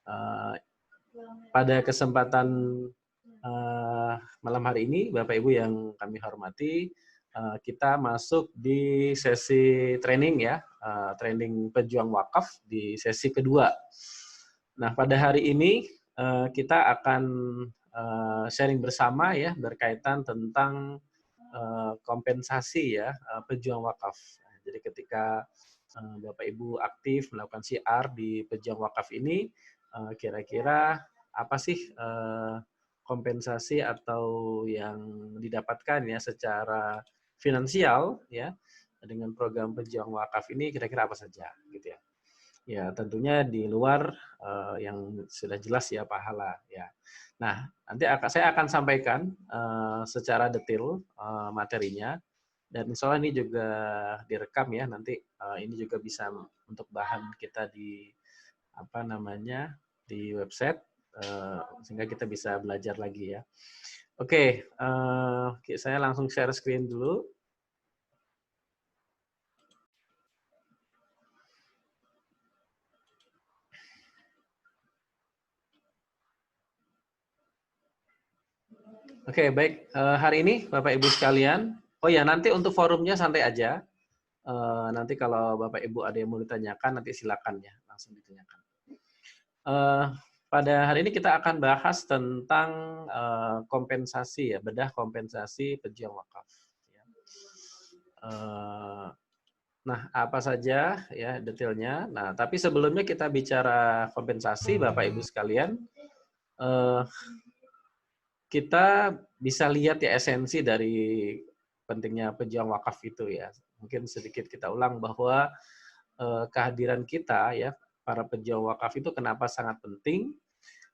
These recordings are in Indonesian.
Eh, pada kesempatan malam hari ini, Bapak Ibu yang kami hormati, kita masuk di sesi training ya, training pejuang wakaf di sesi kedua. Nah, pada hari ini kita akan sharing bersama ya berkaitan tentang kompensasi ya pejuang wakaf. Jadi ketika Bapak Ibu aktif melakukan syiar di pejuang wakaf ini, kira-kira apa sih kompensasi atau yang didapatkan ya secara finansial ya dengan program pejuang wakaf ini kira-kira apa saja gitu ya. Ya tentunya di luar yang sudah jelas ya pahala ya. Nah nanti saya akan sampaikan secara detail materinya dan insya Allah ini juga direkam ya nanti ini juga bisa untuk bahan kita di apa namanya di website sehingga kita bisa belajar lagi ya. Oke, saya langsung share screen dulu. Oke, baik. Hari ini Bapak Ibu sekalian, oh ya nanti untuk forumnya santai aja. Nanti kalau Bapak Ibu ada yang mau ditanyakan, nanti silakan ya, langsung ditanyakan. Pada hari ini kita akan bahas tentang kompensasi ya, bedah kompensasi pejuang wakaf. Nah, apa saja ya detailnya. Nah, tapi sebelumnya kita bicara kompensasi, Bapak Ibu sekalian, kita bisa lihat ya esensi dari pentingnya pejuang wakaf itu ya. Mungkin sedikit kita ulang bahwa kehadiran kita ya para pejuang wakaf itu kenapa sangat penting?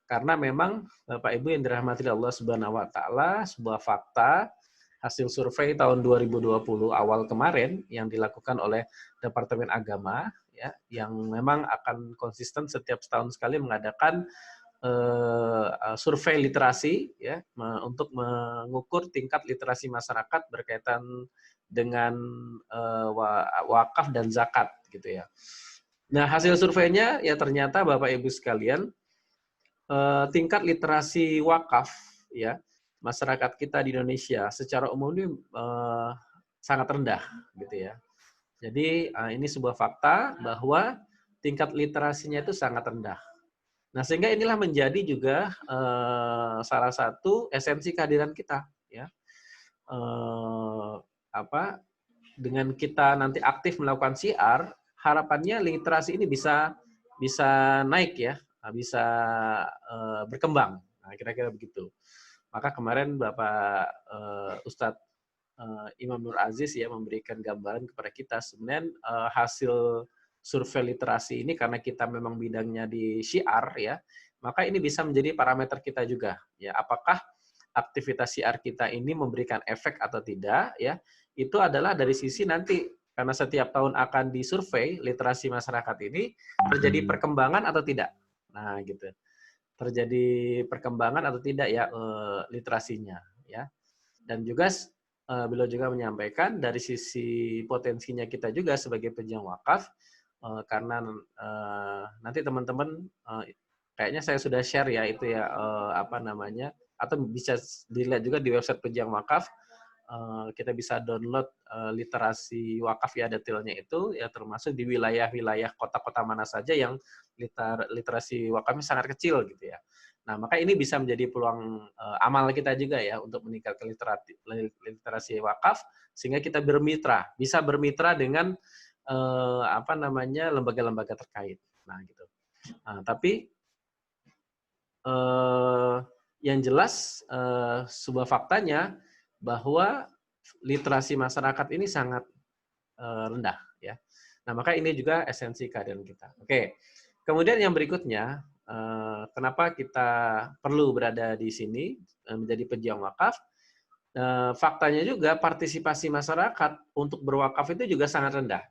Karena memang Bapak Ibu yang dirahmati Allah Subhanahu wa taala, sebuah fakta hasil survei tahun 2020 awal kemarin yang dilakukan oleh Departemen Agama ya yang memang akan konsisten setiap setahun sekali mengadakan survei literasi ya untuk mengukur tingkat literasi masyarakat berkaitan dengan wakaf dan zakat gitu ya. Nah, hasil surveinya ya ternyata Bapak Ibu sekalian tingkat literasi wakaf ya masyarakat kita di Indonesia secara umum ini sangat rendah gitu ya. Jadi ini sebuah fakta bahwa tingkat literasinya itu sangat rendah. Nah, sehingga inilah menjadi juga salah satu esensi kehadiran kita, ya. Dengan kita nanti aktif melakukan syiar, harapannya literasi ini bisa naik ya, bisa berkembang. Nah, kira-kira begitu. Maka kemarin Bapak Ustadz Imam Nur Aziz ya memberikan gambaran kepada kita sebenarnya hasil survei literasi ini karena kita memang bidangnya di syiar ya, maka ini bisa menjadi parameter kita juga ya, apakah aktivitas syiar kita ini memberikan efek atau tidak ya, itu adalah dari sisi nanti karena setiap tahun akan disurvei literasi masyarakat ini terjadi perkembangan atau tidak. Nah, gitu. Terjadi perkembangan atau tidak ya literasinya ya. Dan juga beliau juga menyampaikan dari sisi potensinya kita juga sebagai pejuang wakaf karena nanti teman-teman kayaknya saya sudah share ya itu ya apa namanya atau bisa dilihat juga di website pejuang wakaf kita bisa download literasi wakaf ya detailnya itu ya termasuk di wilayah-wilayah kota-kota mana saja yang literasi wakafnya sangat kecil gitu ya. Nah, maka ini bisa menjadi peluang amal kita juga ya untuk meningkatkan literasi wakaf sehingga kita bisa bermitra dengan apa namanya lembaga-lembaga terkait. Nah, gitu. Nah, tapi yang jelas sebuah faktanya bahwa literasi masyarakat ini sangat rendah ya. Nah, maka ini juga esensi kehadiran kita. Oke. Kemudian yang berikutnya, kenapa kita perlu berada di sini menjadi pejuang wakaf? Faktanya juga partisipasi masyarakat untuk berwakaf itu juga sangat rendah.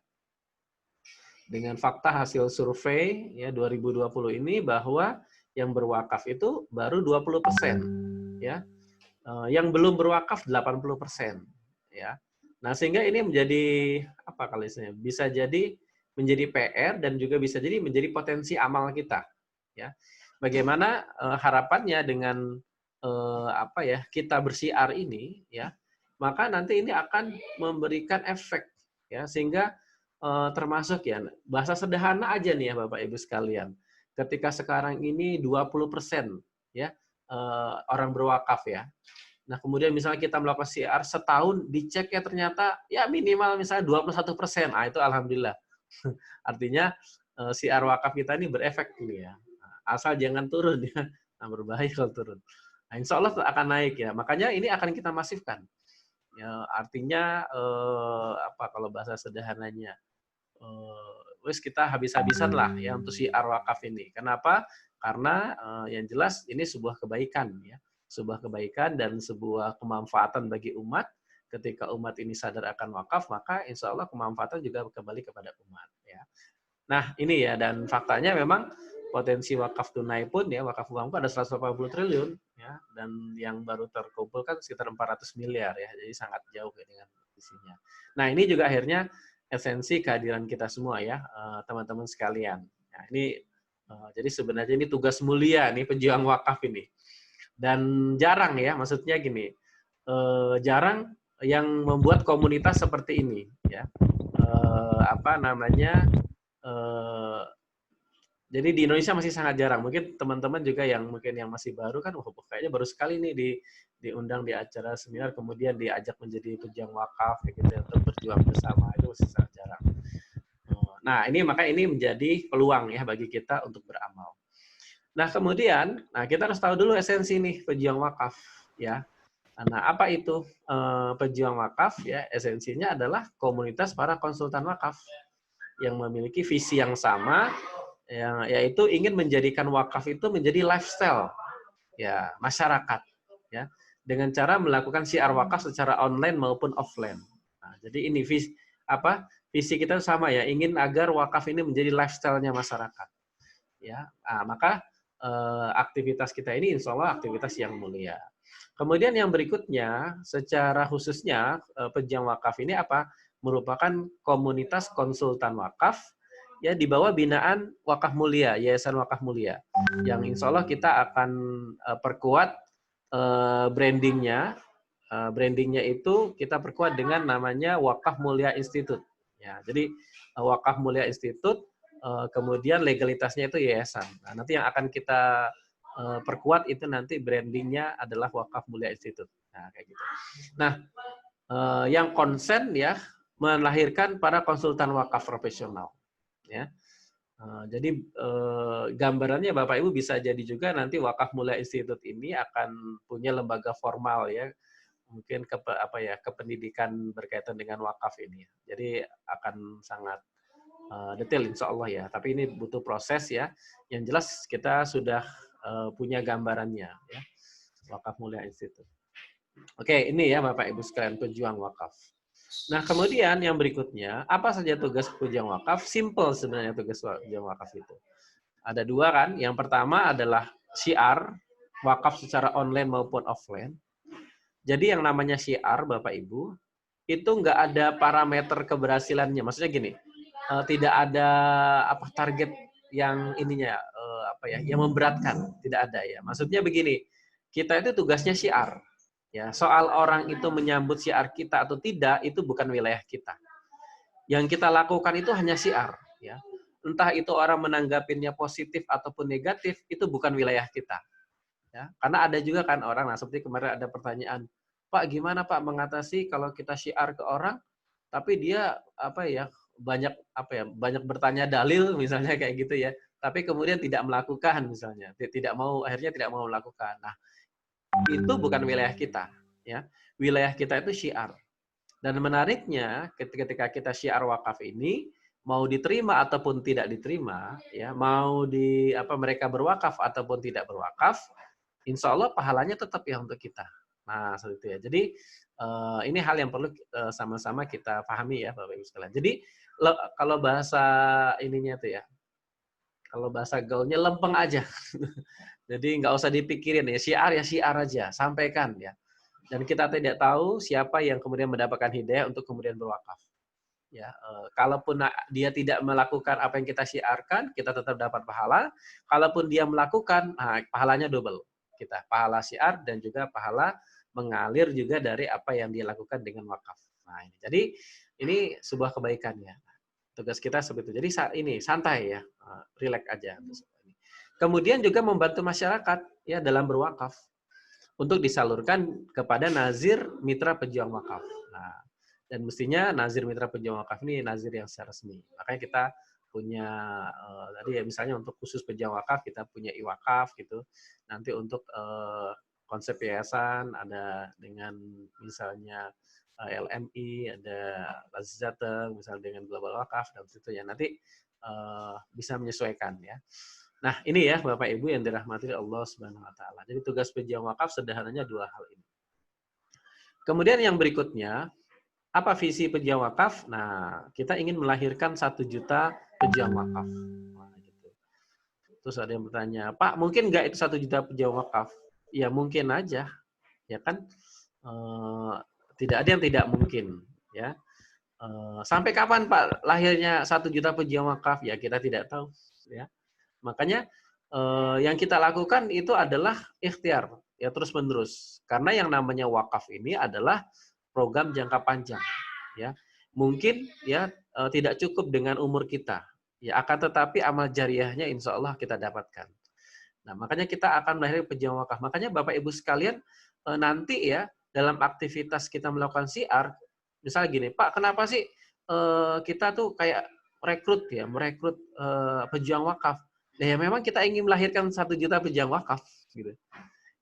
Dengan fakta hasil survei ya 2020 ini bahwa yang berwakaf itu baru 20%, ya. Yang belum berwakaf 80%, ya. Nah, sehingga ini menjadi apa kali bisa jadi menjadi PR dan juga bisa jadi menjadi potensi amal kita. ya. Bagaimana harapannya dengan kita bersiar ini, ya, maka nanti ini akan memberikan efek, ya, sehingga termasuk ya bahasa sederhana aja nih ya Bapak Ibu sekalian. Ketika sekarang ini 20% ya orang berwakaf ya. Nah, kemudian misalnya kita melakukan siar setahun dicek ya ternyata ya minimal misalnya 21%. Ah, itu alhamdulillah. Artinya siar wakaf kita ini berefek ini ya. Asal jangan turun ya. Nah, berbahaya kalau turun. Nah, insya Allah akan naik ya. Makanya ini akan kita masifkan. Ya, artinya kalau bahasa sederhananya wis kita habis-habisan lah ya untuk siar wakaf ini. Kenapa? Karena yang jelas ini sebuah kebaikan ya. Sebuah kebaikan dan sebuah kemanfaatan bagi umat. Ketika umat ini sadar akan wakaf, maka insya Allah kemanfaatan juga kembali kepada umat. Ya. Nah ini ya, dan faktanya memang potensi wakaf tunai pun ya, wakaf uang pun ada 180 triliun ya, dan yang baru terkumpul kan sekitar 400 miliar ya, jadi sangat jauh ya dengan isinya. Nah ini juga akhirnya esensi kehadiran kita semua ya, teman-teman sekalian. Nah, ini jadi sebenarnya ini tugas mulia nih pejuang wakaf ini. Dan jarang ya, maksudnya gini, jarang yang membuat komunitas seperti ini ya. Jadi di Indonesia masih sangat jarang. Mungkin teman-teman juga yang mungkin yang masih baru kan, kayaknya baru sekali nih diundang di acara seminar, kemudian diajak menjadi pejuang wakaf gitu ya, untuk berjuang bersama, itu masih sangat jarang. Nah ini maka ini menjadi peluang ya bagi kita untuk beramal. Nah kemudian, kita harus tahu dulu esensi nih pejuang wakaf ya. Nah apa itu pejuang wakaf ya? Esensinya adalah komunitas para konsultan wakaf yang memiliki visi yang sama, yaitu ingin menjadikan wakaf itu menjadi lifestyle ya masyarakat ya, dengan cara melakukan siar wakaf secara online maupun offline. Nah, jadi ini visi kita sama ya, ingin agar wakaf ini menjadi lifestyle-nya masyarakat ya. Nah, maka aktivitas kita ini insya Allah aktivitas yang mulia. Kemudian yang berikutnya, secara khususnya pejuang wakaf ini merupakan komunitas konsultan wakaf ya di bawah binaan Wakaf Mulia, Yayasan Wakaf Mulia, yang insya Allah kita akan perkuat brandingnya. Brandingnya itu kita perkuat dengan namanya Wakaf Mulia Institute. Ya, jadi Wakaf Mulia Institute, kemudian legalitasnya itu yayasan. Nah, nanti yang akan kita perkuat itu nanti brandingnya adalah Wakaf Mulia Institute. Nah, kayak gitu. Nah, yang konsen ya melahirkan para konsultan wakaf profesional. Ya. Jadi gambarannya Bapak Ibu bisa jadi juga nanti Wakaf Mulia Institute ini akan punya lembaga formal ya, mungkin kependidikan berkaitan dengan wakaf ini. Jadi akan sangat detail insya Allah ya. Tapi ini butuh proses ya. Yang jelas kita sudah punya gambarannya ya. Wakaf Mulia Institute. Oke, ini ya Bapak Ibu sekalian pejuang wakaf. Nah, kemudian yang berikutnya, apa saja tugas pejuang wakaf? Simple sebenarnya tugas pejuang wakaf itu. Ada dua kan. Yang pertama adalah syiar, wakaf secara online maupun offline. Jadi yang namanya syiar, Bapak Ibu, itu nggak ada parameter keberhasilannya. Maksudnya gini, tidak ada target yang ininya yang memberatkan, tidak ada ya. Maksudnya begini, kita itu tugasnya syiar. Ya, soal orang itu menyambut syiar kita atau tidak itu bukan wilayah kita. Yang kita lakukan itu hanya syiar, ya. Entah itu orang menanggapinya positif ataupun negatif, itu bukan wilayah kita. Ya, karena ada juga kan orang, seperti kemarin ada pertanyaan, Pak, gimana Pak mengatasi kalau kita syiar ke orang, tapi dia banyak bertanya dalil misalnya kayak gitu ya, tapi kemudian tidak melakukan misalnya, akhirnya tidak mau melakukan. Nah, itu bukan wilayah kita, ya. Wilayah kita itu syiar. Dan menariknya ketika kita syiar wakaf ini mau diterima ataupun tidak diterima, ya, mau mereka berwakaf ataupun tidak berwakaf, insya Allah pahalanya tetap ya untuk kita. Nah, seperti itu ya. Jadi ini hal yang perlu sama-sama kita pahami ya Bapak Ibu sekalian. Jadi kalau bahasa ininya tuh ya, kalau bahasa gaulnya lempeng aja. Jadi nggak usah dipikirin ya syiar aja, sampaikan ya. Dan kita tidak tahu siapa yang kemudian mendapatkan hidayah untuk kemudian berwakaf. Ya, kalaupun dia tidak melakukan apa yang kita syiarkan, kita tetap dapat pahala. Kalaupun dia melakukan, nah, pahalanya double. Kita pahala syiar dan juga pahala mengalir juga dari apa yang dia lakukan dengan wakaf. Nah, ini. Jadi ini sebuah kebaikan ya. Tugas kita seperti itu. Jadi ini santai ya, relax aja. Kemudian juga membantu masyarakat ya dalam berwakaf untuk disalurkan kepada nazir mitra pejuang wakaf. Nah, dan mestinya nazir mitra pejuang wakaf ini nazir yang secara resmi. Makanya kita punya tadi ya misalnya untuk khusus pejuang wakaf kita punya iwakaf gitu. Nanti untuk konsep yayasan ada dengan misalnya LMI, ada Lazizateng, misalnya dengan Global Wakaf dan itu ya nanti bisa menyesuaikan ya. Nah, ini ya Bapak Ibu yang dirahmati Allah Subhanahu wa taala. Jadi tugas pejuang wakaf sederhananya dua hal ini. Kemudian yang berikutnya, apa visi pejuang wakaf? Nah, kita ingin melahirkan 1 juta pejuang wakaf. Nah, gitu. Terus ada yang bertanya, Pak, mungkin nggak itu 1 juta pejuang wakaf? Ya mungkin aja, ya kan? Tidak ada yang tidak mungkin, ya. Sampai kapan Pak lahirnya 1 juta pejuang wakaf? Ya kita tidak tahu, ya. Makanya yang kita lakukan itu adalah ikhtiar, ya terus menerus. Karena yang namanya wakaf ini adalah program jangka panjang, ya. Mungkin ya tidak cukup dengan umur kita, ya akan tetapi amal jariahnya insya Allah kita dapatkan. Nah makanya kita akan melahirkan pejuang wakaf. Makanya Bapak Ibu sekalian nanti ya dalam aktivitas kita melakukan syiar, misalnya gini, Pak kenapa sih kita tuh kayak merekrut pejuang wakaf? Ya memang kita ingin melahirkan 1 juta pejuang wakaf. Gitu.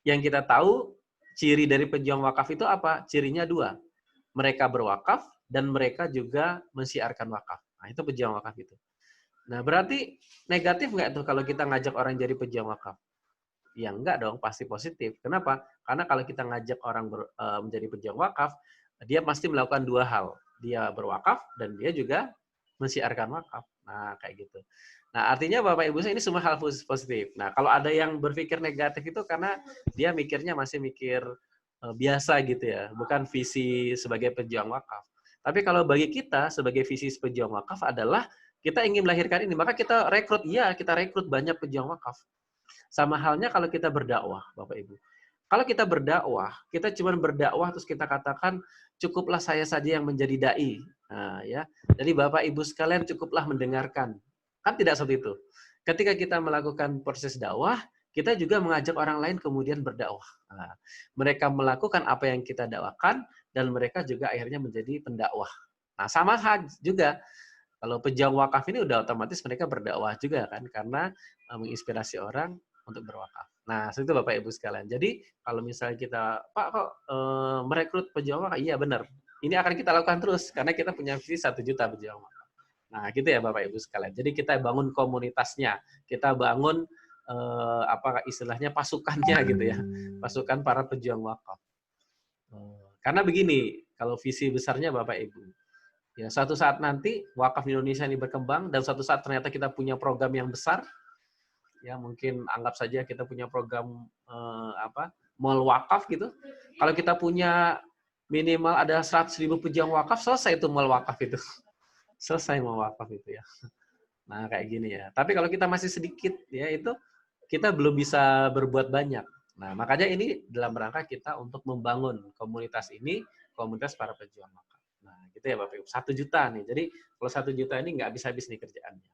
Yang kita tahu, ciri dari pejuang wakaf itu apa? Cirinya 2. Mereka berwakaf, dan mereka juga mensiarkan wakaf. Nah, itu pejuang wakaf itu. Nah, berarti negatif nggak tuh kalau kita ngajak orang jadi pejuang wakaf? Ya enggak dong, pasti positif. Kenapa? Karena kalau kita ngajak orang menjadi pejuang wakaf, dia pasti melakukan 2 hal. Dia berwakaf, dan dia juga mensiarkan wakaf. Nah, kayak gitu. Nah, artinya Bapak Ibu ini semua hal positif. Nah, kalau ada yang berpikir negatif itu karena dia mikirnya masih mikir biasa gitu ya, bukan visi sebagai pejuang wakaf. Tapi kalau bagi kita sebagai visi pejuang wakaf adalah kita ingin melahirkan ini, maka kita rekrut banyak pejuang wakaf. Sama halnya kalau kita berdakwah, Bapak Ibu. Kalau kita berdakwah, kita cuma berdakwah terus kita katakan cukuplah saya saja yang menjadi dai. Nah, ya. Jadi Bapak Ibu sekalian cukuplah mendengarkan. Kan tidak seperti itu. Ketika kita melakukan proses dakwah, kita juga mengajak orang lain kemudian berdakwah. Nah, mereka melakukan apa yang kita dakwakan dan mereka juga akhirnya menjadi pendakwah. Nah, sama juga kalau pejuang wakaf ini udah otomatis mereka berdakwah juga kan karena menginspirasi orang untuk berwakaf. Nah, itu Bapak Ibu sekalian. Jadi, kalau misalnya kita, Pak kok merekrut pejuang wakaf? Iya, benar. Ini akan kita lakukan terus, karena kita punya visi 1 juta pejuang wakaf. Nah, gitu ya Bapak Ibu sekalian. Jadi, kita bangun komunitasnya. Kita bangun, apa istilahnya, pasukannya gitu ya. Pasukan para pejuang wakaf. Karena begini, kalau visi besarnya Bapak Ibu, ya, suatu saat nanti wakaf Indonesia ini berkembang, dan suatu saat ternyata kita punya program yang besar, ya mungkin anggap saja kita punya program mall wakaf gitu. Kalau kita punya minimal ada 100.000 pejuang wakaf, selesai itu mall wakaf itu. Selesai mall wakaf itu ya. Nah, kayak gini ya. Tapi kalau kita masih sedikit ya itu kita belum bisa berbuat banyak. Nah, makanya ini dalam rangka kita untuk membangun komunitas ini, komunitas para pejuang wakaf. Nah, gitu ya Bapak Ibu. 1 juta nih. Jadi kalau 1 juta ini nggak habis-habis nih kerjaannya.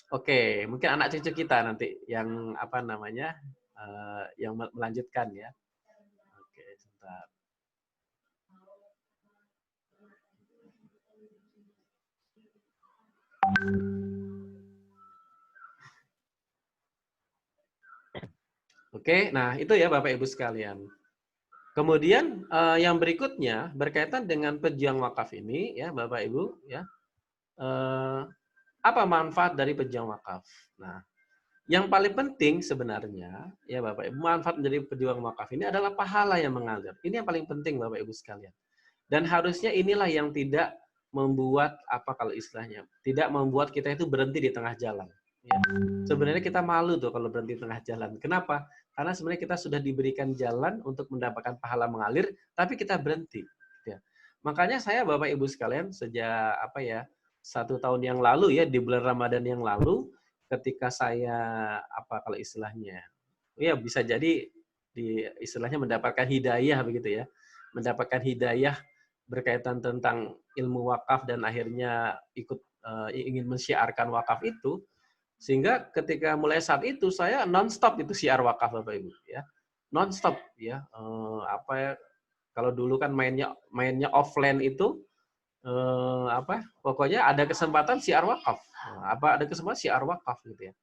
Oke, mungkin anak cucu kita nanti yang apa namanya yang melanjutkan ya. Oke, sebentar. Oke, nah itu ya Bapak Ibu sekalian. Kemudian yang berikutnya berkaitan dengan pejuang wakaf ini ya Bapak Ibu ya. Apa manfaat dari pejuang wakaf? Nah, yang paling penting sebenarnya, ya Bapak Ibu, manfaat dari pejuang wakaf ini adalah pahala yang mengalir. Ini yang paling penting Bapak Ibu sekalian. Dan harusnya inilah yang tidak membuat, apa kalau istilahnya, tidak membuat kita itu berhenti di tengah jalan. Ya. Sebenarnya kita malu tuh kalau berhenti di tengah jalan. Kenapa? Karena sebenarnya kita sudah diberikan jalan untuk mendapatkan pahala mengalir, tapi kita berhenti. Ya. Makanya saya Bapak Ibu sekalian sejak 1 tahun yang lalu ya, di bulan Ramadan yang lalu, ketika saya kalau istilahnya, ya bisa jadi istilahnya mendapatkan hidayah begitu ya, mendapatkan hidayah berkaitan tentang ilmu wakaf dan akhirnya ikut ingin mensyiarkan wakaf itu, sehingga ketika mulai saat itu saya nonstop itu syiar wakaf Bapak Ibu ya, nonstop ya, kalau dulu kan mainnya offline itu pokoknya ada kesempatan syiar wakaf. Ada kesempatan syiar wakaf gitu ya.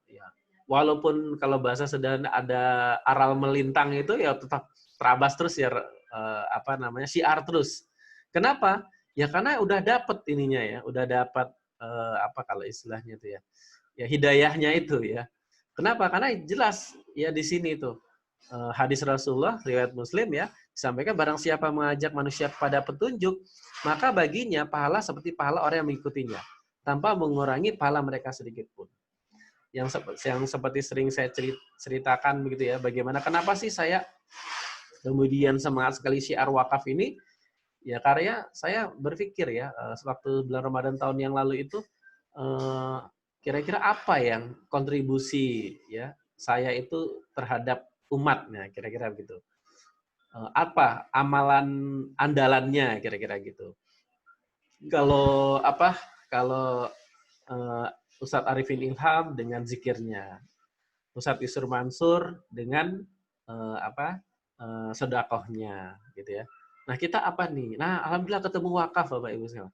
Ya. Walaupun kalau bahasa sederhana ada aral melintang itu ya tetap terabas terus ya, syiar terus. Kenapa? Ya karena udah dapet ininya ya, udah dapat kalau istilahnya itu ya. Ya hidayahnya itu ya. Kenapa? Karena jelas ya di sini tuh hadis Rasulullah riwayat Muslim ya, disampaikan barang siapa mengajak manusia kepada petunjuk, maka baginya pahala seperti pahala orang yang mengikutinya, tanpa mengurangi pahala mereka sedikit pun. Yang seperti sering saya ceritakan begitu ya, bagaimana kenapa sih saya kemudian semangat sekali syiar wakaf ini, ya karena saya berpikir ya, waktu bulan Ramadan tahun yang lalu itu, kira-kira apa yang kontribusi ya saya itu terhadap umatnya, kira-kira begitu. Apa amalan andalannya, kira-kira gitu. Kalau kalau Ustadz Arifin Ilham dengan zikirnya, Ustadz Yusur Mansur dengan sedekahnya, gitu ya. Nah kita apa nih? Nah alhamdulillah ketemu wakaf Bapak Ibu sekalian.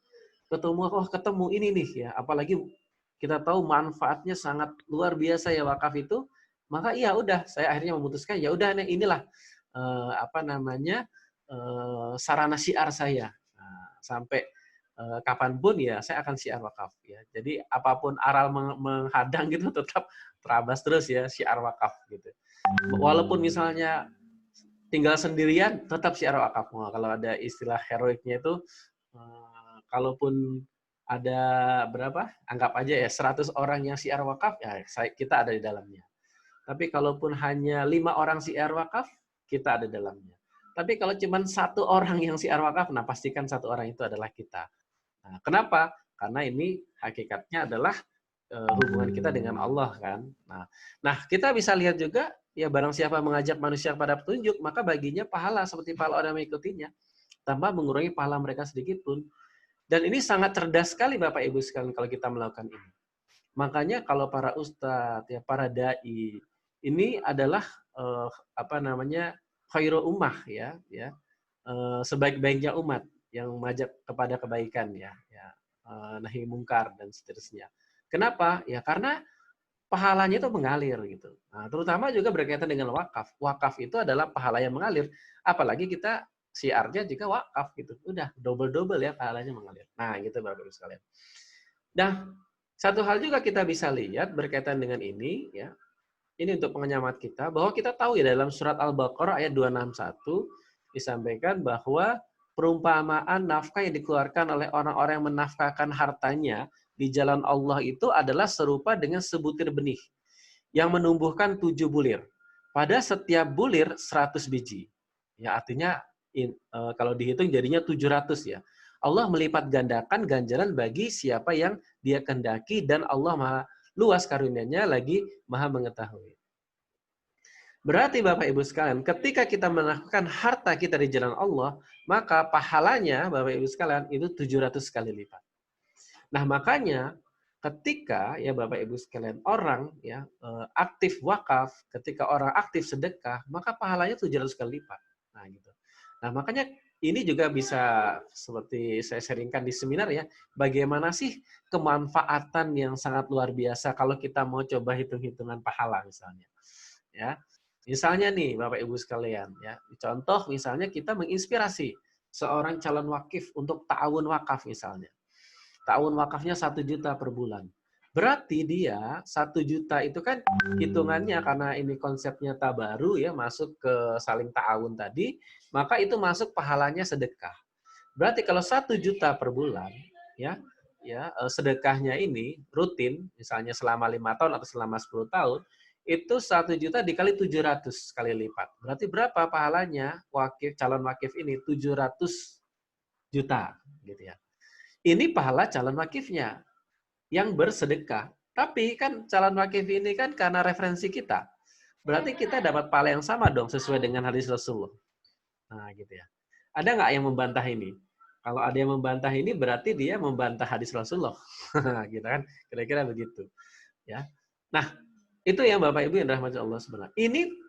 Ketemu ini nih ya. Apalagi kita tahu manfaatnya sangat luar biasa ya wakaf itu. Maka ya udah saya akhirnya memutuskan ya udah inilah sarana syiar saya. Nah, sampai kapanpun ya saya akan syiar wakaf ya. Jadi apapun aral menghadang gitu tetap terabas terus ya syiar wakaf gitu. Walaupun misalnya tinggal sendirian tetap syiar wakaf. Kalau ada istilah heroiknya itu kalaupun ada berapa? Anggap aja ya 100 orang yang syiar wakaf ya kita ada di dalamnya. Tapi kalaupun hanya 5 orang syiar wakaf, kita ada di dalamnya. Tapi kalau cuma 1 orang yang syiar wakaf, nah pastikan 1 orang itu adalah kita. Nah, kenapa? Karena ini hakikatnya adalah hubungan kita dengan Allah kan. Nah, kita bisa lihat juga ya barang siapa mengajak manusia kepada petunjuk, maka baginya pahala seperti pahala orang mengikutinya, tanpa mengurangi pahala mereka sedikit pun. Dan ini sangat cerdas sekali Bapak Ibu sekalian kalau kita melakukan ini. Makanya kalau para ustadz, ya para dai, ini adalah khairu ummah ya, sebaik-baiknya umat yang mengajak kepada kebaikan ya, nahi mungkar dan seterusnya. Kenapa? Ya karena pahalanya itu mengalir gitu. Nah, terutama juga berkaitan dengan wakaf. Wakaf itu adalah pahala yang mengalir. Apalagi kita syiarnya jika wakaf gitu. Udah double-double ya pahalanya mengalir. Nah, gitu Bapak Ibu sekalian. Nah, satu hal juga kita bisa lihat berkaitan dengan ini ya. Ini untuk pengenyamat kita bahwa kita tahu ya dalam surat Al-Baqarah ayat 261 disampaikan bahwa perumpamaan nafkah yang dikeluarkan oleh orang-orang yang menafkahkan hartanya di jalan Allah itu adalah serupa dengan sebutir benih yang menumbuhkan 7 bulir. Pada setiap bulir 100 biji. Ya artinya kalau dihitung jadinya 700 ya. Allah melipat gandakan ganjaran bagi siapa yang dia kehendaki dan Allah Maha luas karunia-Nya lagi Maha mengetahui. Berarti Bapak Ibu sekalian, ketika kita menafkahkan harta kita di jalan Allah, maka pahalanya Bapak Ibu sekalian itu 700 kali lipat. Nah, makanya ketika ya Bapak Ibu sekalian orang ya aktif wakaf, ketika orang aktif sedekah, maka pahalanya 700 kali lipat. Nah, gitu. Nah, makanya ini juga bisa seperti saya sharingkan di seminar ya, bagaimana sih kemanfaatan yang sangat luar biasa kalau kita mau coba hitung-hitungan pahala misalnya. Ya. Misalnya nih Bapak Ibu sekalian ya, contoh misalnya kita menginspirasi seorang calon wakif untuk ta'awun wakaf misalnya. Ta'awun wakafnya 1 juta per bulan. Berarti dia 1 juta itu kan hitungannya karena ini konsepnya tabaru ya, masuk ke saling ta'awun tadi, maka itu masuk pahalanya sedekah. Berarti kalau 1 juta per bulan ya sedekahnya ini rutin misalnya selama 5 tahun atau selama 10 tahun itu 1 juta dikali 700 kali lipat. Berarti berapa pahalanya calon wakif ini? 700 juta. Gitu ya. Ini pahala calon wakifnya yang bersedekah. Tapi kan calon wakif ini kan karena referensi kita. Berarti kita dapat pahala yang sama dong sesuai dengan hadis Rasulullah. Nah, gitu ya. Ada nggak yang membantah ini? Kalau ada yang membantah ini berarti dia membantah hadis Rasulullah. Gitu kan? Kira-kira begitu. Ya. Nah, itu yang Bapak Ibu yang dirahmati Allah sebenarnya.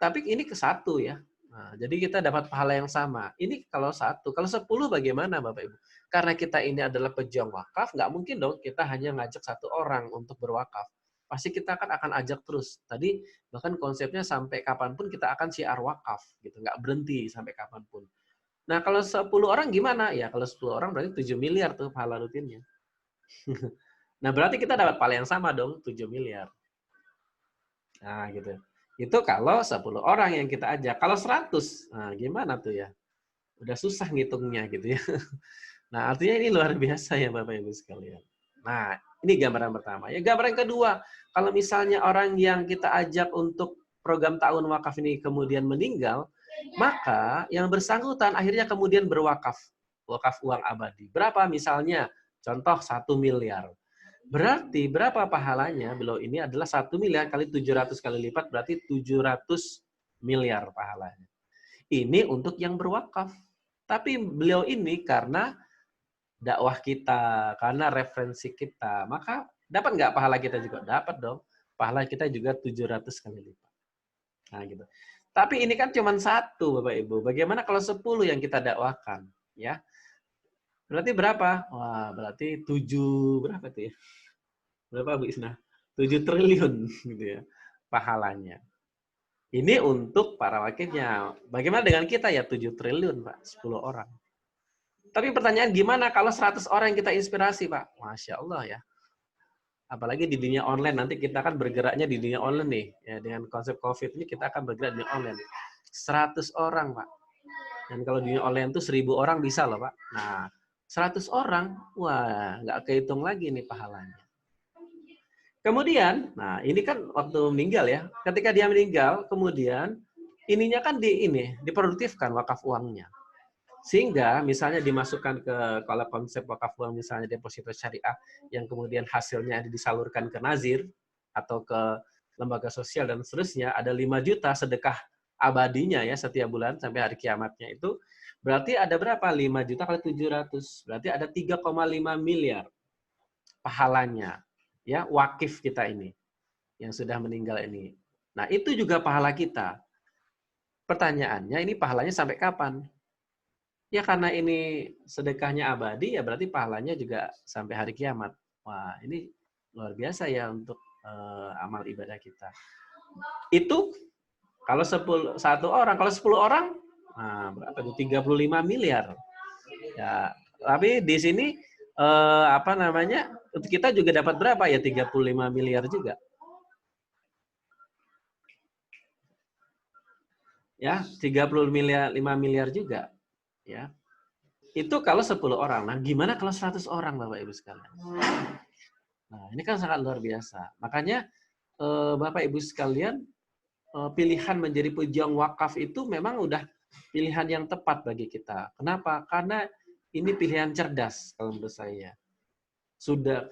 Tapi ini ke satu ya. Nah, jadi kita dapat pahala yang sama. Ini kalau satu. Kalau 10 bagaimana Bapak Ibu? Karena kita ini adalah pejuang wakaf, nggak mungkin dong kita hanya ngajak satu orang untuk berwakaf. Pasti kita kan akan ajak terus. Tadi bahkan konsepnya sampai kapanpun kita akan syiar wakaf. Gitu. Nggak berhenti sampai kapanpun. Nah, kalau 10 orang gimana? Ya, kalau 10 orang berarti 7 miliar tuh pahala rutinnya. Nah, berarti kita dapat pahala yang sama dong, 7 miliar. Nah, gitu. Itu kalau 10 orang yang kita ajak. Kalau 100, nah gimana tuh ya? Udah susah ngitungnya gitu ya. Nah, artinya ini luar biasa ya Bapak Ibu sekalian. Nah, ini gambaran pertama. Ya, gambaran kedua, kalau misalnya orang yang kita ajak untuk program tahun wakaf ini kemudian meninggal, maka yang bersangkutan akhirnya kemudian berwakaf. Wakaf uang abadi. Berapa misalnya? Contoh 1 miliar. Berarti berapa pahalanya? Beliau ini adalah 1 miliar kali 700 kali lipat, berarti 700 miliar pahalanya. Ini untuk yang berwakaf. Tapi beliau ini karena dakwah kita, karena referensi kita, maka dapat nggak pahala kita juga? Dapat dong. Pahala kita juga 700 kali lipat. Nah, gitu. Tapi ini kan cuma satu, Bapak Ibu. Bagaimana kalau 10 yang kita dakwakan? Ya. Berarti berapa? Wah, berarti 7, berapa tuh ya? Berapa Bu Isna? 7 triliun gitu ya pahalanya. Ini untuk para wakilnya. Bagaimana dengan kita ya 7 triliun Pak, 10 orang. Tapi pertanyaan gimana kalau 100 orang yang kita inspirasi Pak? Masya Allah ya. Apalagi di dunia online, nanti kita akan bergeraknya di dunia online nih. Ya, dengan konsep COVID ini kita akan bergerak di dunia online. 100 orang Pak. Dan kalau di dunia online itu 1000 orang bisa loh Pak. Nah, 100 orang, wah nggak kehitung lagi nih pahalanya. Kemudian, nah ini kan waktu meninggal ya. Ketika dia meninggal, kemudian ininya kan diproduktifkan wakaf uangnya. Sehingga misalnya dimasukkan ke kalau konsep wakaf uang misalnya deposito syariah yang kemudian hasilnya disalurkan ke nazir atau ke lembaga sosial dan seterusnya, ada 5 juta sedekah abadinya ya setiap bulan sampai hari kiamatnya itu. Berarti ada berapa? 5 juta kali 700. Berarti ada 3,5 miliar pahalanya. Ya, wakif kita ini yang sudah meninggal ini. Nah, itu juga pahala kita. Pertanyaannya, ini pahalanya sampai kapan? Ya, karena ini sedekahnya abadi, ya berarti pahalanya juga sampai hari kiamat. Wah, ini luar biasa ya untuk amal ibadah kita. Itu kalau 1 orang, kalau 10 orang, nah berapa itu? 35 miliar. Ya, tapi di sini apa namanya? Untuk kita juga dapat berapa ya? 35 miliar juga. Ya, 35 miliar juga. Ya. Itu kalau 10 orang. Nah, gimana kalau 100 orang Bapak Ibu sekalian? Nah, ini kan sangat luar biasa. Makanya Bapak Ibu sekalian, pilihan menjadi pejuang wakaf itu memang udah pilihan yang tepat bagi kita. Kenapa? Karena ini pilihan cerdas kalau menurut saya. Sudah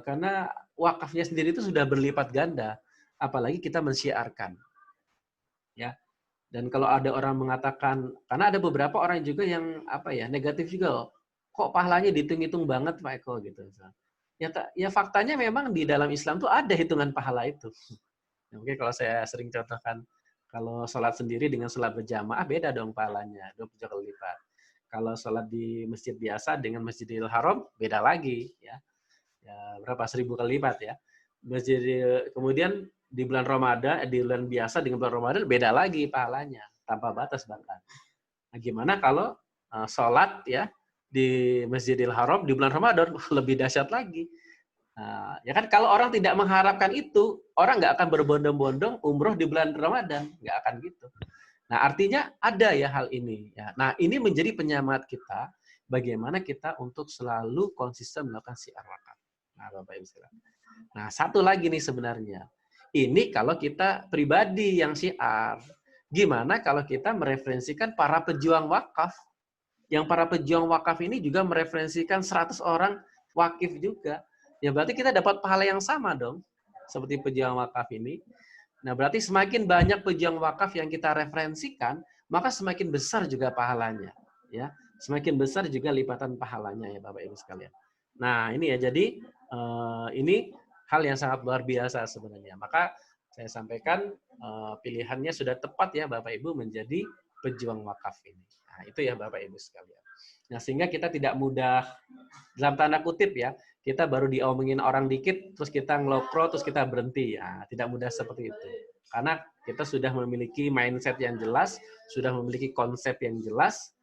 karena wakafnya sendiri itu sudah berlipat ganda, apalagi kita mensyiarkan. Ya. Dan kalau ada orang mengatakan, karena ada beberapa orang juga yang apa ya negatif juga, kok pahalanya dihitung-hitung banget Pak Eko gitu. Ya faktanya memang di dalam Islam tuh ada hitungan pahala itu. Ya, mungkin kalau saya sering contohkan, kalau sholat sendiri dengan sholat berjamaah beda dong pahalanya, 20 kali lipat. Kalau sholat di masjid biasa dengan Masjidil Haram beda lagi ya. Ya berapa 1000 kali lipat ya. Kemudian di bulan Ramadan, di bulan biasa dengan bulan Ramadan beda lagi pahalanya, tanpa batas bahkan. Nah, gimana kalau sholat ya di Masjidil Haram di bulan Ramadan lebih dahsyat lagi. Nah, ya kan kalau orang tidak mengharapkan itu, orang nggak akan berbondong-bondong umroh di bulan Ramadan, nggak akan gitu. Nah, artinya ada ya hal ini. Ya. Nah, ini menjadi penyemangat kita, bagaimana kita untuk selalu konsisten melakukan syiar wakaf. Nah, Bapak Ibu sekalian. Nah, satu lagi nih sebenarnya. Ini kalau kita pribadi yang syiar. Gimana kalau kita mereferensikan para pejuang wakaf? Yang para pejuang wakaf ini juga mereferensikan 100 orang wakif juga. Ya berarti kita dapat pahala yang sama dong. Seperti pejuang wakaf ini. Nah, berarti semakin banyak pejuang wakaf yang kita referensikan, maka semakin besar juga pahalanya. Ya, semakin besar juga lipatan pahalanya ya Bapak Ibu sekalian. Nah, ini ya, jadi ini hal yang sangat luar biasa sebenarnya. Maka saya sampaikan pilihannya sudah tepat ya Bapak Ibu menjadi pejuang wakaf ini. Nah, itu ya Bapak Ibu sekalian. Nah, sehingga kita tidak mudah, dalam tanda kutip ya, kita baru diomongin orang dikit, terus kita ngelokro, terus kita berhenti. Ya, tidak mudah seperti itu. Karena kita sudah memiliki mindset yang jelas, sudah memiliki konsep yang jelas,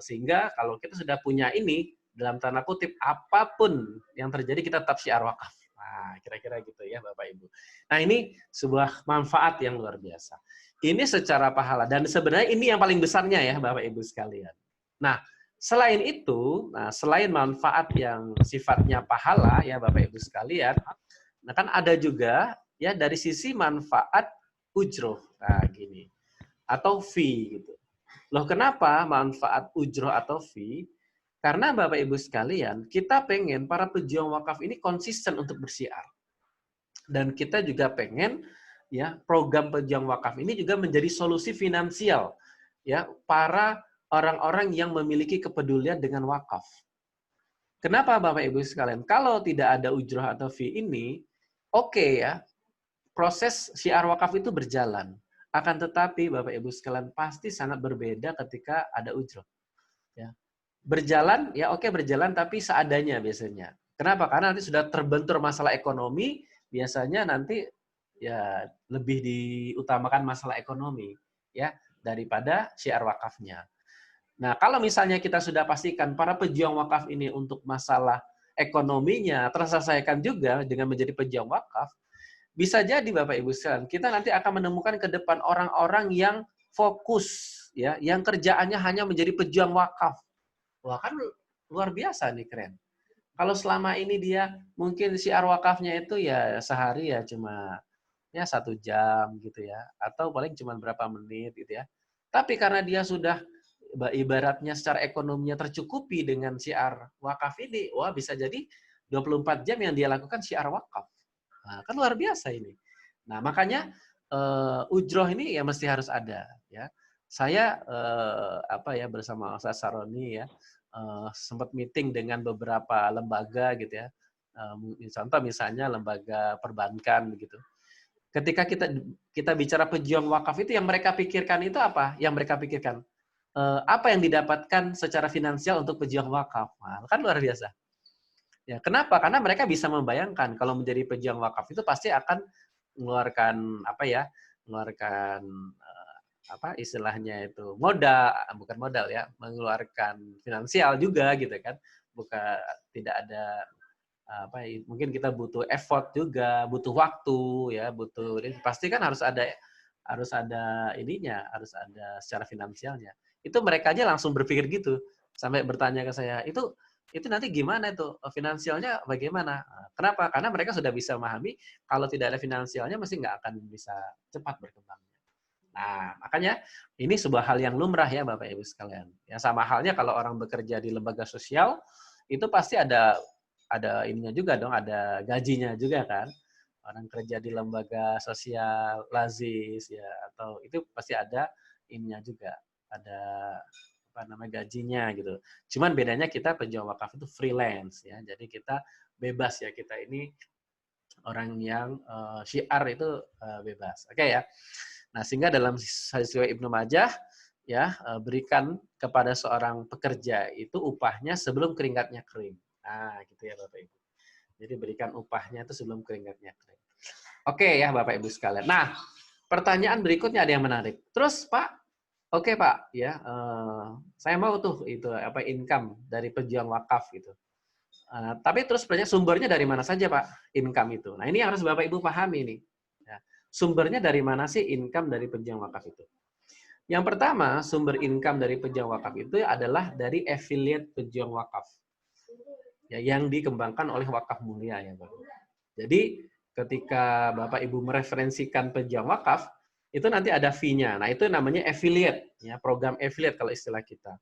sehingga kalau kita sudah punya ini, dalam tanda kutip, apapun yang terjadi, kita tetap syiar wakaf. Nah, kira-kira gitu ya Bapak Ibu. Nah, ini sebuah manfaat yang luar biasa. Ini secara pahala. Dan sebenarnya ini yang paling besarnya ya Bapak Ibu sekalian. Nah, selain itu, selain manfaat yang sifatnya pahala ya Bapak Ibu sekalian, nah kan ada juga ya dari sisi manfaat ujroh. Nah, gini. Atau fee gitu. Loh kenapa manfaat ujroh atau fee? Karena Bapak Ibu sekalian, kita pengen para pejuang wakaf ini konsisten untuk bersiar. Dan kita juga pengen ya program pejuang wakaf ini juga menjadi solusi finansial ya para orang-orang yang memiliki kepedulian dengan wakaf. Kenapa Bapak Ibu sekalian? Kalau tidak ada ujroh atau fee ini, oke ya, proses syiar wakaf itu berjalan. Akan tetapi Bapak Ibu sekalian pasti sangat berbeda ketika ada ujroh. Ya. Berjalan, ya oke berjalan tapi seadanya biasanya. Kenapa? Karena nanti sudah terbentur masalah ekonomi, biasanya nanti ya lebih diutamakan masalah ekonomi ya daripada syiar wakafnya. Nah, kalau misalnya kita sudah pastikan para pejuang wakaf ini untuk masalah ekonominya terselesaikan juga dengan menjadi pejuang wakaf, bisa jadi Bapak Ibu sekalian, kita nanti akan menemukan ke depan orang-orang yang fokus ya, yang kerjaannya hanya menjadi pejuang wakaf. Wah, kan luar biasa nih, keren. Kalau selama ini dia mungkin syiar wakafnya itu ya sehari ya cuma ya 1 jam gitu ya, atau paling cuma berapa menit gitu ya. Tapi karena dia sudah ibaratnya secara ekonominya tercukupi dengan syiar wakaf ini, wah bisa jadi 24 jam yang dia lakukan syiar wakaf. Nah, kan luar biasa ini. Nah, makanya ujroh ini ya mesti harus ada ya. Saya apa ya bersama Ustaz Saroni ya sempat meeting dengan beberapa lembaga gitu ya. Contoh misalnya lembaga perbankan begitu. Ketika kita bicara pejuang wakaf itu yang mereka pikirkan itu apa? Yang mereka pikirkan apa yang didapatkan secara finansial untuk pejuang wakaf. Nah, kan luar biasa. Ya, kenapa? Karena mereka bisa membayangkan kalau menjadi pejuang wakaf itu pasti akan mengeluarkan apa ya? Mengeluarkan apa istilahnya itu modal, bukan modal ya, mengeluarkan finansial juga gitu kan. Bukan tidak ada apa mungkin kita butuh effort juga, butuh waktu ya, butuh pasti kan harus ada ininya, harus ada secara finansialnya. Itu mereka aja langsung berpikir gitu sampai bertanya ke saya, itu nanti gimana itu finansialnya bagaimana? Kenapa? Karena mereka sudah bisa memahami kalau tidak ada finansialnya mesti nggak akan bisa cepat berkembang. Nah, makanya ini sebuah hal yang lumrah ya Bapak Ibu sekalian. Ya sama halnya kalau orang bekerja di lembaga sosial itu pasti ada ininya juga dong, ada gajinya juga kan. Orang kerja di lembaga sosial lazis ya atau itu pasti ada ininya juga, ada apa namanya gajinya gitu. Cuman bedanya kita pejuang wakaf itu freelance ya. Jadi kita bebas ya, kita ini orang yang syiar itu bebas. Oke ya. Nah, sehingga dalam hadis riwayat Ibnu Majah ya berikan kepada seorang pekerja itu upahnya sebelum keringatnya kering. Nah, gitu ya Bapak Ibu. Jadi berikan upahnya itu sebelum keringatnya kering. Oke ya Bapak Ibu sekalian. Nah, pertanyaan berikutnya ada yang menarik. Terus Pak, oke Pak, ya saya mau tuh itu apa income dari pejuang wakaf gitu. Tapi terus sebenarnya sumbernya dari mana saja Pak income itu? Nah ini yang harus Bapak Ibu pahami nih. Ya, sumbernya dari mana sih income dari pejuang wakaf itu? Yang pertama sumber income dari pejuang wakaf itu adalah dari affiliate pejuang wakaf. Ya, yang dikembangkan oleh Wakaf Mulia ya Bapak. Jadi ketika Bapak Ibu mereferensikan pejuang wakaf, itu nanti ada fee-nya. Nah, itu namanya affiliate, ya, program affiliate kalau istilah kita.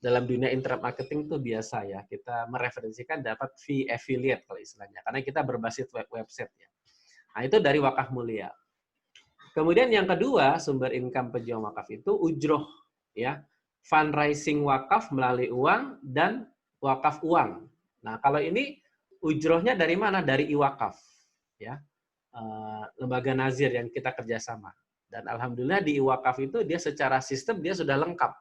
Dalam dunia internet marketing itu biasa ya, kita mereferensikan dapat fee affiliate kalau istilahnya, karena kita berbasis website ya. Nah, itu dari wakaf mulia. Kemudian yang kedua, sumber income pejuang wakaf itu ujroh, ya, fundraising wakaf melalui uang dan wakaf uang. Nah, kalau ini ujrohnya dari mana? Dari iwakaf, ya, lembaga nazir yang kita kerjasama. Dan alhamdulillah di iwakaf itu dia secara sistem dia sudah lengkap.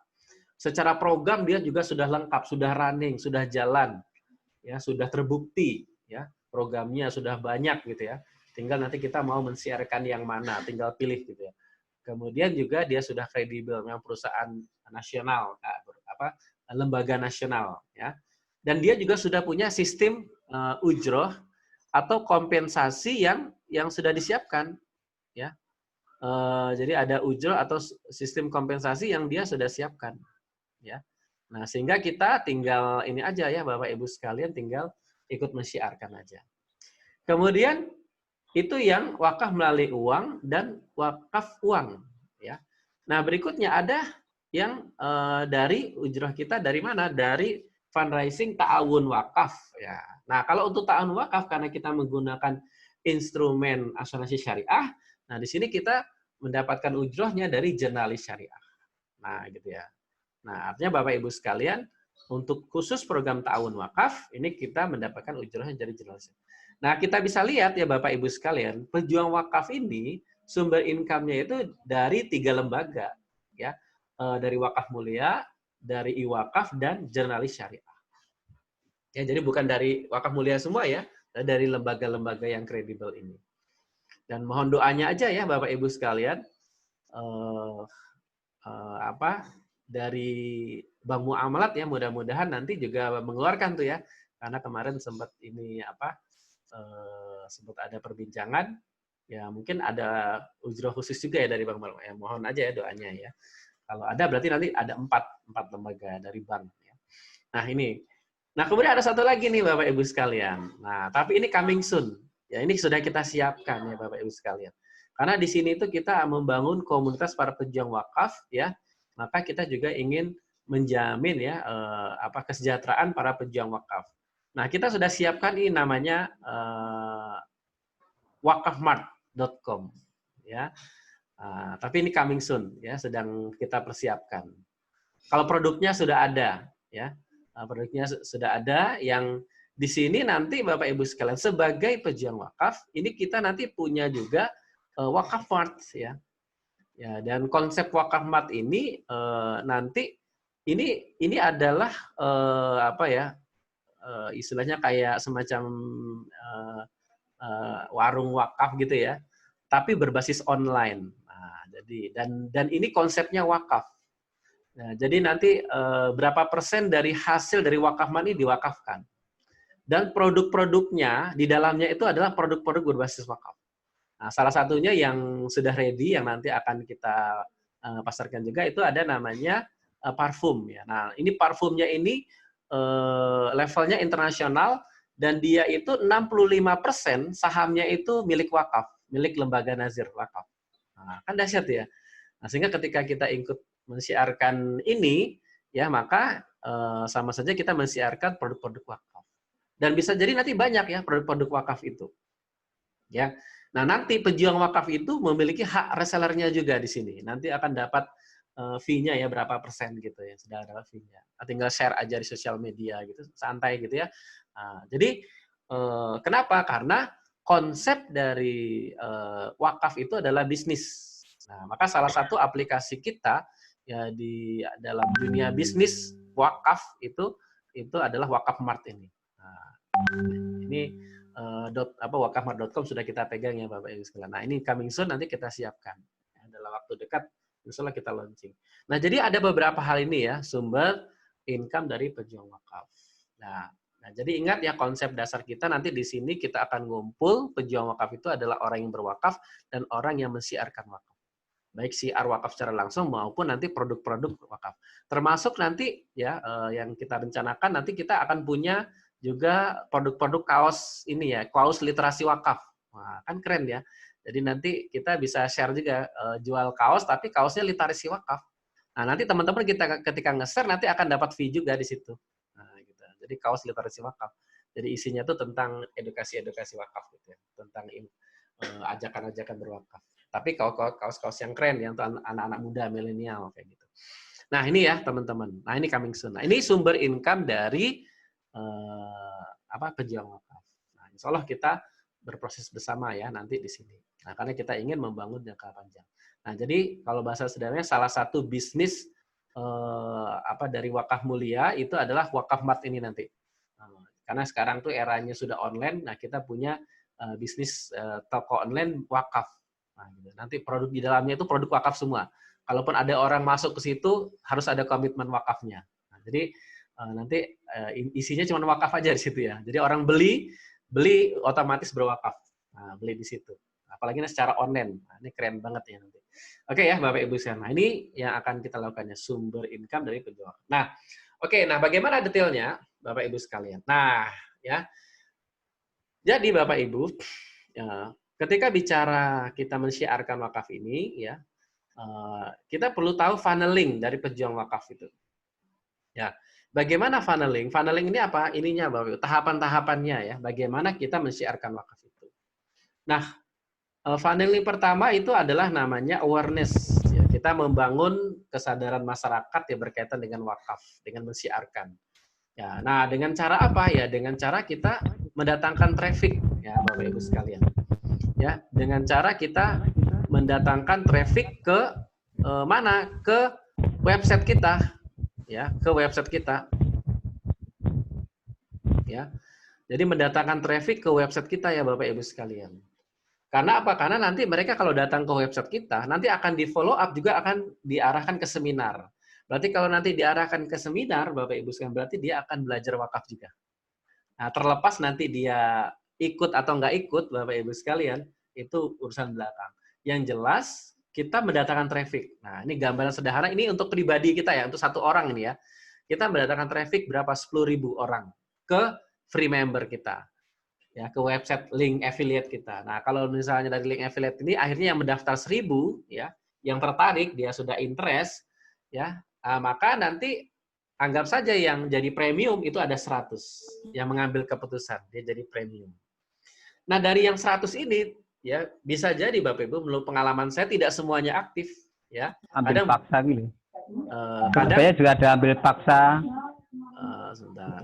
Secara program dia juga sudah lengkap, sudah running, sudah jalan, ya, sudah terbukti, ya, programnya sudah banyak gitu ya. Tinggal nanti kita mau mensiarkan yang mana, tinggal pilih gitu ya. Kemudian juga dia sudah kredibel, memang perusahaan nasional, lembaga nasional, ya. Dan dia juga sudah punya sistem ujroh atau kompensasi yang sudah disiapkan, ya. Jadi ada ujroh atau sistem kompensasi yang dia sudah siapkan, ya. Nah, sehingga kita tinggal ini aja ya Bapak Ibu sekalian, tinggal ikut mensiarkan aja. Kemudian itu yang wakaf melalui uang dan wakaf uang, ya. Nah, berikutnya ada yang dari ujroh kita dari mana? Dari fundraising ta'awun wakaf, ya. Nah, kalau untuk ta'awun wakaf karena kita menggunakan instrumen asuransi syariah, nah di sini kita mendapatkan ujrohnya dari jurnalis syariah. Nah, gitu ya. Nah, artinya Bapak Ibu sekalian, untuk khusus program ta'awun wakaf, ini kita mendapatkan ujrohnya dari jurnalis. Nah, kita bisa lihat ya Bapak Ibu sekalian, pejuang wakaf ini sumber income-nya itu dari 3 lembaga, ya, dari wakaf mulia, dari iwakaf dan jurnalis syariah. Ya, jadi bukan dari wakaf mulia semua ya, dari lembaga-lembaga yang kredibel ini. Dan mohon doanya aja ya Bapak Ibu sekalian, dari Bank Muamalat ya, mudah-mudahan nanti juga mengeluarkan tuh ya, karena kemarin sempat ini sempat ada perbincangan, ya mungkin ada ujroh khusus juga ya dari Bank Muamalat. Ya, mohon aja ya doanya ya. Kalau ada berarti nanti ada 4 lembaga dari bank. Ya. Nah ini, nah kemudian ada satu lagi nih Bapak Ibu sekalian. Nah tapi ini coming soon. Ya ini sudah kita siapkan ya Bapak Ibu sekalian. Karena di sini itu kita membangun komunitas para pejuang wakaf ya. Maka kita juga ingin menjamin ya kesejahteraan para pejuang wakaf. Nah, kita sudah siapkan ini namanya wakafmart.com ya. Tapi ini coming soon ya, sedang kita persiapkan. Kalau produknya sudah ada ya. Produknya sudah ada yang di sini nanti Bapak Ibu sekalian sebagai pejuang wakaf, ini kita nanti punya juga wakafmart ya. Ya, dan konsep wakafmart ini nanti ini adalah istilahnya kayak semacam warung wakaf gitu ya, tapi berbasis online. Nah, jadi dan ini konsepnya wakaf. Nah, jadi nanti berapa persen dari hasil dari wakafmart ini diwakafkan. Dan produk-produknya di dalamnya itu adalah produk-produk berbasis wakaf. Nah, salah satunya yang sudah ready, yang nanti akan kita pasarkan juga, itu ada namanya parfum. Ya. Nah, ini parfumnya ini levelnya internasional, dan dia itu 65% sahamnya itu milik wakaf, milik lembaga nazir wakaf. Nah, kan dahsyat ya. Nah, sehingga ketika kita ikut mensiarkan ini, ya maka sama saja kita mensiarkan produk-produk wakaf. Dan bisa jadi nanti banyak ya produk-produk wakaf itu. Ya. Nah, nanti pejuang wakaf itu memiliki hak resellernya juga di sini. Nanti akan dapat fee-nya ya berapa persen gitu ya, sudah ada fee-nya. Nah, tinggal share aja di sosial media gitu, santai gitu ya. Nah, jadi kenapa? Karena konsep dari wakaf itu adalah bisnis. Nah, maka salah satu aplikasi kita ya di dalam dunia bisnis wakaf itu adalah Wakafmart ini. Nah, ini wakafmart.com sudah kita pegang ya Bapak Ibu sekalian. Nah, ini coming soon nanti kita siapkan. Ya, dalam waktu dekat insya Allah kita launching. Nah, jadi ada beberapa hal ini ya, sumber income dari pejuang wakaf. Nah, jadi ingat ya konsep dasar kita nanti di sini kita akan ngumpul, pejuang wakaf itu adalah orang yang berwakaf dan orang yang mensiarkan wakaf. Baik siar wakaf secara langsung maupun nanti produk-produk wakaf. Termasuk nanti ya yang kita rencanakan nanti kita akan punya juga produk-produk kaos ini ya, kaos literasi wakaf. Nah, kan keren ya. Jadi nanti kita bisa share juga jual kaos, tapi kaosnya literasi wakaf. Nah, nanti teman-teman kita ketika nge-share nanti akan dapat fee juga di situ. Nah, gitu. Jadi kaos literasi wakaf. Jadi isinya tuh tentang edukasi-edukasi wakaf gitu ya, tentang ajakan-ajakan berwakaf. Tapi kaos-kaos yang keren ya untuk anak-anak muda, milenial kayak gitu. Nah, ini ya teman-teman. Nah, ini coming soon. Nah, ini sumber income dari pejuang wakaf. Nah, insya Allah kita berproses bersama ya nanti di sini. Nah, karena kita ingin membangun jangka panjang. Nah, jadi kalau bahasa sederhananya salah satu bisnis dari wakaf mulia itu adalah wakaf mat ini nanti. Karena sekarang tuh eranya sudah online, nah kita punya bisnis toko online wakaf. Nah, gitu. Nanti produk di dalamnya itu produk wakaf semua. Kalaupun ada orang masuk ke situ, harus ada komitmen wakafnya. Nah, jadi nanti isinya cuma wakaf aja di situ ya. Jadi orang beli otomatis berwakaf. Nah, beli di situ. Apalagi secara online. Nah, ini keren banget ya nanti. Oke ya Bapak Ibu sekalian. Nah, ini yang akan kita lakukannya, sumber income dari penjualan. Nah, oke, nah bagaimana detailnya Bapak Ibu sekalian? Nah, ya. Jadi Bapak Ibu, ya, ketika bicara kita mensyiarkan wakaf ini ya, kita perlu tahu funneling dari pejuang wakaf itu. Ya, bagaimana funneling? Funneling ini apa? Ininya Bapak Ibu, tahapan-tahapannya ya. Bagaimana kita mensyiarkan wakaf itu. Nah, funneling pertama itu adalah namanya awareness. Ya, kita membangun kesadaran masyarakat ya berkaitan dengan wakaf, dengan mensyiarkan. Ya, nah dengan cara apa ya? Dengan cara kita mendatangkan traffic ya Bapak Ibu sekalian. Ya, dengan cara kita mendatangkan traffic ke mana? Ke website kita. Ya, ke website kita. Ya. Jadi mendatangkan traffic ke website kita ya Bapak Ibu sekalian. Karena apa? Karena nanti mereka kalau datang ke website kita, nanti akan di follow up juga akan diarahkan ke seminar. Berarti kalau nanti diarahkan ke seminar, Bapak Ibu sekalian, berarti dia akan belajar wakaf juga. Nah, terlepas nanti dia ikut atau nggak ikut, Bapak Ibu sekalian, itu urusan belakang. Yang jelas, kita mendatangkan traffic. Nah, ini gambaran sederhana, ini untuk pribadi kita ya, untuk satu orang ini ya. Kita mendatangkan traffic berapa? 10.000 orang ke free member kita. Ya, ke website link affiliate kita. Nah, kalau misalnya dari link affiliate ini akhirnya yang mendaftar 1.000 ya, yang tertarik, dia sudah interest ya, maka nanti anggap saja yang jadi premium itu ada 100 yang mengambil keputusan, dia jadi premium. Nah, dari yang 100 ini ya bisa jadi Bapak Ibu menurut pengalaman saya tidak semuanya aktif ya. Ambil kadang, paksa gitu. Kadang saya juga ada ambil paksa. Sebentar.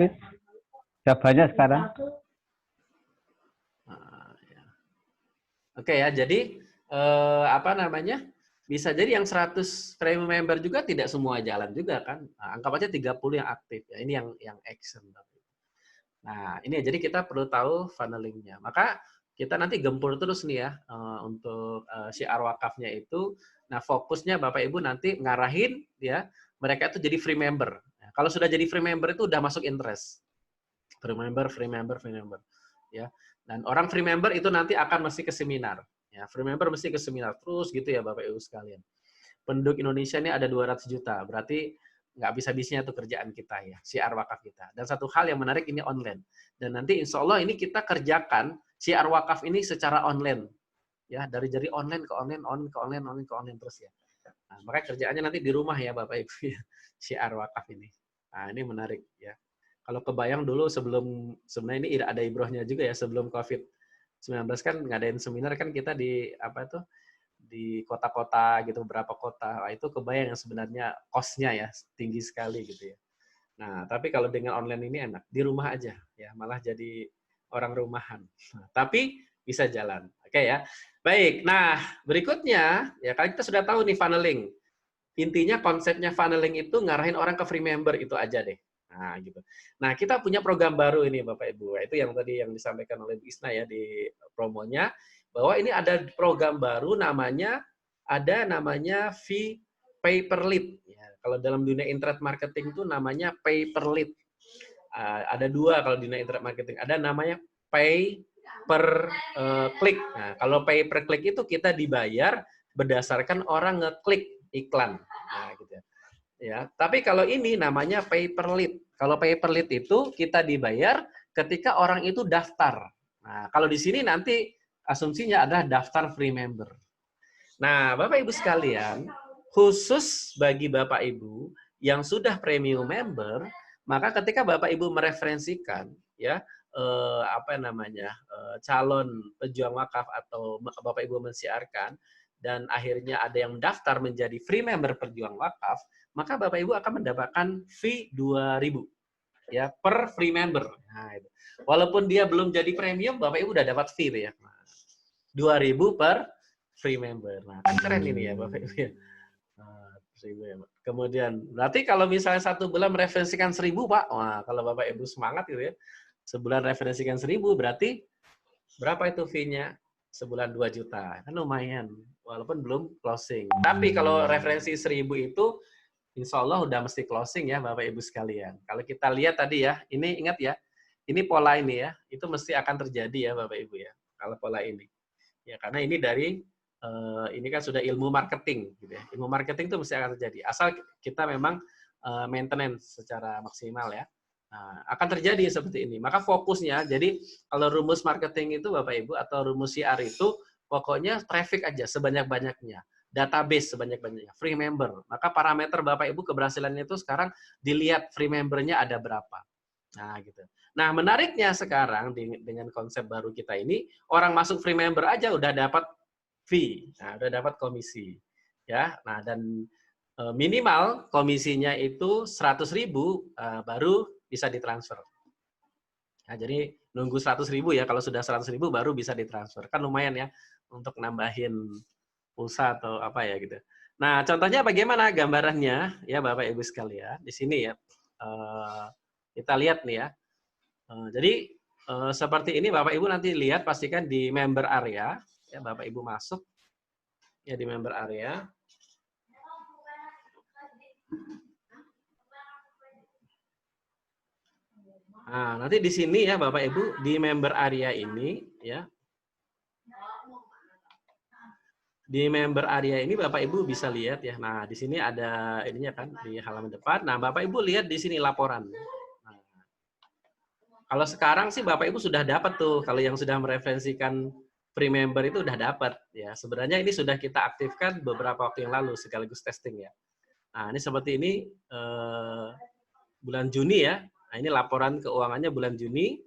Sudah banyak sekarang. Oke ya, jadi bisa jadi yang 100 premium member juga tidak semua jalan juga kan. Nah, anggap aja 30 yang aktif ya. Ini yang action. Nah, ini jadi kita perlu tahu funnelingnya. Maka kita nanti gempur terus nih ya untuk syiar wakafnya itu. Nah, fokusnya Bapak Ibu nanti ngarahin ya mereka itu jadi free member. Nah, kalau sudah jadi free member itu udah masuk interest. Free member. Ya. Dan orang free member itu nanti akan mesti ke seminar. Ya, free member mesti ke seminar terus gitu ya Bapak Ibu sekalian. Penduduk Indonesia ini ada 200 juta, berarti nggak bisa-bisanya tuh kerjaan kita ya, syiar wakaf kita. Dan satu hal yang menarik ini online. Dan nanti insya Allah ini kita kerjakan syiar wakaf ini secara online. Ya, dari online ke online terus ya. Nah, maka kerjaannya nanti di rumah ya Bapak Ibu ya, syiar wakaf ini. Nah, ini menarik ya. Kalau kebayang dulu sebenarnya ini ada ibrohnya juga ya, sebelum COVID-19 kan ngadain seminar kan kita di di kota-kota gitu, beberapa kota. Nah, itu kebayang yang sebenarnya cost-nya ya tinggi sekali gitu ya. Nah, tapi kalau dengan online ini enak, di rumah aja ya, malah jadi orang rumahan. Nah, tapi bisa jalan. Oke ya. Baik. Nah, berikutnya ya kan kita sudah tahu nih funneling. Intinya konsepnya funneling itu ngarahin orang ke free member itu aja deh. Nah, gitu. Nah, kita punya program baru ini Bapak Ibu. Itu yang tadi yang disampaikan oleh Bu Isna ya di promonya, bahwa ini ada program baru namanya fee pay per lead. Ya, kalau dalam dunia internet marketing itu namanya pay per lead. Ada dua kalau di dunia internet marketing. Ada namanya pay per klik. Nah, kalau pay per klik itu kita dibayar berdasarkan orang ngeklik iklan. Nah, gitu ya. Ya, tapi kalau ini namanya pay per lead. Kalau pay per lead itu kita dibayar ketika orang itu daftar. Nah, kalau di sini nanti asumsinya adalah daftar free member. Nah, Bapak Ibu sekalian, khusus bagi Bapak Ibu yang sudah premium member, maka ketika Bapak Ibu mereferensikan ya calon pejuang wakaf atau Bapak Ibu mensiarkan dan akhirnya ada yang daftar menjadi free member pejuang wakaf, maka Bapak Ibu akan mendapatkan fee 2.000 ya per free member. Nah, itu. Walaupun dia belum jadi premium, Bapak Ibu udah dapat fee ya. 2.000 per free member. Nah, kan keren ini ya Bapak Ibu ya. Kemudian, berarti kalau misalnya 1 bulan mereferensikan 1.000, Pak. Wah, kalau Bapak Ibu semangat gitu ya. Sebulan referensikan 1.000, berarti berapa itu fee-nya? Sebulan 2 juta. Kan lumayan. Walaupun belum closing. Tapi kalau referensi 1.000 itu, insya Allah udah mesti closing ya Bapak Ibu sekalian. Kalau kita lihat tadi ya, ini ingat ya, ini pola ini ya, itu mesti akan terjadi ya Bapak Ibu ya. Kalau pola ini. Ya, karena ini dari ini kan sudah ilmu marketing, gitu ya. Ilmu marketing itu mesti akan terjadi. Asal kita memang maintenance secara maksimal ya. Nah, akan terjadi seperti ini. Maka fokusnya, jadi kalau rumus marketing itu Bapak Ibu atau rumus CR itu pokoknya traffic aja sebanyak-banyaknya, database sebanyak-banyaknya, free member. Maka parameter Bapak Ibu keberhasilannya itu sekarang dilihat free membernya ada berapa. Nah, gitu. Nah, menariknya sekarang dengan konsep baru kita ini, orang masuk free member aja udah dapat fee, nah, udah dapat komisi, ya. Nah, dan minimal komisinya itu 100.000 baru bisa ditransfer. Nah, jadi nunggu 100.000 ya, kalau sudah 100.000 baru bisa ditransfer, kan lumayan ya untuk nambahin pulsa atau apa ya gitu. Nah, contohnya bagaimana gambarannya ya Bapak Ibu sekalian di sini ya. Kita lihat nih ya. Jadi seperti ini Bapak Ibu nanti lihat pastikan di member area ya Bapak Ibu masuk ya di member area. Nah, nanti di sini ya Bapak Ibu di member area ini ya. Di member area ini Bapak Ibu bisa lihat ya. Nah, di sini ada ininya kan di halaman depan. Nah, Bapak Ibu lihat di sini laporan. Nah, kalau sekarang sih Bapak Ibu sudah dapat tuh kalau yang sudah mereferensikan free member itu udah dapat ya. Sebenarnya ini sudah kita aktifkan beberapa waktu yang lalu sekaligus testing ya. Nah, ini seperti ini bulan Juni ya. Nah, ini laporan keuangannya bulan Juni.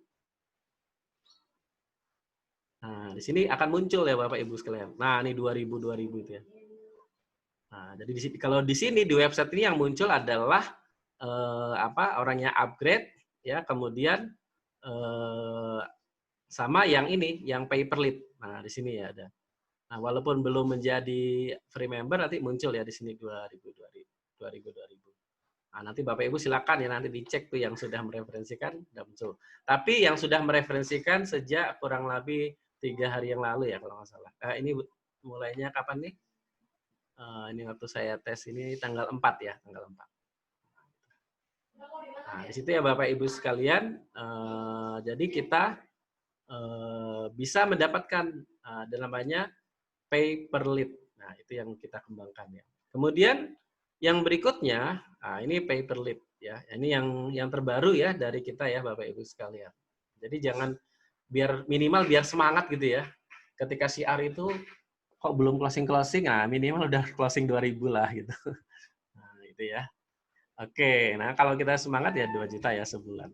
Nah, di sini akan muncul ya Bapak Ibu sekalian. Nah, ini 2000 itu ya. Nah, jadi di sini kalau di sini di website ini yang muncul adalah orangnya upgrade ya, kemudian sama yang ini, yang pay per lead. Nah, di sini ya ada. Nah, walaupun belum menjadi free member nanti muncul ya di sini 2000. Nah, nanti Bapak Ibu silakan ya nanti dicek tuh yang sudah mereferensikan udah muncul. Tapi yang sudah mereferensikan sejak kurang lebih 3 hari yang lalu ya kalau nggak salah. Ini mulainya kapan nih? Ini waktu saya tes ini tanggal 4 ya, tanggal 4. Nah, di situ ya Bapak Ibu sekalian, jadi kita bisa mendapatkan namanya pay per lead. Nah, itu yang kita kembangkan ya. Kemudian yang berikutnya, ini pay per lead ya. Ini yang terbaru ya dari kita ya Bapak Ibu sekalian. Jadi jangan minimal biar semangat gitu ya. Ketika CR itu kok belum closing, nah minimal udah closing 2.000 lah gitu. Nah, itu ya. Oke, nah kalau kita semangat ya 2 juta ya sebulan.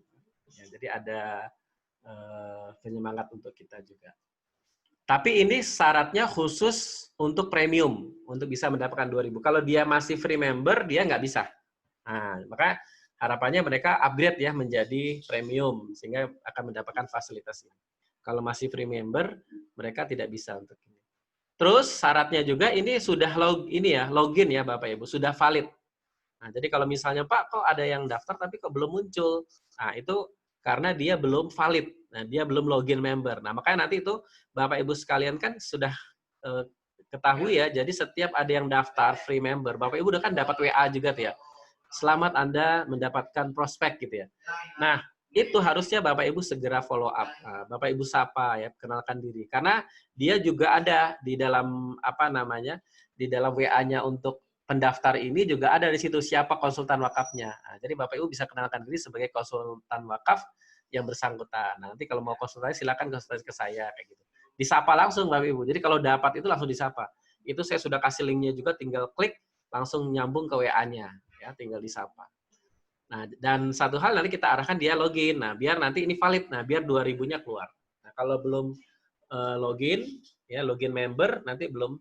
Ya, jadi ada penyemangat untuk kita juga. Tapi ini syaratnya khusus untuk premium, untuk bisa mendapatkan 2.000. Kalau dia masih free member, dia nggak bisa. Nah, maka harapannya mereka upgrade ya menjadi premium, sehingga akan mendapatkan fasilitas ini. Kalau masih free member, mereka tidak bisa untuk ini. Terus syaratnya juga ini sudah login ya Bapak Ibu, sudah valid. Nah, jadi kalau misalnya Pak kok ada yang daftar tapi kok belum muncul, nah itu karena dia belum valid, nah dia belum login member. Nah makanya nanti itu Bapak Ibu sekalian kan sudah ketahui ya, jadi setiap ada yang daftar free member, Bapak Ibu udah kan dapat WA juga tuh ya. Selamat Anda mendapatkan prospek gitu ya. Nah itu harusnya Bapak Ibu segera follow up, nah, Bapak Ibu sapa ya, kenalkan diri, karena dia juga ada di dalam di dalam WA-nya untuk pendaftar ini juga ada di situ siapa konsultan wakafnya. Nah, jadi Bapak Ibu bisa kenalkan diri sebagai konsultan wakaf yang bersangkutan. Nah, nanti kalau mau konsultasi silakan konsultasi ke saya kayak gitu. disapa langsung Bapak Ibu. Jadi kalau dapat itu langsung disapa. Itu saya sudah kasih linknya juga, tinggal klik langsung nyambung ke WA-nya, ya tinggal disapa. Nah, dan satu hal nanti kita arahkan dia login. Nah, biar nanti ini valid. Nah, biar 2.000-nya keluar. Nah, kalau belum login, ya login member nanti belum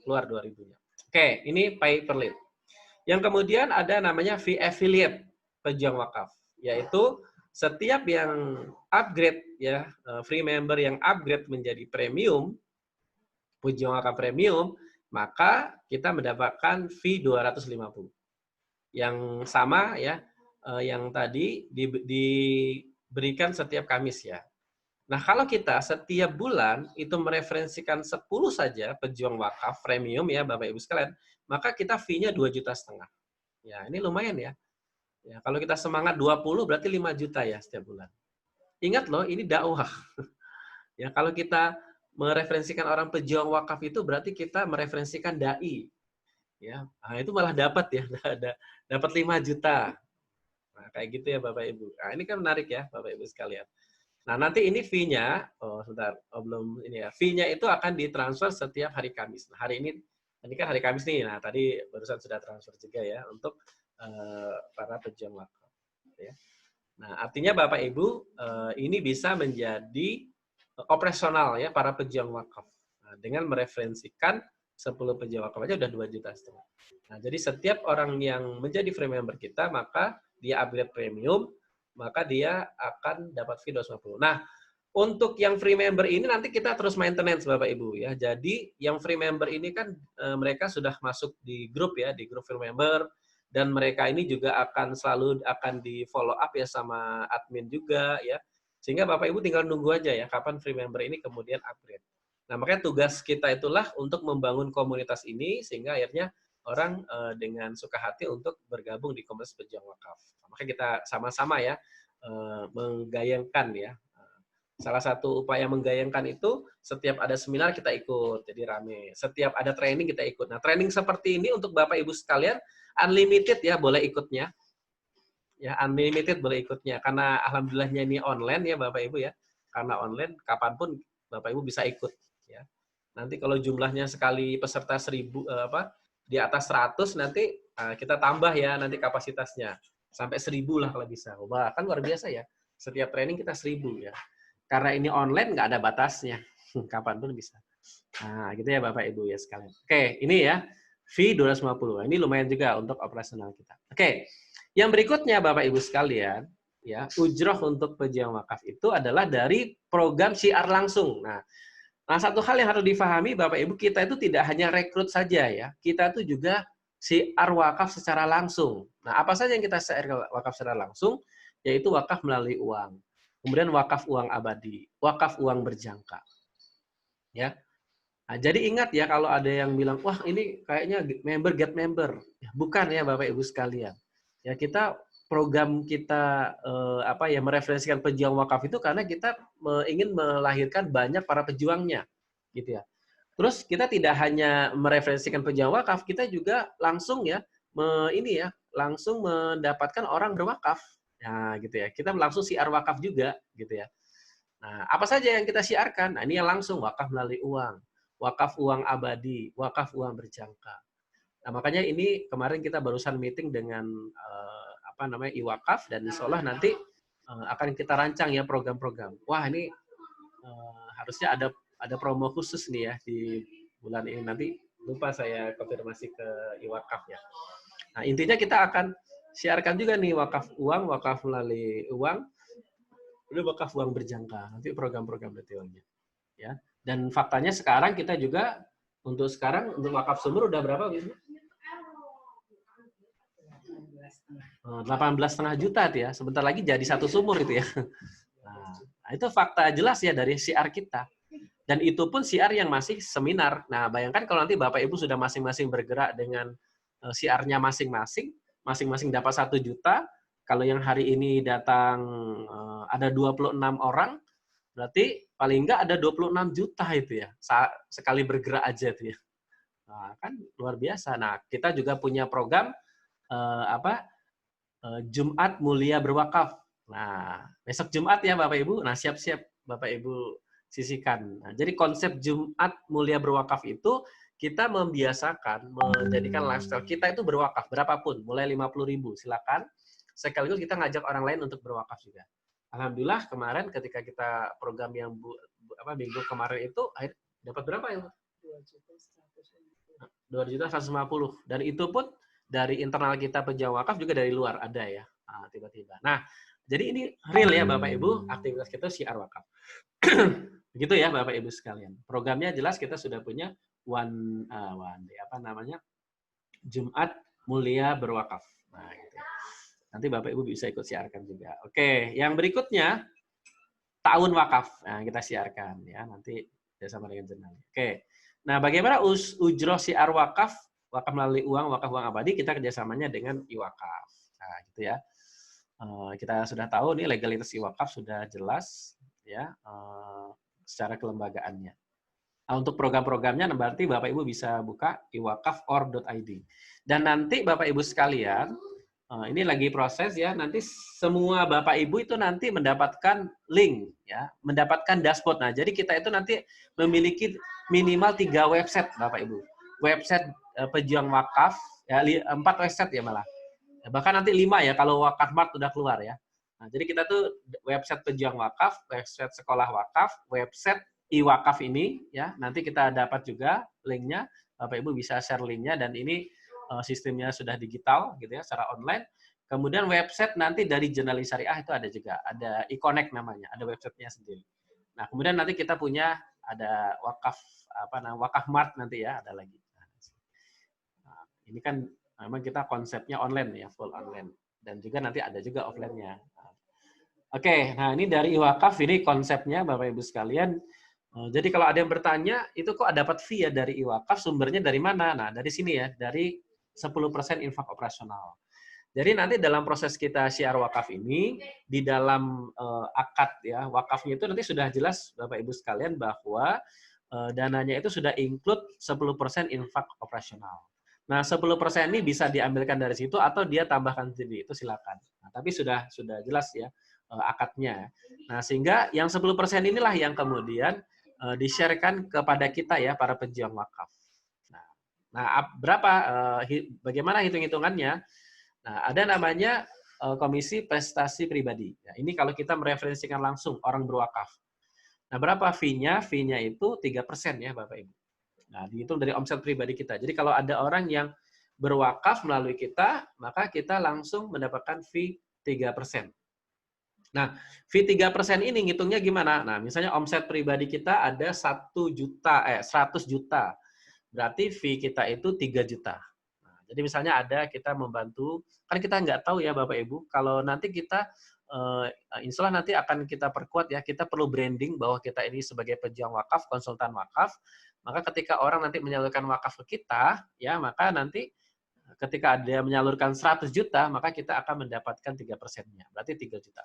keluar 2.000-nya. Oke, ini pay per lead. Yang kemudian ada namanya fee affiliate pejuang wakaf, yaitu setiap yang upgrade ya free member yang upgrade menjadi premium pejuang wakaf premium, maka kita mendapatkan fee 250. Yang sama ya yang tadi diberikan setiap Kamis ya. Nah, kalau kita setiap bulan itu mereferensikan 10 saja pejuang wakaf premium ya Bapak Ibu sekalian, maka kita fee-nya 2,5 juta. Ya, ini lumayan ya. Ya, kalau kita semangat 20 berarti 5 juta ya setiap bulan. Ingat loh, ini dakwah. Ya, kalau kita mereferensikan orang pejuang wakaf itu berarti kita mereferensikan dai. Ya, nah, itu malah dapat ya, dapat 5 juta. Nah, kayak gitu ya Bapak Ibu. Nah, ini kan menarik ya Bapak Ibu sekalian. Nah, nanti ini fee-nya, belum ini ya. Fee-nya itu akan ditransfer setiap hari Kamis. Nah, hari ini kan hari Kamis nih. Nah, tadi barusan sudah transfer juga ya untuk para pejuang wakaf. Ya. Nah, artinya Bapak Ibu ini bisa menjadi operasional ya para pejuang wakaf. Nah, dengan mereferensikan 10 pejuang wakaf aja udah 2,5 juta. Nah, jadi setiap orang yang menjadi free member kita, maka dia upgrade premium, maka dia akan dapat fee 250. Nah, untuk yang free member ini nanti kita terus maintenance Bapak Ibu ya. Jadi yang free member ini kan mereka sudah masuk di grup ya, di grup free member, dan mereka ini juga akan selalu di follow up ya sama admin juga ya. Sehingga Bapak Ibu tinggal nunggu aja ya kapan free member ini kemudian upgrade. Nah, makanya tugas kita itulah untuk membangun komunitas ini sehingga akhirnya orang dengan suka hati untuk bergabung di komunitas pejuang wakaf. Makanya kita sama-sama ya menggayangkan ya. Salah satu upaya menggayangkan itu setiap ada seminar kita ikut, jadi rame. Setiap ada training kita ikut. Nah, training seperti ini untuk Bapak Ibu sekalian unlimited ya, boleh ikutnya. Ya, unlimited boleh ikutnya karena alhamdulillahnya ini online ya Bapak Ibu ya. Karena online kapanpun Bapak Ibu bisa ikut ya. Nanti kalau jumlahnya sekali peserta 1.000 di atas 100 nanti kita tambah ya nanti kapasitasnya sampai 1.000 lah kalau bisa. Wah, kan luar biasa ya. Setiap training kita 1.000 ya. Karena ini online nggak ada batasnya. Kapanpun bisa. Nah, gitu ya Bapak Ibu ya sekalian. Oke, ini ya fee 250. Ini lumayan juga untuk operasional kita. Oke. Yang berikutnya Bapak Ibu sekalian, ya, ujroh untuk pejuang wakaf itu adalah dari program syiar langsung. Nah, satu hal yang harus difahami Bapak Ibu, kita itu tidak hanya rekrut saja ya. Kita itu juga syiar wakaf secara langsung. Nah, apa saja yang kita syiar wakaf secara langsung? Yaitu wakaf melalui uang. Kemudian wakaf uang abadi, wakaf uang berjangka. Ya. Nah, jadi ingat ya kalau ada yang bilang, wah ini kayaknya member get member. Bukan ya Bapak Ibu sekalian. Ya kita program kita mereferensikan pejuang wakaf itu karena kita ingin melahirkan banyak para pejuangnya, gitu ya. Terus kita tidak hanya mereferensikan pejuang wakaf, kita juga langsung ya langsung mendapatkan orang berwakaf. Nah, gitu ya. Kita langsung syiar wakaf juga, gitu ya. Nah, apa saja yang kita syiarkan? Nah, ini yang langsung wakaf melalui uang, wakaf uang abadi, wakaf uang berjangka. Nah, makanya ini kemarin kita barusan meeting dengan iwakaf dan insya Allah nanti akan kita rancang ya program-program. Wah, ini harusnya ada promo khusus nih ya di bulan ini. Nanti lupa saya konfirmasi ke iwakaf ya. Nah, intinya kita akan siarkan juga nih wakaf uang, wakaf melalui uang, udah wakaf uang berjangka. Nanti program-program detailnya. Ya. Dan faktanya sekarang kita juga untuk wakaf sumur udah berapa Wisnu? 18,5 juta tuh ya. Sebentar lagi jadi satu sumur itu ya. Nah, itu fakta jelas ya dari syiar kita. Dan itu pun syiar yang masih seminar. Nah, bayangkan kalau nanti Bapak Ibu sudah masing-masing bergerak dengan syiarnya masing-masing dapat 1 juta. Kalau yang hari ini datang ada 26 orang, berarti paling enggak ada 26 juta itu ya. Sekali bergerak aja itu ya. Nah, kan luar biasa. Nah, kita juga punya program Jumat Mulia Berwakaf. Nah, besok Jumat ya Bapak Ibu. Nah, siap-siap Bapak Ibu sisihkan. Nah, jadi konsep Jumat Mulia Berwakaf itu kita membiasakan menjadikan lifestyle kita itu berwakaf berapapun, mulai 50.000 silakan. Sekaligus kita ngajak orang lain untuk berwakaf juga. Alhamdulillah kemarin ketika kita program yang minggu kemarin itu dapat berapa ya? 2.150.000. Dan itu pun dari internal kita pejuang wakaf juga dari luar ada ya. Tiba-tiba. Nah, jadi ini real ya Bapak Ibu, aktivitas kita syiar wakaf. Begitu ya Bapak Ibu sekalian. Programnya jelas kita sudah punya one day, Jumat Mulia Berwakaf. Nah, gitu. Nanti Bapak Ibu bisa ikut siarkan juga. Oke, yang berikutnya tahun wakaf. Nah, kita siarkan ya nanti bersama dengan jurnal. Oke. Nah, bagaimana ujroh syiar wakaf melalui wakaf uang abadi, kita kerjasamanya dengan iwakaf. Nah, gitu ya. Kita sudah tahu nih legalitas iwakaf sudah jelas ya secara kelembagaannya. Nah, untuk program-programnya berarti Bapak Ibu bisa buka iwakaf.org.id. Dan nanti Bapak Ibu sekalian, ini lagi proses ya, nanti semua Bapak Ibu itu nanti mendapatkan link ya, mendapatkan dashboard. Nah, jadi kita itu nanti memiliki minimal 3 website Bapak Ibu. Website pejuang wakaf ya, 4 website ya malah. Bahkan nanti 5 ya kalau Wakafmart udah keluar ya. Nah, jadi kita tuh website pejuang wakaf, website sekolah wakaf, website iwakaf ini ya. Nanti kita dapat juga linknya, Bapak Ibu bisa share linknya dan ini sistemnya sudah digital gitu ya, secara online. Kemudian website nanti dari Jurnalis Syariah itu ada juga, ada e-connect namanya, ada websitenya sendiri. Nah, kemudian nanti kita punya ada Wakafmart nanti ya, ada lagi. Nah, ini kan memang kita konsepnya online ya, full online. Dan juga nanti ada juga offline-nya. Oke, nah ini dari iwakaf, ini konsepnya Bapak Ibu sekalian. Jadi kalau ada yang bertanya, itu kok dapat fee ya dari iwakaf, sumbernya dari mana? Nah, dari sini ya, dari 10% infak operasional. Jadi nanti dalam proses kita syiar wakaf ini, di dalam akad ya, wakafnya itu nanti sudah jelas Bapak Ibu sekalian bahwa dananya itu sudah include 10% infak operasional. Nah, 10% ini bisa diambilkan dari situ atau dia tambahkan sendiri, itu silakan. Nah, tapi sudah jelas ya akadnya. Nah, sehingga yang 10% inilah yang kemudian di-share-kan kepada kita ya, para pejuang wakaf. Nah, bagaimana hitung-hitungannya? Nah, ada namanya Komisi Prestasi Pribadi. Ya, ini kalau kita mereferensikan langsung orang berwakaf. Nah, berapa fee-nya? Fee-nya itu 3% ya, Bapak Ibu. Nah, dihitung dari omset pribadi kita. Jadi kalau ada orang yang berwakaf melalui kita, maka kita langsung mendapatkan fee 3%. Nah, fee 3% ini ngitungnya gimana? Nah, misalnya omset pribadi kita ada 100 juta. Berarti fee kita itu 3 juta. Nah, jadi misalnya ada kita membantu, kan kita nggak tahu ya Bapak Ibu, kalau nanti kita, insya Allah nanti akan kita perkuat ya, kita perlu branding bahwa kita ini sebagai pejuang wakaf, konsultan wakaf, maka ketika orang nanti menyalurkan wakaf ke kita, ya maka nanti ketika ada menyalurkan 100 juta, maka kita akan mendapatkan 3%-nya, berarti 3 juta.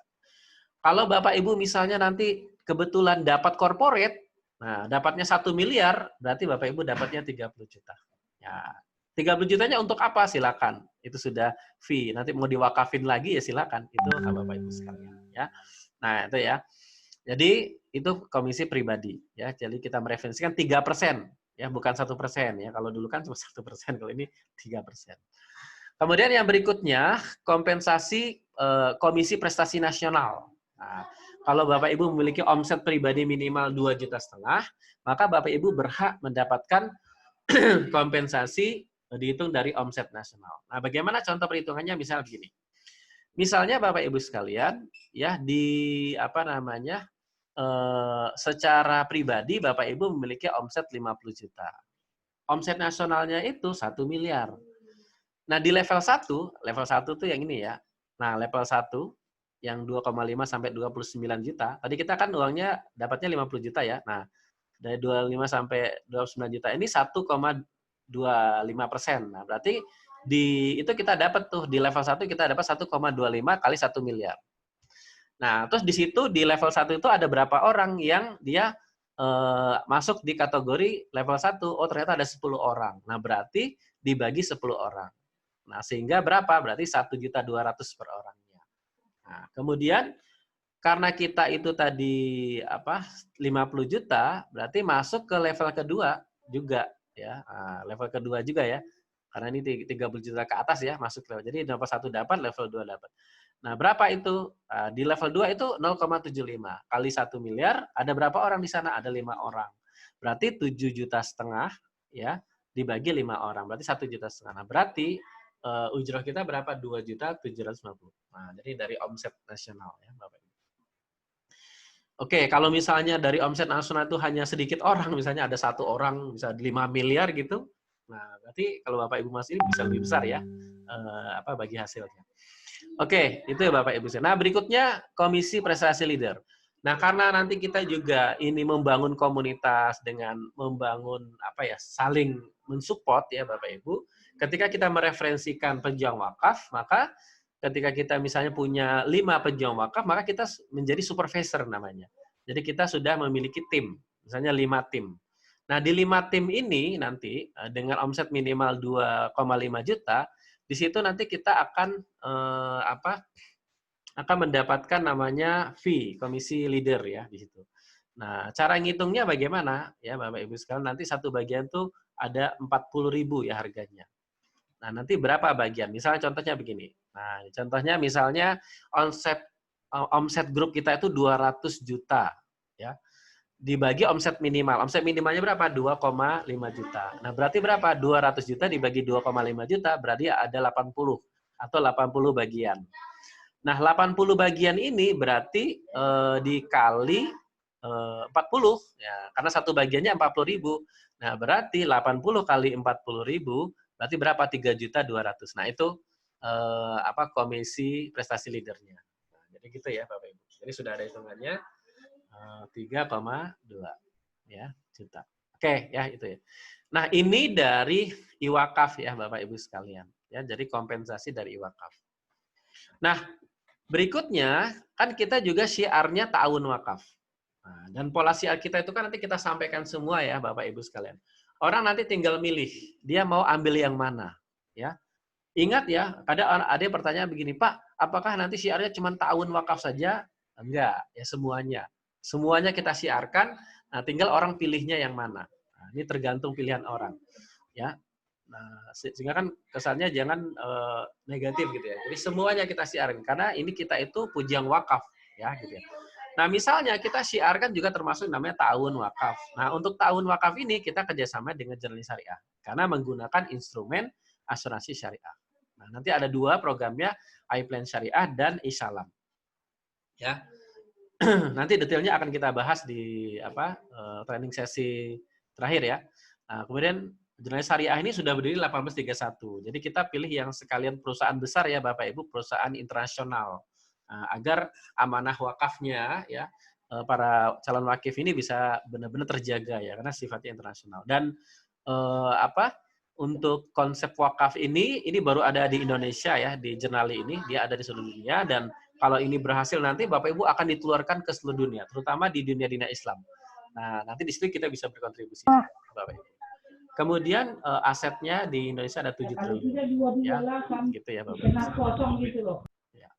Kalau Bapak Ibu misalnya nanti kebetulan dapat corporate, nah dapatnya 1 miliar, berarti Bapak Ibu dapatnya 30 juta. Ya, 30 jutanya untuk apa? Silakan. Itu sudah fee. Nanti mau diwakafin lagi ya silakan. Itu Bapak Ibu sekalian. Ya. Nah itu ya. Jadi itu komisi pribadi ya. Jadi kita mereferensikan 3%. Ya, bukan 1%. Ya. Kalau dulu kan cuma 1%. Kalau ini 3%. Kemudian yang berikutnya, kompensasi Komisi Prestasi Nasional. Nah, kalau Bapak Ibu memiliki omset pribadi minimal 2,5 juta, maka Bapak Ibu berhak mendapatkan kompensasi dihitung dari omset nasional. Nah, bagaimana contoh perhitungannya? Misal begini. Misalnya Bapak Ibu sekalian, ya secara pribadi Bapak Ibu memiliki omset 50 juta. Omset nasionalnya itu 1 miliar. Nah, di level 1 tuh yang ini ya. Nah, level 1 yang 2,5 sampai 29 juta. Tadi kita kan uangnya dapatnya 50 juta ya. Nah, dari 25 sampai 29 juta ini 1,25%. Nah, berarti itu kita dapat tuh di level 1 kita dapat 1,25 kali 1 miliar. Nah, terus di situ di level 1 itu ada berapa orang yang dia masuk di kategori level 1? Oh, ternyata ada 10 orang. Nah, berarti dibagi 10 orang. Nah, sehingga berapa? Berarti 1.200.000 per orangnya. Nah, kemudian karena kita itu tadi 50 juta, berarti masuk ke level kedua juga ya. Nah, level kedua juga ya. Karena ini 30 juta ke atas ya masuk level. Jadi level 1 dapat, level 2 dapat. Nah, berapa itu? Di level 2 itu 0,75 kali 1 miliar, ada berapa orang di sana? Ada 5 orang. Berarti 7,5 juta ya dibagi 5 orang. Berarti 1,5 juta. Nah, berarti ujroh kita berapa? 2.750.000. Nah, jadi dari omset nasional ya, Bapak Ibu. Oke, kalau misalnya dari omset nasional itu hanya sedikit orang, misalnya ada 1 orang bisa 5 miliar gitu, nah berarti kalau Bapak Ibu Mas ini bisa lebih besar ya, bagi hasilnya. Oke, itu ya Bapak Ibu. Nah berikutnya komisi prestasi leader. Nah karena nanti kita juga ini membangun komunitas dengan membangun saling mensupport ya Bapak Ibu. Ketika kita mereferensikan pejuang wakaf, maka ketika kita misalnya punya 5 pejuang wakaf, maka kita menjadi supervisor namanya. Jadi kita sudah memiliki tim, misalnya 5 tim. Nah, di 5 tim ini nanti dengan omset minimal 2,5 juta, di situ nanti kita akan akan mendapatkan namanya fee, komisi leader ya di situ. Nah, cara ngitungnya bagaimana? Ya, Bapak Ibu sekalian, nanti satu bagian tuh ada 40.000 ya harganya. Nah, nanti berapa bagian? Misalnya contohnya begini. Nah, contohnya misalnya omset grup kita itu 200 juta ya. Dibagi omset minimal. Omset minimalnya berapa? 2,5 juta. Nah, berarti berapa? 200 juta dibagi 2,5 juta berarti ada 80 atau 80 bagian. Nah, 80 bagian ini berarti dikali 40 ya, karena satu bagiannya 40.000. Nah, berarti 80 kali 40.000 berarti berapa? 3.200.000. Nah, itu komisi prestasi leadernya. Nah, jadi gitu ya, Bapak Ibu. Jadi sudah ada hitungannya 3,2 ya juta. Oke, ya itu ya. Nah, ini dari iwakaf ya, Bapak Ibu sekalian. Ya, jadi kompensasi dari iwakaf. Nah, berikutnya kan kita juga syiarnya ta'awun wakaf. Nah, dan pola syiar kita itu kan nanti kita sampaikan semua ya Bapak Ibu sekalian. Orang nanti tinggal milih, dia mau ambil yang mana. Ya. Ingat ya, kadang ada yang pertanyaan begini, Pak, apakah nanti syiarnya cuma ta'awun wakaf saja? Enggak, ya semuanya. Semuanya kita syiarkan, nah tinggal orang pilihnya yang mana. Nah, ini tergantung pilihan orang. Ya. Nah, sehingga kan kesannya jangan negatif gitu ya. Jadi semuanya kita syiarkan karena ini kita itu pujian wakaf ya gitu ya. Nah, misalnya kita syiarkan juga termasuk namanya ta'awun wakaf. Nah, untuk ta'awun wakaf ini kita kerjasama dengan Jurnalis Syariah karena menggunakan instrumen asuransi syariah. Nah, nanti ada 2 programnya, iPlan Syariah dan Isalam. Ya. Nanti detailnya akan kita bahas di training sesi terakhir ya. Nah, kemudian Jurnalis Syariah ini sudah berdiri 1831. Jadi kita pilih yang sekalian perusahaan besar ya Bapak Ibu, perusahaan internasional. Nah, agar amanah wakafnya ya para calon wakif ini bisa benar-benar terjaga ya karena sifatnya internasional. Dan untuk konsep wakaf ini baru ada di Indonesia ya, di Jurnali ini, dia ada di seluruh dunia dan kalau ini berhasil nanti Bapak Ibu akan dikeluarkan ke seluruh dunia, terutama di dunia Islam. Nah, nanti di situ kita bisa berkontribusi Bapak Ibu. Kemudian asetnya di Indonesia ada 7 triliun. Ya, gitu ya Bapak Ibu. Ya.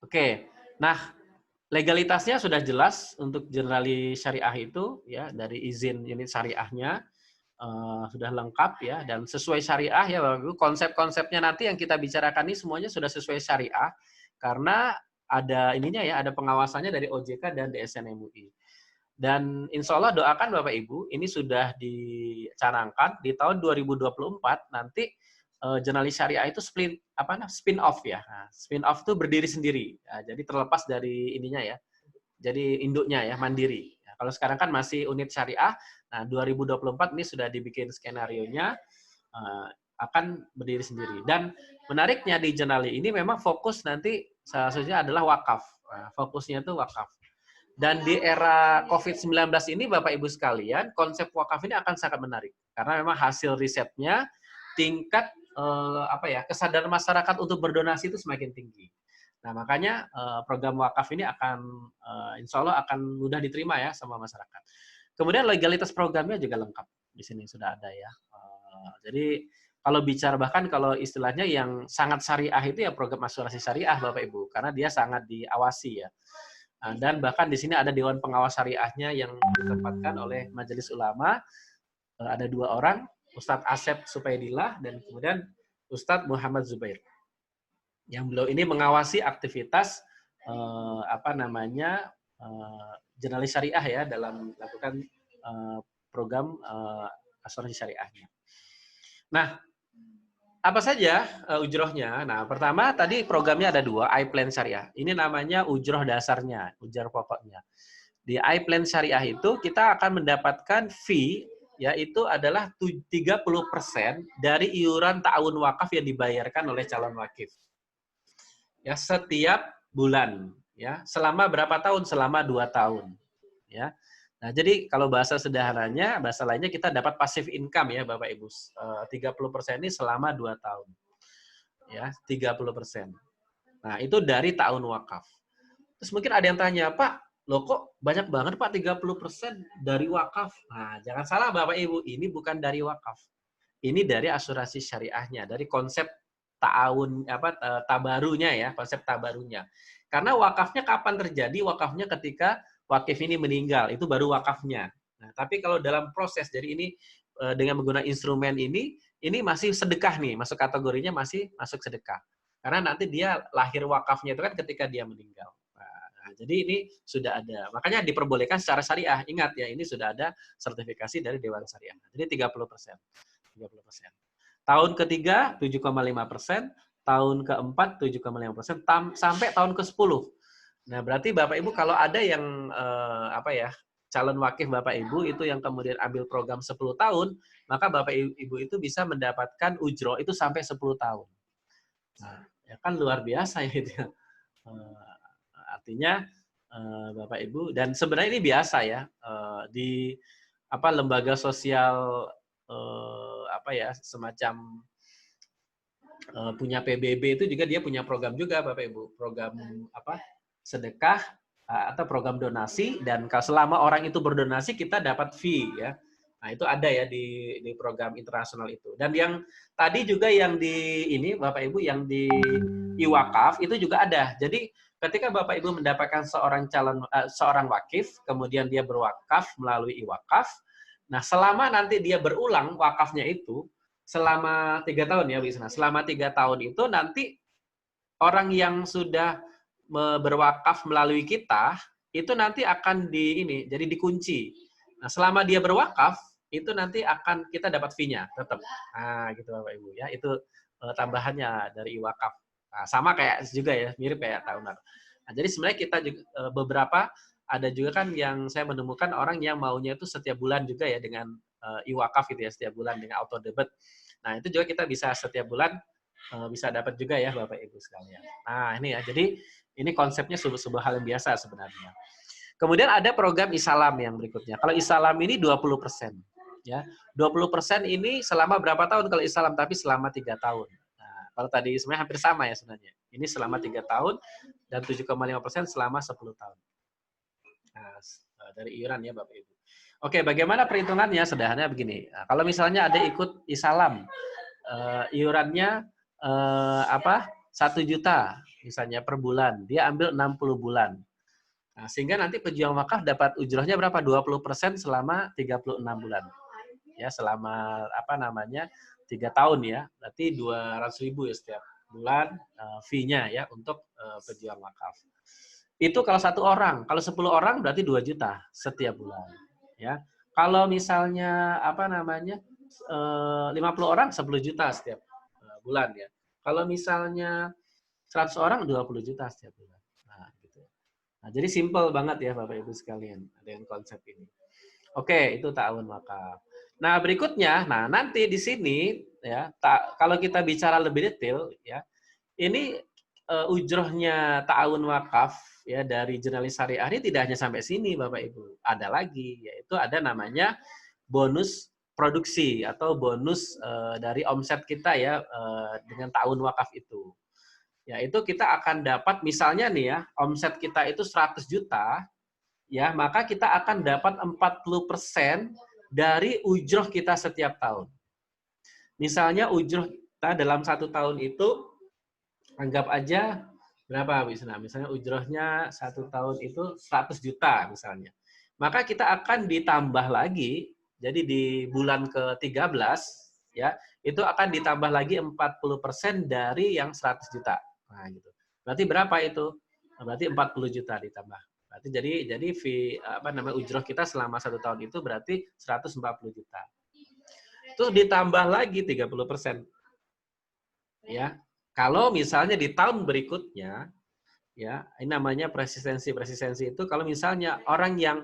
Oke. Nah, legalitasnya sudah jelas untuk Jurnalis Syariah itu ya, dari izin unit syariahnya sudah lengkap ya dan sesuai syariah ya Bapak Ibu. Konsep-konsepnya nanti yang kita bicarakan ini semuanya sudah sesuai syariah karena ada ininya ya, ada pengawasannya dari OJK dan DSN MUI. Dan insya Allah doakan Bapak Ibu, ini sudah dicanangkan di tahun 2024 nanti Jurnalis Syariah itu spin off ya. Nah, spin off itu berdiri sendiri. Ya, jadi terlepas dari ininya ya. Jadi induknya ya, mandiri. Ya, kalau sekarang kan masih unit syariah. Nah, 2024 ini sudah dibikin skenarionya akan berdiri sendiri. Dan menariknya di Jurnali ini memang fokus nanti salah satunya adalah wakaf. Nah, fokusnya itu wakaf. Dan di era COVID-19 ini, Bapak Ibu sekalian, konsep wakaf ini akan sangat menarik. Karena memang hasil risetnya, tingkat kesadaran masyarakat untuk berdonasi itu semakin tinggi. Nah, makanya program wakaf ini akan, insya Allah akan mudah diterima ya sama masyarakat. Kemudian legalitas programnya juga lengkap. Di sini sudah ada ya. Jadi kalau bicara bahkan kalau istilahnya yang sangat syariah itu ya program asuransi syariah Bapak Ibu, karena dia sangat diawasi ya. Dan bahkan di sini ada Dewan Pengawas Syariahnya yang ditempatkan oleh Majelis Ulama, ada 2 orang, Ustadz Asep Supaidillah dan kemudian Ustadz Muhammad Zubair. Yang beliau ini mengawasi aktivitas jurnalis syariah ya dalam melakukan program asuransi syariahnya. Nah, apa saja ujrohnya? Nah, pertama tadi programnya ada 2, iPlan Syariah. Ini namanya ujroh dasarnya, ujroh pokoknya. Di iPlan Syariah itu kita akan mendapatkan fee, yaitu adalah 30% dari iuran ta'awun wakaf yang dibayarkan oleh calon wakif. Ya, setiap bulan. Ya, selama berapa tahun? Selama 2 tahun. Ya. Nah, jadi kalau bahasa sederhananya, bahasa lainnya kita dapat passive income ya Bapak Ibu. 30% ini selama 2 tahun. Ya, 30%. Nah, itu dari ta'awun wakaf. Terus mungkin ada yang tanya, Pak, loh kok banyak banget Pak 30% dari wakaf? Nah, jangan salah Bapak Ibu, ini bukan dari wakaf. Ini dari asuransi syariahnya, dari konsep tabarunya ya, konsep tabarunya. Karena wakafnya kapan terjadi? Wakafnya ketika wakif ini meninggal, itu baru wakafnya. Nah, tapi kalau dalam proses, jadi ini dengan menggunakan instrumen ini masih sedekah nih, masuk kategorinya masih masuk sedekah. Karena nanti dia lahir wakafnya itu kan ketika dia meninggal. Nah, jadi ini sudah ada. Makanya diperbolehkan secara syariah. Ingat ya, ini sudah ada sertifikasi dari Dewan Syariah. Jadi 30%. 30%. Tahun ketiga 7,5%, tahun keempat 7,5%, sampai tahun ke-10. Nah, berarti Bapak Ibu kalau ada yang calon wakif Bapak Ibu itu yang kemudian ambil program 10 tahun, maka Bapak Ibu itu bisa mendapatkan ujroh itu sampai 10 tahun. Nah, ya kan luar biasa ya itu. Artinya Bapak Ibu, dan sebenarnya ini biasa ya di lembaga sosial semacam punya PBB itu juga dia punya program juga Bapak Ibu, program sedekah atau program donasi, dan kalau selama orang itu berdonasi kita dapat fee ya. Nah, itu ada ya di program internasional itu. Dan yang tadi juga yang di ini Bapak Ibu yang di iwakaf itu juga ada. Jadi ketika Bapak Ibu mendapatkan seorang wakif, kemudian dia berwakaf melalui iwakaf. Nah, selama nanti dia berulang wakafnya itu selama 3 tahun ya, Bu Isna. Selama 3 tahun itu nanti orang yang sudah berwakaf melalui kita itu nanti akan jadi dikunci. Nah, selama dia berwakaf itu nanti akan kita dapat fee-nya tetap. Nah, gitu Bapak Ibu ya. Itu tambahannya dari wakaf. Nah, sama kayak juga ya, mirip kayak tahunan. Nah, jadi sebenarnya kita juga beberapa ada juga kan yang saya menemukan orang yang maunya itu setiap bulan juga ya dengan iwakaf gitu ya, setiap bulan dengan auto debit. Nah, itu juga kita bisa setiap bulan bisa dapat juga ya Bapak Ibu sekalian. Nah, ini ya. Jadi ini konsepnya sebuah hal yang biasa sebenarnya. Kemudian ada program Isalam yang berikutnya. Kalau Isalam ini 20%. Ya. 20% ini selama berapa tahun kalau Isalam? Tapi selama 3 tahun. Nah, kalau tadi sebenarnya hampir sama ya sebenarnya. Ini selama 3 tahun dan 7,5% selama 10 tahun. Nah, dari iuran ya Bapak Ibu. Oke, bagaimana perhitungannya? Sederhananya begini. Nah, kalau misalnya ada ikut Isalam, iurannya 1 juta misalnya per bulan, dia ambil 60 bulan. Nah, sehingga nanti pejuang wakaf dapat ujrohnya berapa? 20% selama 36 bulan. Ya, selama 3 tahun ya. Berarti 200.000 ya setiap bulan fee-nya ya untuk pejuang wakaf. Itu kalau 1 orang, kalau 10 orang berarti 2 juta setiap bulan, ya. Kalau misalnya 50 orang 10 juta setiap bulan ya. Kalau misalnya 100 orang 20 juta setiap bulan. Nah, gitu. Nah, jadi simple banget ya Bapak Ibu sekalian dengan konsep ini. Oke, itu ta'awun wakaf. Nah, berikutnya, nanti di sini ya, kalau kita bicara lebih detail ya, ini ujrohnya ta'awun wakaf ya dari jurnalis syariah ini tidak hanya sampai sini Bapak Ibu. Ada lagi, yaitu ada namanya bonus produksi atau bonus dari omset kita ya dengan ta'awun wakaf itu. Yaitu kita akan dapat misalnya nih ya, omset kita itu 100 juta, ya, maka kita akan dapat 40% dari ujroh kita setiap tahun. Misalnya ujroh kita dalam 1 tahun itu, anggap aja berapa misalnya ujrohnya 1 tahun itu 100 juta misalnya. Maka kita akan ditambah lagi, jadi di bulan ke-13 ya, itu akan ditambah lagi 40% dari yang 100 juta. Nah, gitu. Berarti berapa itu? Berarti 40 juta ditambah. Berarti jadi fee ujroh kita selama 1 tahun itu berarti 140 juta. Terus ditambah lagi 30%. Ya. Kalau misalnya di tahun berikutnya, ya, ini namanya persistensi. Persistensi itu kalau misalnya orang yang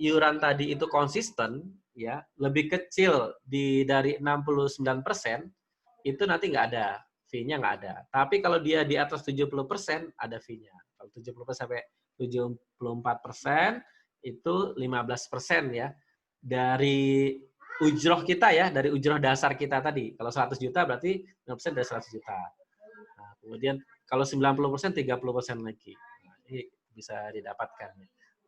iuran tadi itu konsisten, ya, lebih kecil dari 69%, itu nanti nggak ada, fee-nya nggak ada. Tapi kalau dia di atas 70%, ada fee-nya. Kalau 70% sampai 74%, itu 15% ya, dari ujroh kita ya, dari ujroh dasar kita tadi. Kalau 100 juta berarti 5% dari 100 juta. Nah, kemudian kalau 90%, 30% lagi. Nah, ini bisa didapatkan.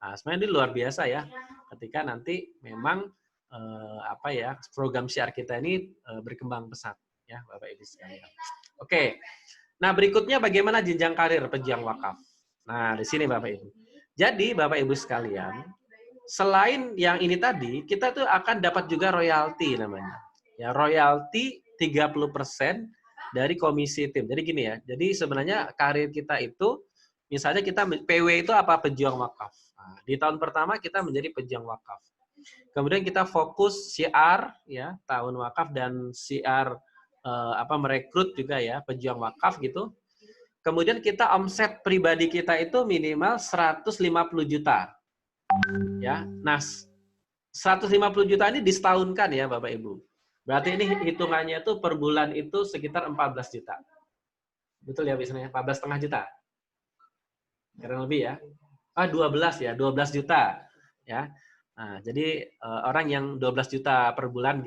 Nah, sebenarnya ini luar biasa ya, ketika nanti memang program syiar kita ini berkembang pesat ya, Bapak Ibu sekalian. Oke. Nah, berikutnya bagaimana jenjang karir pejuang wakaf. Nah, di sini Bapak Ibu. Jadi Bapak Ibu sekalian, selain yang ini tadi, kita tuh akan dapat juga royalti namanya. Ya, royalti 30% dari komisi tim. Jadi gini ya. Jadi sebenarnya karir kita itu, misalnya kita PW itu apa? Pejuang wakaf. Nah, di tahun pertama kita menjadi pejuang wakaf. Kemudian kita fokus syiar ya, tahun wakaf dan syiar merekrut juga ya, pejuang wakaf gitu. Kemudian kita omset pribadi kita itu minimal 150 juta. Ya. Nah, 150 juta ini disetahunkan ya Bapak Ibu. Berarti ini hitungannya itu per bulan itu sekitar 14 juta. Betul ya biasanya? 14,5 juta. Kurang lebih ya. 12 ya, 12 juta. Ya. Nah, jadi orang yang 12 juta per bulan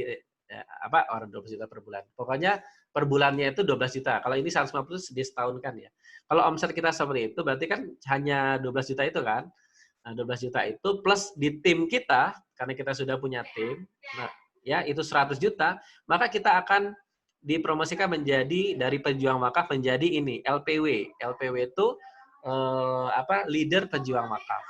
orang 12 juta per bulan. Pokoknya per bulannya itu 12 juta. Kalau ini 150 disetahunkan ya. Kalau omset kita seperti itu berarti kan hanya 12 juta itu kan. Nah, 12 juta itu plus di tim kita, karena kita sudah punya tim, nah, ya itu 100 juta, maka kita akan dipromosikan menjadi dari pejuang wakaf menjadi ini LPW. LPW itu leader pejuang wakaf.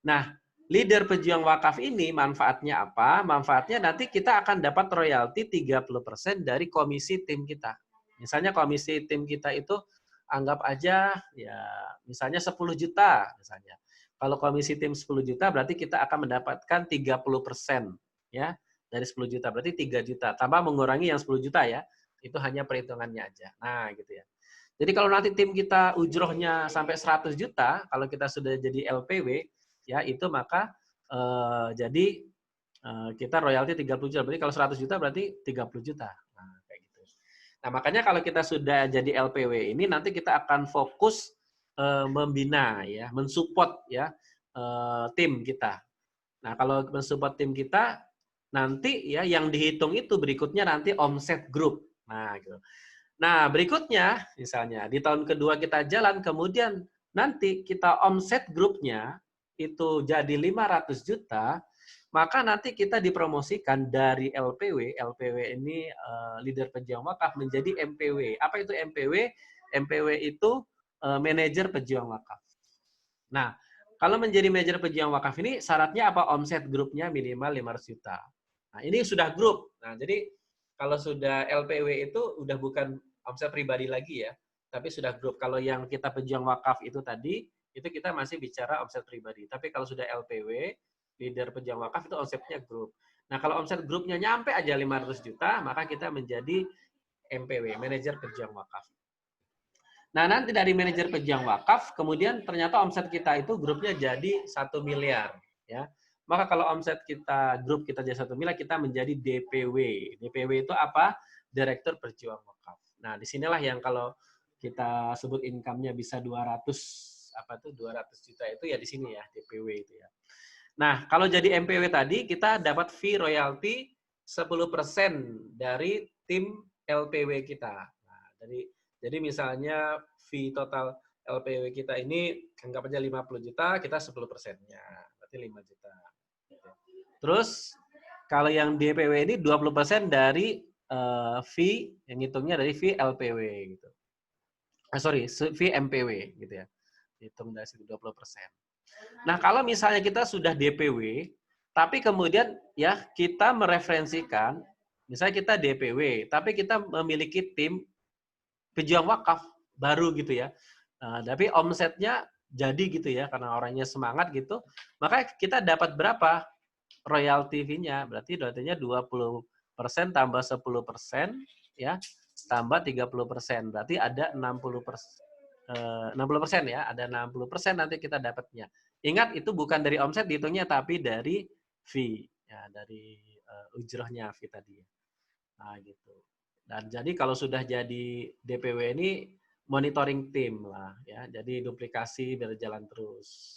Nah, leader pejuang wakaf ini manfaatnya apa? Manfaatnya nanti kita akan dapat royalti 30% dari komisi tim kita. Misalnya komisi tim kita itu anggap aja ya misalnya 10 juta misalnya. Kalau komisi tim 10 juta berarti kita akan mendapatkan 30% ya dari 10 juta berarti 3 juta. Tambah mengurangi yang 10 juta ya. Itu hanya perhitungannya aja. Nah, gitu ya. Jadi kalau nanti tim kita ujrohnya sampai 100 juta, kalau kita sudah jadi LPW ya itu maka jadi kita royalti 30 juta. Berarti kalau 100 juta berarti 30 juta. Nah, kayak gitu. Nah, makanya kalau kita sudah jadi LPW ini nanti kita akan fokus membina ya, mensupport ya tim kita. Nah, kalau mensupport tim kita nanti ya yang dihitung itu berikutnya nanti omset grup. Nah, gitu. Nah, berikutnya misalnya di tahun kedua kita jalan kemudian nanti kita omset grupnya itu jadi 500 juta, maka nanti kita dipromosikan dari LPW, LPW ini leader pejuang wakaf menjadi MPW. Apa itu MPW? MPW itu manajer pejuang wakaf. Nah, kalau menjadi manajer pejuang wakaf ini syaratnya apa? Omset grupnya minimal 500 juta. Nah, ini sudah grup. Nah, jadi kalau sudah LPW itu udah bukan omset pribadi lagi ya, tapi sudah grup. Kalau yang kita pejuang wakaf itu tadi, itu kita masih bicara omset pribadi. Tapi kalau sudah LPW, leader pejuang wakaf itu omsetnya grup. Nah, kalau omset grupnya nyampe aja 500 juta, maka kita menjadi MPW, manajer pejuang wakaf. Nah, nanti dari manajer pejuang wakaf, kemudian ternyata omset kita itu grupnya jadi 1 miliar. Ya. Maka kalau omset kita, grup kita jadi 1 miliar, kita menjadi DPW. DPW itu apa? Direktur Pejuang Wakaf. Nah, disinilah yang kalau kita sebut income-nya bisa 200 juta itu ya di sini ya, DPW itu ya. Nah, kalau jadi MPW tadi, kita dapat fee royalti 10% dari tim LPW kita. Nah, jadi misalnya fee total LPW kita ini anggap aja 50 juta, kita 10%-nya. Berarti 5 juta. Terus Kalau yang DPW ini 20% dari fee, yang hitungnya dari fee LPW gitu. Fee MPW gitu ya. Hitung dari situ 20%. Nah, kalau misalnya kita sudah DPW, tapi kemudian ya kita mereferensikan, misalnya kita DPW, tapi kita memiliki tim pejuang wakaf baru gitu ya. Nah, tapi omsetnya jadi gitu ya, karena orangnya semangat gitu, maka kita dapat berapa royalti fee-nya? Berarti royaltinya 20% tambah 10% ya, tambah 30%. Berarti ada 60% ya, ada 60% nanti kita dapatnya. Ingat itu bukan dari omset dihitungnya, tapi dari fee ya, dari ujrohnya fee tadi. Nah, gitu. Dan jadi kalau sudah jadi DPW ini monitoring tim lah ya. Jadi duplikasi biar jalan terus.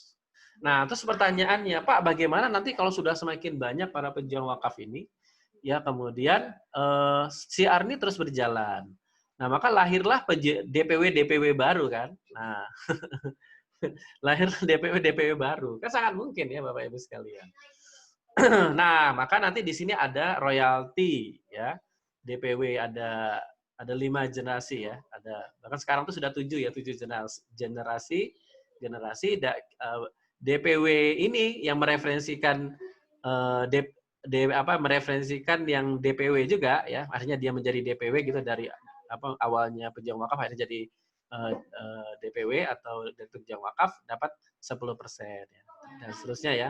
Nah, terus pertanyaannya, Pak, bagaimana nanti kalau sudah semakin banyak para pejuang wakaf ini ya, kemudian CR ini terus berjalan. Nah, maka lahirlah DPW baru kan. Nah, lahir DPW baru. Kan sangat mungkin ya Bapak Ibu sekalian. Nah, maka nanti di sini ada royalti ya. DPW ada 5 generasi ya. Bahkan sekarang tuh sudah 7 ya, 7 generasi DPW ini yang mereferensikan mereferensikan yang DPW juga ya. Akhirnya dia menjadi DPW gitu dari awalnya pejuang wakaf akhirnya jadi DPW atau Direktur Pejuang Wakaf dapat 10% ya. Dan seterusnya ya.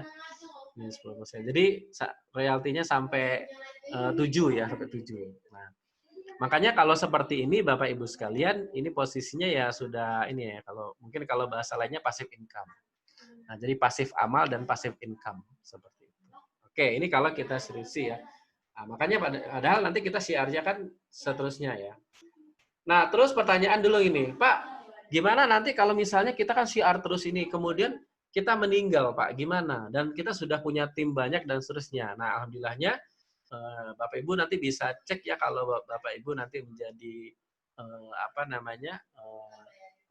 Ini 10%. Jadi royaltinya sampai 7 ya, sampai 7. Nah, makanya kalau seperti ini Bapak Ibu sekalian, ini posisinya ya sudah ini ya, kalau bahasa lainnya passive income. Nah, jadi pasif amal dan passive income seperti itu. Oke, ini kalau kita seriusi ya. Nah, makanya padahal nanti kita siarnya kan seterusnya ya. Nah, terus pertanyaan dulu ini, Pak, gimana nanti kalau misalnya kita kan siar terus ini, kemudian kita meninggal, Pak, gimana? Dan kita sudah punya tim banyak dan seterusnya. Nah, alhamdulillahnya Bapak Ibu nanti bisa cek ya kalau Bapak Ibu nanti menjadi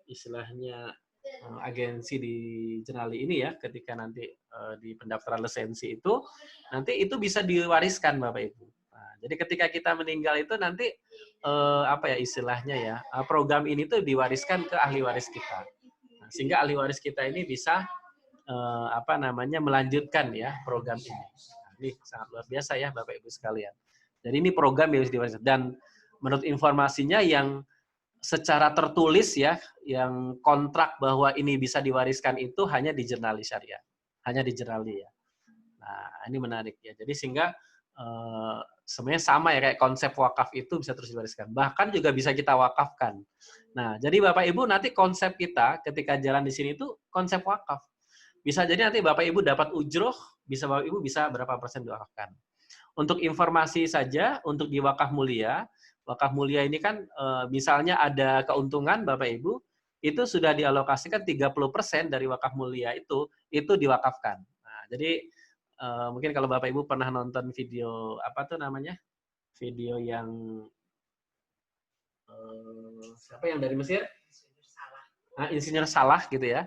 istilahnya agensi di Jurnali ini ya, ketika nanti di pendaftaran lisensi itu, nanti itu bisa diwariskan Bapak Ibu. Nah, jadi ketika kita meninggal itu nanti istilahnya ya, program ini tuh diwariskan ke ahli waris kita. Nah, sehingga ahli waris kita ini bisa melanjutkan ya program ini. Nah, ini sangat luar biasa ya Bapak Ibu sekalian. Jadi ini program yang harus diwariskan, dan menurut informasinya yang secara tertulis ya, yang kontrak bahwa ini bisa diwariskan itu hanya di Jurnali Syariah, hanya di Jurnali ya. Nah, ini menarik ya. Jadi sehingga sebenarnya sama ya kayak konsep wakaf itu bisa terus diwariskan. Bahkan juga bisa kita wakafkan. Nah, jadi Bapak Ibu nanti konsep kita ketika jalan di sini itu konsep wakaf. Bisa jadi nanti Bapak Ibu dapat ujroh, Bapak Ibu bisa berapa persen diwakafkan. Untuk informasi saja, untuk di wakaf mulia ini kan misalnya ada keuntungan Bapak Ibu, itu sudah dialokasikan 30% dari wakaf mulia itu diwakafkan. Nah, jadi mungkin kalau Bapak Ibu pernah nonton video video yang siapa yang dari Mesir? Insinyur Salah gitu ya.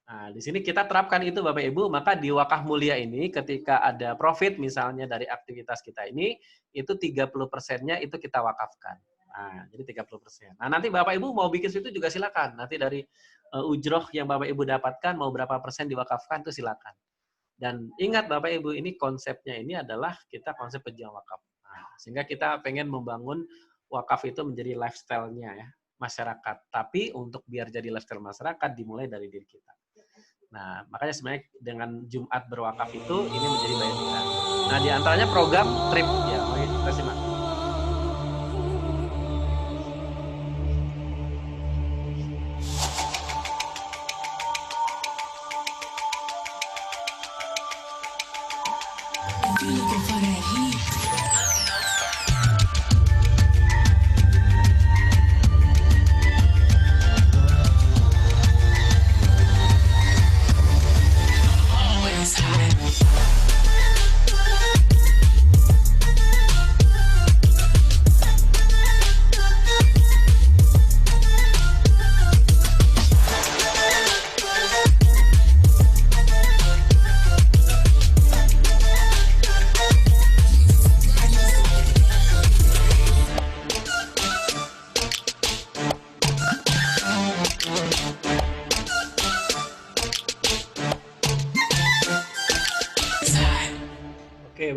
Nah, di sini kita terapkan itu Bapak Ibu, maka di wakaf mulia ini ketika ada profit misalnya dari aktivitas kita ini, itu 30%-nya itu kita wakafkan. Nah, jadi 30%. Nah, nanti Bapak Ibu mau bikin situ juga silakan. Nanti dari ujroh yang Bapak Ibu dapatkan mau berapa persen diwakafkan itu silakan. Dan ingat Bapak Ibu, ini konsepnya ini adalah kita konsep pejuang wakaf. Nah, sehingga kita pengen membangun wakaf itu menjadi lifestyle-nya ya, masyarakat. Tapi untuk biar jadi lifestyle masyarakat dimulai dari diri kita. Nah, makanya sebenarnya dengan Jumat berwakaf itu ini menjadi baik. Nah, di antaranya program trip ya. Oke, kita simak.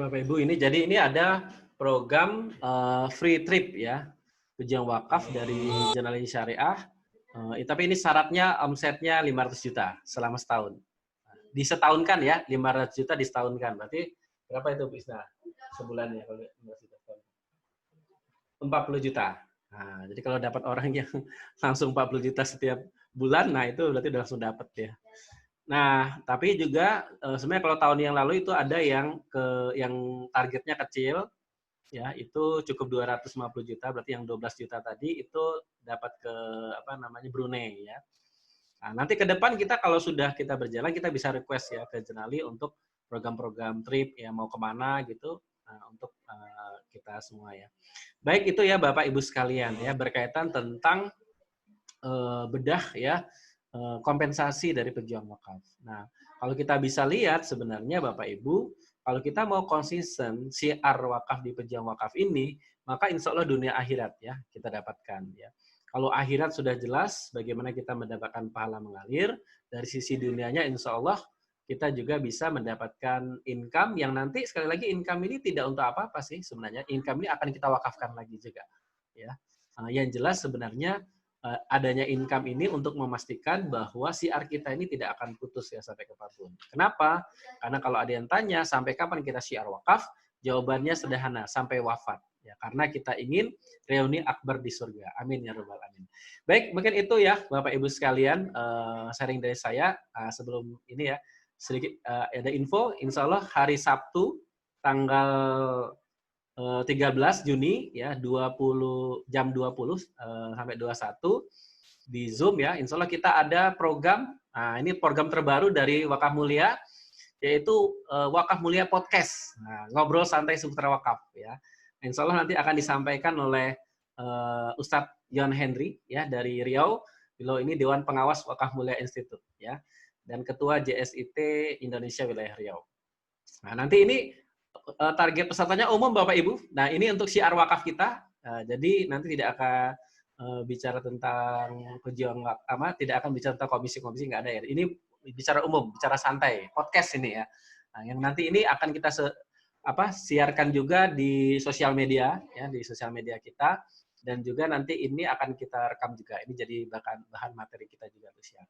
Bapak Ibu, jadi ini ada program free trip ya, pejuang wakaf dari Jurnal Syariah. Tapi ini syaratnya omsetnya 500 juta selama setahun. Disetahunkan ya, 500 juta disetahunkan. Berarti berapa itu Bu Isna? Sebulan ya kalau 500 juta. 40 juta. Nah, jadi kalau dapat orang yang langsung 40 juta setiap bulan, nah itu berarti udah langsung dapat ya. Nah, tapi juga sebenarnya kalau tahun yang lalu itu ada yang targetnya kecil, ya itu cukup 250 juta, berarti yang 12 juta tadi itu dapat ke Brunei ya. Nah, nanti ke depan kita kalau sudah kita berjalan kita bisa request ya ke Jurnali untuk program-program trip ya mau kemana gitu untuk kita semua ya. Baik itu ya Bapak Ibu sekalian ya berkaitan tentang bedah ya kompensasi dari pejuang wakaf. Nah, kalau kita bisa lihat sebenarnya Bapak Ibu, kalau kita mau konsisten syiar wakaf di pejuang wakaf ini, maka insya Allah dunia akhirat ya kita dapatkan ya. Kalau akhirat sudah jelas bagaimana kita mendapatkan pahala mengalir, dari sisi dunianya insya Allah kita juga bisa mendapatkan income yang nanti sekali lagi income ini tidak untuk apa-apa sih sebenarnya. Income ini akan kita wakafkan lagi juga ya. Yang jelas sebenarnya adanya income ini untuk memastikan bahwa syiar kita ini tidak akan putus ya sampai kapanpun. Kenapa? Karena kalau ada yang tanya sampai kapan kita syiar wakaf, jawabannya sederhana, sampai wafat. Ya, karena kita ingin reuni akbar di surga. Amin ya rabbal alamin. Baik, mungkin itu ya Bapak Ibu sekalian sharing dari saya sebelum ini ya sedikit ada info. Insya Allah hari Sabtu tanggal 13 Juni ya jam 20 sampai 21 di Zoom ya. Insya Allah kita ada program. Nah, ini program terbaru dari Wakaf Mulia yaitu Wakaf Mulia Podcast. Nah, ngobrol santai seputar wakaf ya. Insya Allah nanti akan disampaikan oleh Ustadz John Henry ya dari Riau. Beliau ini Dewan Pengawas Wakaf Mulia Institute ya dan Ketua JSIT Indonesia Wilayah Riau. Nah, nanti ini target pesertanya umum Bapak Ibu. Nah, ini untuk syiar wakaf kita. Jadi nanti tidak akan bicara tentang pejuang tidak akan bicara tentang komisi-komisi, nggak ada ya. Ini bicara umum, bicara santai, podcast ini ya. Nah, yang nanti ini akan kita siarkan juga di sosial media ya, di sosial media kita dan juga nanti ini akan kita rekam juga. Ini jadi bahan materi kita juga untuk siar.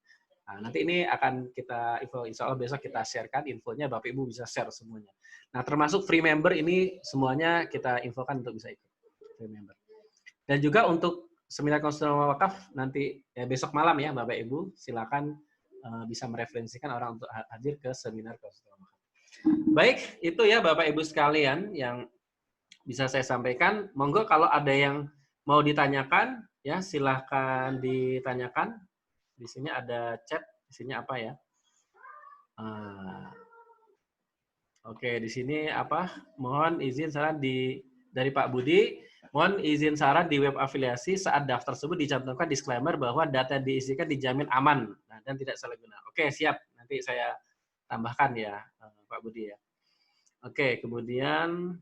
Nah, nanti ini akan kita info, insya Allah besok kita sharekan infonya, Bapak Ibu bisa share semuanya. Nah, termasuk free member ini semuanya kita infokan untuk bisa ikut free member. Dan juga untuk seminar konstitusional wakaf nanti ya, besok malam ya Bapak Ibu, silakan bisa mereferensikan orang untuk hadir ke seminar konstitusional wakaf. Baik, itu ya Bapak Ibu sekalian yang bisa saya sampaikan. Monggo kalau ada yang mau ditanyakan ya silahkan ditanyakan. Di sini ada chat, di sini apa ya? Oke, di sini apa? Mohon izin saran dari Pak Budi. Mohon izin saran di web afiliasi saat daftar tersebut dicantumkan disclaimer bahwa data diisikan dijamin aman dan tidak salah guna. Oke, siap. Nanti saya tambahkan ya, Pak Budi ya. Oke, kemudian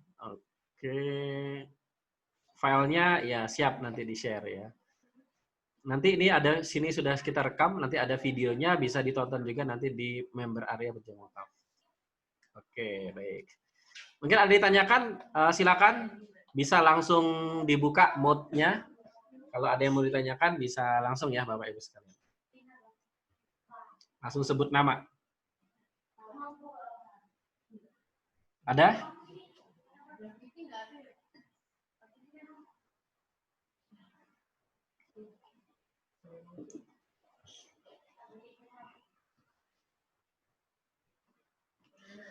filenya ya siap nanti di-share ya. Nanti ini ada sini sudah kita rekam, nanti ada videonya bisa ditonton juga nanti di member area pejuang wakaf. Oke, baik. Mungkin ada ditanyakan, silakan bisa langsung dibuka mode-nya. Kalau ada yang mau ditanyakan bisa langsung ya Bapak Ibu sekalian. Langsung sebut nama. Ada?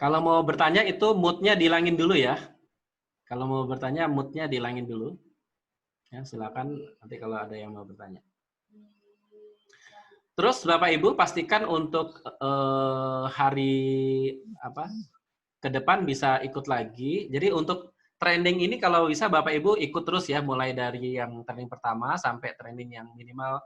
Kalau mau bertanya itu mood-nya dihilangin dulu ya. Kalau mau bertanya mood-nya dihilangin dulu. Ya, silakan nanti kalau ada yang mau bertanya. Terus Bapak Ibu pastikan untuk hari ke depan bisa ikut lagi. Jadi untuk training ini kalau bisa Bapak Ibu ikut terus ya, mulai dari yang training pertama sampai training yang minimal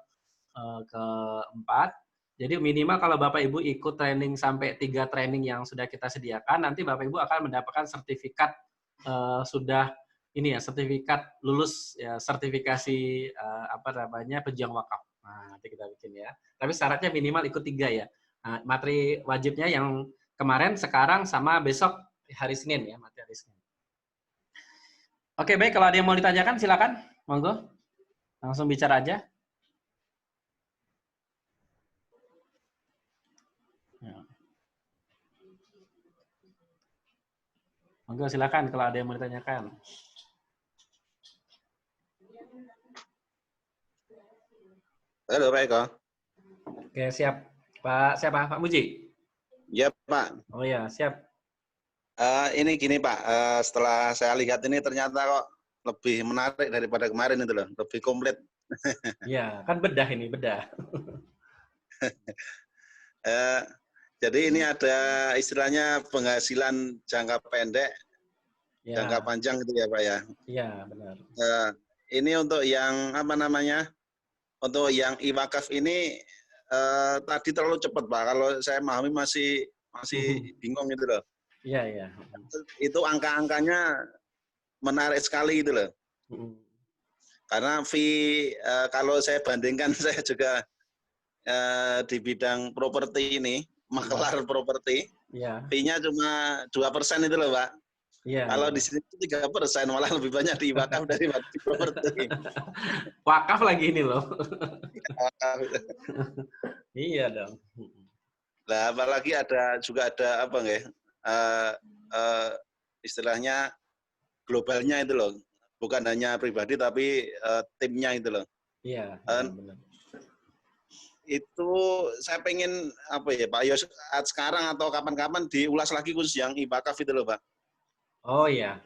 keempat. Jadi minimal kalau Bapak Ibu ikut training sampai 3 training yang sudah kita sediakan, nanti Bapak Ibu akan mendapatkan sertifikat sertifikat lulus ya, sertifikasi pejuang wakaf. Nah, nanti kita bikin ya. Tapi syaratnya minimal ikut 3 ya. Nah, materi wajibnya yang kemarin, sekarang, sama besok hari Senin ya, mati hari Senin. Oke, baik. Kalau ada yang mau ditanyakan, silakan. Monggo. Langsung bicara aja. Ya. Monggo, silakan kalau ada yang mau ditanyakan. Halo, Pak Eko. Oke, siap. Pak, siapa? Pak Muji? Ya, Pak. Oh ya, siap. Ini gini, Pak. Setelah saya lihat ini ternyata kok lebih menarik daripada kemarin itu loh. Lebih komplit. Ya, kan bedah ini, bedah. Jadi ini ada istilahnya penghasilan jangka pendek, Ya, jangka panjang gitu ya, Pak ya. iya, benar. Ini untuk yang apa namanya? Untuk yang iwakaf ini tadi terlalu cepat, Pak. Kalau saya memahami masih bingung gitu loh. Iya, iya. Itu angka-angkanya menarik sekali gitu loh. Karena fee kalau saya bandingkan saya juga di bidang properti ini, makelar properti, fee-nya cuma 2% itu loh, Pak. Iya. Kalau di sini 3%, malah lebih banyak di wakaf daripada di properti. Wakaf lagi ini loh. Iya dong. Nah, apalagi juga ada apa nggak? Istilahnya globalnya itu loh, bukan hanya pribadi tapi timnya itu loh. Iya. Benar. Itu saya pengen apa ya, Pak Yos, sekarang atau kapan-kapan diulas lagi khusus yang iwakaf itu loh, Pak. Oh iya.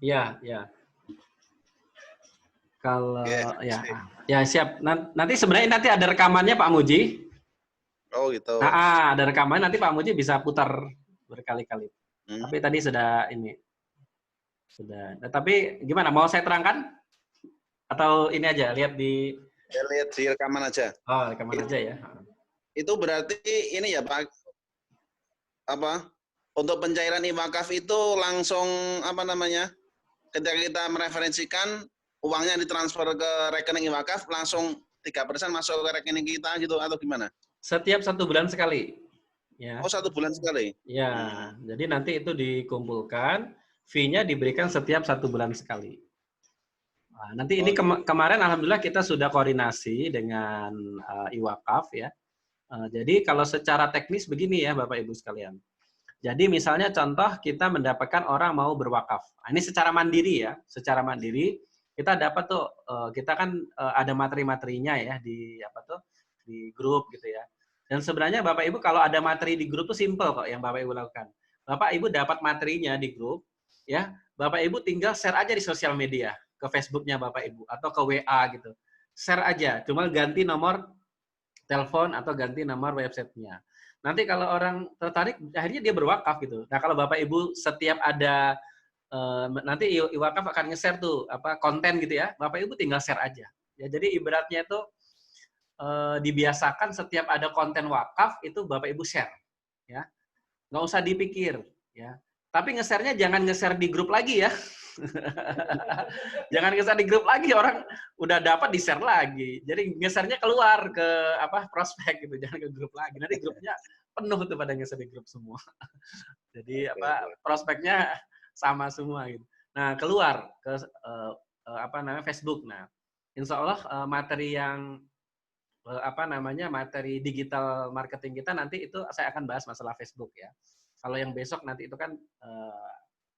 Iya, iya. Kalau ya siap. Nanti sebenarnya nanti ada rekamannya Pak Muji. Oh gitu. Nah, ada rekamannya nanti Pak Muji bisa putar berkali-kali. Tapi tadi sudah ini. Sudah. Nah, tapi gimana? Mau saya terangkan? Atau ini aja lihat di lihat di rekaman aja. Oh, rekaman aja ya. Itu berarti ini ya, Pak. Apa? Untuk pencairan iwakaf itu langsung apa namanya? Ketika kita mereferensikan uangnya ditransfer ke rekening iwakaf langsung 3% masuk ke rekening kita gitu atau gimana? Setiap 1 bulan sekali. Ya. Oh, 1 bulan sekali? Ya, jadi nanti itu dikumpulkan, fee-nya diberikan setiap 1 bulan sekali. Nah, nanti ini kemarin alhamdulillah kita sudah koordinasi dengan iwakaf ya. Jadi kalau secara teknis begini ya Bapak Ibu sekalian. Jadi misalnya contoh kita mendapatkan orang mau berwakaf. Nah, ini secara mandiri ya, secara mandiri kita dapat tuh kita kan ada materi-materinya ya di apa tuh di grup gitu ya. Dan sebenarnya Bapak Ibu kalau ada materi di grup tuh simple kok yang Bapak Ibu lakukan. Bapak Ibu dapat materinya di grup ya, Bapak Ibu tinggal share aja di sosial media, ke Facebooknya Bapak Ibu atau ke WA gitu. Share aja, cuma ganti nomor telepon atau ganti nomor websitenya. Nanti kalau orang tertarik, akhirnya dia berwakaf gitu. Nah kalau Bapak Ibu setiap ada nanti iwakaf akan nge-share tuh apa konten gitu ya, Bapak Ibu tinggal share aja. Ya jadi ibaratnya itu dibiasakan setiap ada konten wakaf itu Bapak Ibu share, ya nggak usah dipikir, ya. Tapi nge-share-nya jangan nge-share di grup lagi ya. Jangan nge-share di grup lagi, orang udah dapat di-share lagi. Jadi nge-share-nya keluar ke apa prospek gitu, jangan ke grup lagi. Nanti grupnya penuh tuh pada nge-share di grup semua. Jadi apa prospeknya sama semua gitu. Nah, keluar ke apa namanya Facebook. Nah, insya Allah materi yang apa namanya materi digital marketing kita nanti itu saya akan bahas masalah Facebook ya. Kalau yang besok nanti itu kan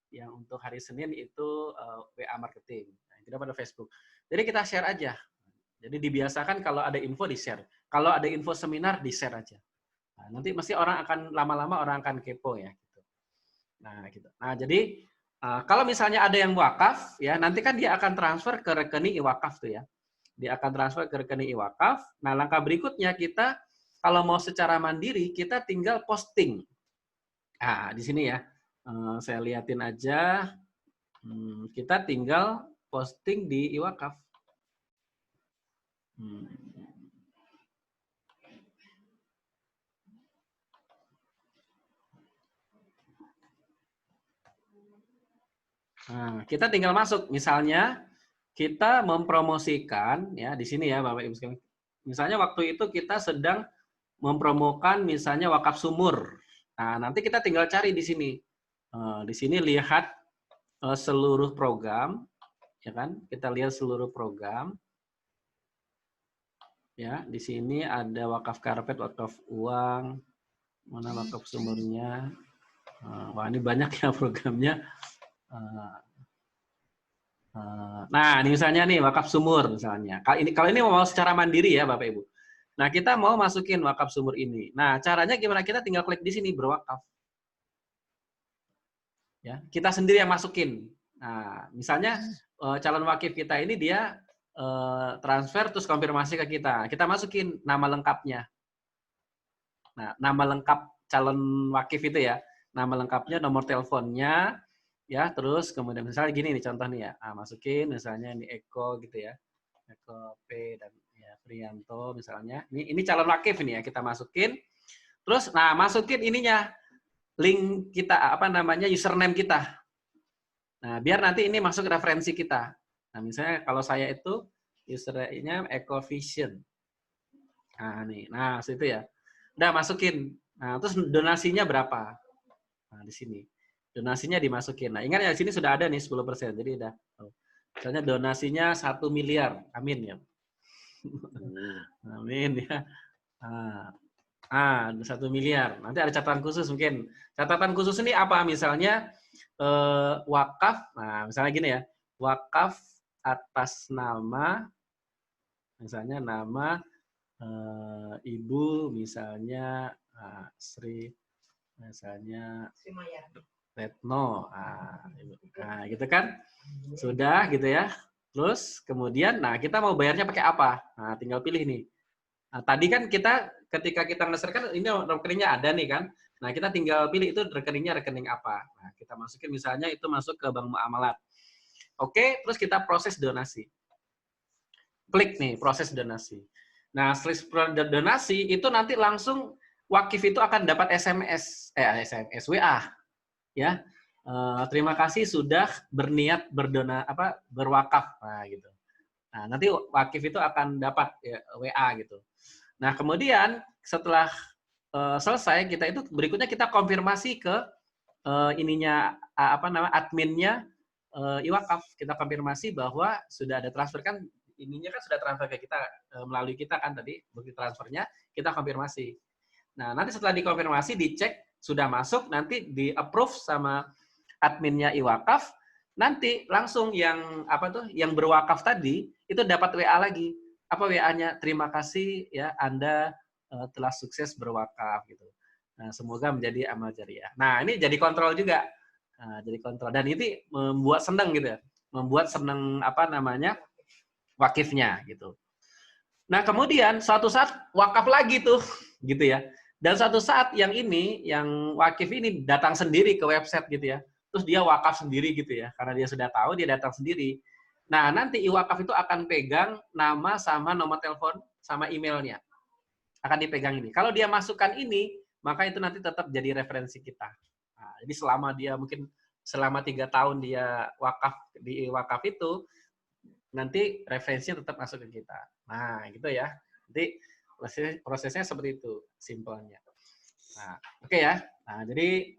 yang untuk hari Senin itu WA marketing. Nah, itu pada Facebook. Jadi kita share aja. Jadi dibiasakan kalau ada info di-share. Kalau ada info seminar di-share aja. Nah, nanti mesti orang akan lama-lama orang akan kepo ya gitu. Nah, gitu. Nah, jadi kalau misalnya ada yang wakaf ya, nanti kan dia akan transfer ke rekening iwakaf tuh ya. Dia akan transfer ke rekening iwakaf. Nah, langkah berikutnya kita kalau mau secara mandiri kita tinggal posting. Nah, di sini ya. Saya liatin aja. Kita tinggal posting di iwakaf. Nah, kita tinggal masuk. Misalnya kita mempromosikan ya di sini ya Bapak Ibu sekalian. Misalnya waktu itu kita sedang mempromokan misalnya wakaf sumur. Nah, nanti kita tinggal cari di sini. Di sini lihat seluruh program, ya kan? Kita lihat seluruh program. Ya, di sini ada wakaf karpet, wakaf uang, mana wakaf sumurnya. Wah, ini banyak ya programnya. Nah, ini misalnya nih wakaf sumur misalnya. Kalau ini mau secara mandiri ya Bapak Ibu. Nah, kita mau masukin wakaf sumur ini. Nah, caranya gimana? Kita tinggal klik di sini berwakaf. Ya, kita sendiri yang masukin. Nah, misalnya calon wakif kita ini dia transfer terus konfirmasi ke kita. Kita masukin nama lengkapnya. Nah, nama lengkap calon wakif itu ya. Nama lengkapnya, nomor teleponnya, ya, terus kemudian misalnya gini nih contoh nih ya. Masukin misalnya ini Eko gitu ya. Eko P dan ya Prianto misalnya. Ini calon wakif ini ya, kita masukin. Terus nah, masukin ininya link kita apa namanya username kita. Nah, biar nanti ini masuk referensi kita. Nah, misalnya kalau saya itu username-nya Ecovision. Nah, nih. Nah, situ ya. Udah masukin. Nah, terus donasinya berapa? Nah, di sini. Donasinya dimasukin. Nah, ingat ya, di sini sudah ada nih 10%. Jadi udah. Misalnya donasinya 1 miliar. Amin ya. Amin ya. Nah, 1 miliar. Nanti ada catatan khusus mungkin. Catatan khusus ini apa? Misalnya wakaf. Nah, misalnya gini ya. Wakaf atas nama, misalnya nama Ibu, misalnya Sri, misalnya Retno. Nah, gitu kan. Sudah gitu ya. Terus kemudian, nah kita mau bayarnya pakai apa? Nah, tinggal pilih nih. Nah, tadi kan kita ketika kita nge-share kan ini rekeningnya ada nih kan. Nah, kita tinggal pilih itu rekeningnya rekening apa. Nah, kita masukin misalnya itu masuk ke Bank Muamalat. Oke, terus kita proses donasi. Klik nih, proses donasi. Nah, setelah donasi itu nanti langsung wakif itu akan dapat SMS WA ya. Terima kasih sudah berniat berwakaf. Nah, gitu. Nah, nanti wakif itu akan dapat ya, WA gitu. Nah, kemudian setelah selesai kita itu berikutnya kita konfirmasi ke adminnya iwakaf. Kita konfirmasi bahwa sudah ada transfer kan ininya kan sudah transfer ke kita melalui kita kan tadi bukti transfernya kita konfirmasi. Nah, nanti setelah dikonfirmasi dicek sudah masuk nanti di approve sama adminnya iwakaf. Nanti langsung yang yang berwakaf tadi itu dapat WA lagi. Apa WA-nya? Terima kasih ya Anda telah sukses berwakaf gitu. Nah, semoga menjadi amal jariah. Nah, ini jadi kontrol juga. Nah, jadi kontrol dan ini membuat senang gitu ya. Membuat senang wakifnya gitu. Nah, kemudian suatu saat wakaf lagi tuh gitu ya. Dan suatu saat yang wakif ini datang sendiri ke website gitu ya. Terus dia wakaf sendiri gitu ya, karena dia sudah tahu dia datang sendiri. Nah, nanti iwakaf itu akan pegang nama sama nomor telepon sama emailnya. Akan dipegang ini. Kalau dia masukkan ini, maka itu nanti tetap jadi referensi kita. Nah, jadi selama 3 tahun dia wakaf di iwakaf itu, nanti referensinya tetap masuk ke kita. Nah, gitu ya. Nanti prosesnya seperti itu, simpelnya. Nah, oke ya. Nah, jadi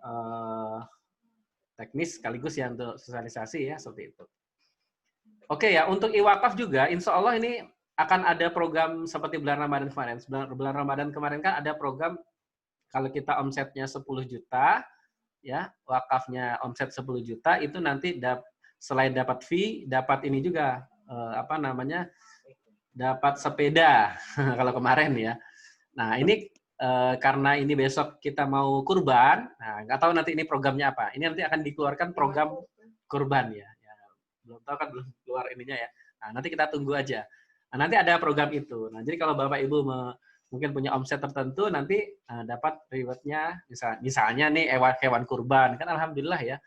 teknis sekaligus ya untuk sosialisasi ya seperti itu. Oke ya, untuk iwakaf juga insya Allah ini akan ada program seperti bulan Ramadan kemarin. Bulan Ramadan kemarin kan ada program kalau kita omsetnya 10 juta ya, wakafnya omset 10 juta itu nanti selain dapat fee, dapat ini juga dapat sepeda kalau kemarin ya. Nah, ini karena ini besok kita mau kurban, nah nggak tahu nanti ini programnya apa. Ini nanti akan dikeluarkan program kurban ya. Belum tahu kan belum keluar ininya ya. Nah, nanti kita tunggu aja. Nah, nanti ada program itu. Nah, jadi kalau Bapak Ibu mungkin punya omset tertentu, nanti dapat reward-nya. Misalnya nih hewan kurban, kan alhamdulillah ya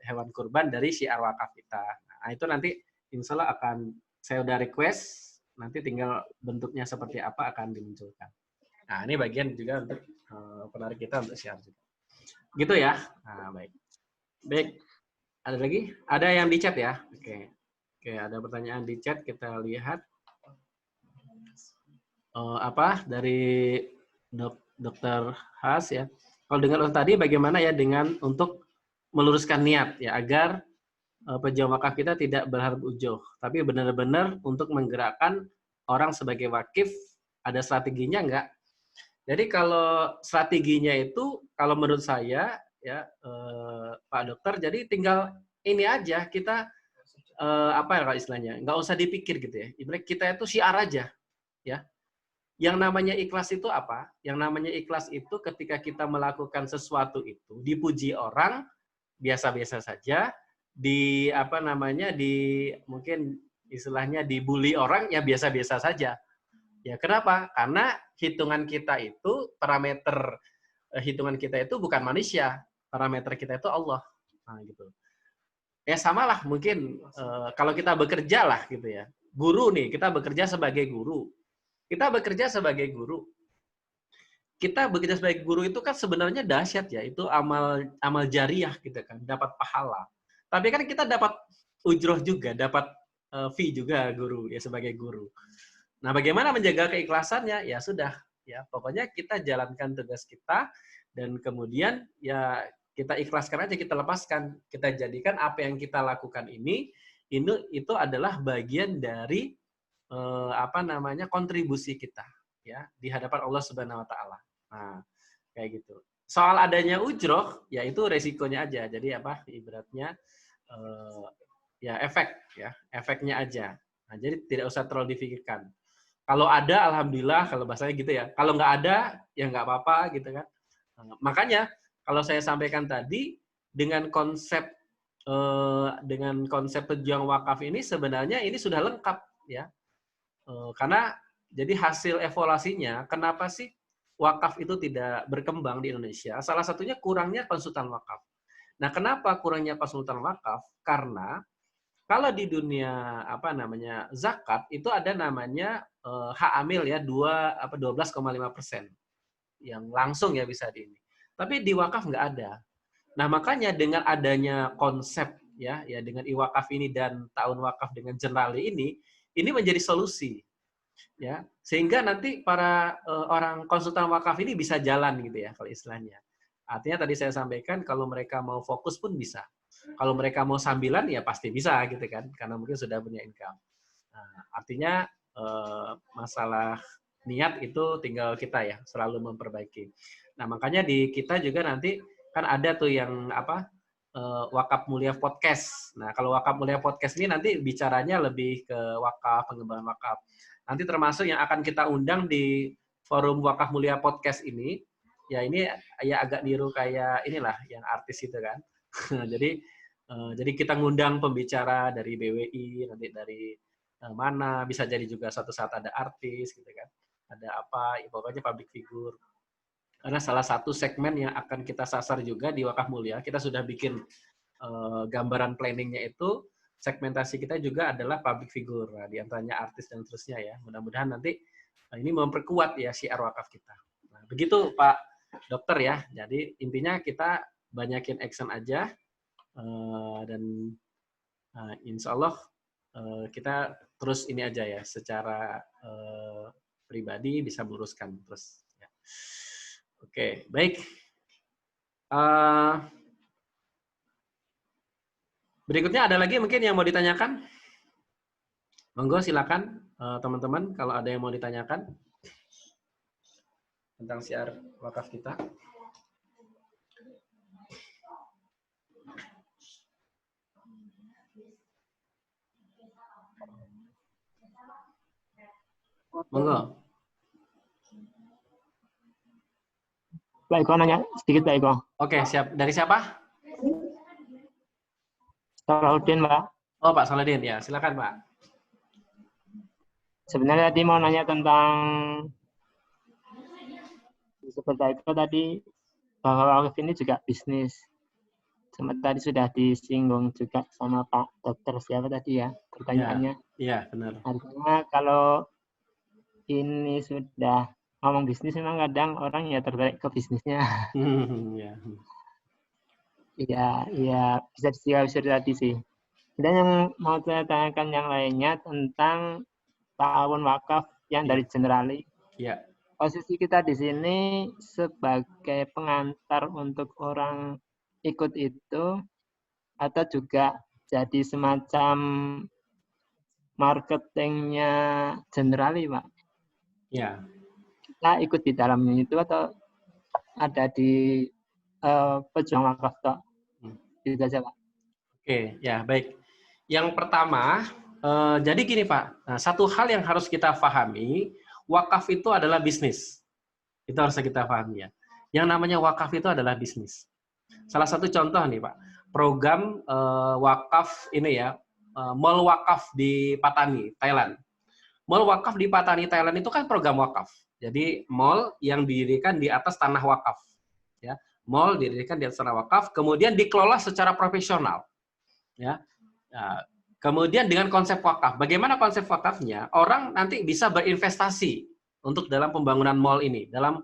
hewan kurban dari syiar wakaf kita. Nah, itu nanti insya Allah akan saya udah request, nanti tinggal bentuknya seperti apa akan dimunculkan. Nah, ini bagian juga untuk penarik kita untuk share juga. Gitu ya. Nah, baik. Baik. Ada lagi? Ada yang di chat ya? Oke. Oke, ada pertanyaan di chat. Kita lihat. Dari Dr. Has ya. Kalau dengan tadi bagaimana ya dengan untuk meluruskan niat ya agar pejuang wakaf kita tidak berharap ujug, tapi benar-benar untuk menggerakkan orang sebagai wakif. Ada strateginya enggak? Jadi kalau strateginya itu kalau menurut saya ya Pak Dokter, jadi tinggal ini aja kita apa ya kalau istilahnya, nggak usah dipikir gitu ya. Ibarat kita itu syiar aja ya. Yang namanya ikhlas itu apa? Yang namanya ikhlas itu ketika kita melakukan sesuatu itu dipuji orang biasa-biasa saja, di apa namanya di mungkin istilahnya dibully orang ya biasa-biasa saja. Ya kenapa? Karena hitungan kita itu parameter hitungan kita itu bukan manusia, parameter kita itu Allah. Nah, gitu. Ya samalah mungkin kalau kita bekerja lah gitu ya. Guru nih, kita bekerja sebagai guru. Kita bekerja sebagai guru. Kita bekerja sebagai guru itu kan sebenarnya dahsyat ya, itu amal jariah gitu kan, dapat pahala. Tapi kan kita dapat ujroh juga, dapat fee juga guru ya sebagai guru. Nah, bagaimana menjaga keikhlasannya? Ya sudah, ya pokoknya kita jalankan tugas kita dan kemudian ya kita ikhlaskan aja, kita lepaskan, kita jadikan apa yang kita lakukan ini itu adalah bagian dari apa namanya kontribusi kita ya di hadapan Allah Subhanahu wa taala. Nah, kayak gitu. Soal adanya ujroh ya itu resikonya aja. Jadi apa ibaratnya ya efeknya aja. Nah, jadi tidak usah terlalu difikirkan. Kalau ada alhamdulillah, kalau bahasanya gitu ya. Kalau nggak ada ya nggak apa-apa gitu kan. Nah, makanya kalau saya sampaikan tadi dengan konsep pejuang wakaf ini sebenarnya ini sudah lengkap ya. Karena jadi hasil evaluasinya, kenapa sih wakaf itu tidak berkembang di Indonesia? Salah satunya kurangnya konsultan wakaf. Nah, kenapa kurangnya konsultan wakaf? Karena kalau di dunia apa namanya zakat itu ada namanya hak amil ya 12,5% yang langsung ya bisa di ini. Tapi di wakaf nggak ada. Nah, makanya dengan adanya konsep ya dengan iwakaf ini dan tahun wakaf dengan Generali ini menjadi solusi ya sehingga nanti para orang konsultan wakaf ini bisa jalan gitu ya kalau istilahnya. Artinya tadi saya sampaikan kalau mereka mau fokus pun bisa. Kalau mereka mau sambilan ya pasti bisa gitu kan karena mungkin sudah punya income. Nah, artinya masalah niat itu tinggal kita ya selalu memperbaiki. Nah, makanya di kita juga nanti kan ada tuh yang apa Wakaf Mulia Podcast. Nah, kalau Wakaf Mulia Podcast ini nanti bicaranya lebih ke wakaf, pengembangan wakaf. Nanti termasuk yang akan kita undang di forum Wakaf Mulia Podcast ini, ya ini ya agak niru kayak inilah yang artis itu kan. jadi kita ngundang pembicara dari BWI, nanti dari mana, bisa jadi juga suatu saat ada artis gitu kan. Ada apa, pokoknya public figure. Karena salah satu segmen yang akan kita sasar juga di Wakaf Mulia, kita sudah bikin gambaran planningnya itu, segmentasi kita juga adalah public figure, nah, di antaranya artis dan seterusnya ya. Mudah-mudahan nanti ini memperkuat ya syiar wakaf kita. Nah, begitu Pak Dokter ya. Jadi intinya kita banyakin action aja dan insya Allah kita terus ini aja ya, secara pribadi bisa meluruskan terus. Ya. Oke, baik. Berikutnya ada lagi mungkin yang mau ditanyakan? Monggo silakan teman-teman kalau ada yang mau ditanyakan tentang syiar wakaf kita. Monggo. Pak Eko nanya sedikit Pak Eko. Oke, siap. Dari siapa? Salahuddin, Pak. Oh, Pak Salahuddin. Ya, silakan, Pak. Sebenarnya tadi mau nanya tentang seperti itu tadi, bahwa wakaf ini juga bisnis. Cuma tadi sudah disinggung juga sama Pak Dokter siapa tadi ya pertanyaannya. Iya, benar. Artinya kalau ini sudah ngomong bisnis, memang kadang orang ya tertarik ke bisnisnya. Iya, bisa dijawab tadi sih. Dan yang mau saya tanyakan yang lainnya tentang tahun wakaf yang dari Generali. Iya. posisi kita di sini sebagai pengantar untuk orang ikut itu, atau juga jadi semacam marketingnya generali, Pak? Ya. Kita ikut di dalamnya itu atau ada di pejuang wakaf toh? Itu saja, Pak. Oke, ya baik. Yang pertama, jadi gini Pak, nah, satu hal yang harus kita pahami, wakaf itu adalah bisnis. Itu harus kita pahami ya. Yang namanya wakaf itu adalah bisnis. Salah satu contoh nih Pak, program wakaf ini ya, Mall Wakaf di Patani, Thailand. Mall Wakaf di Patani, Thailand itu kan program wakaf. Jadi mall yang didirikan di atas tanah wakaf. Ya, mall didirikan di atas tanah wakaf, kemudian dikelola secara profesional. Ya, nah, kemudian dengan konsep wakaf, bagaimana konsep wakafnya? Orang nanti bisa berinvestasi untuk dalam pembangunan mall ini, dalam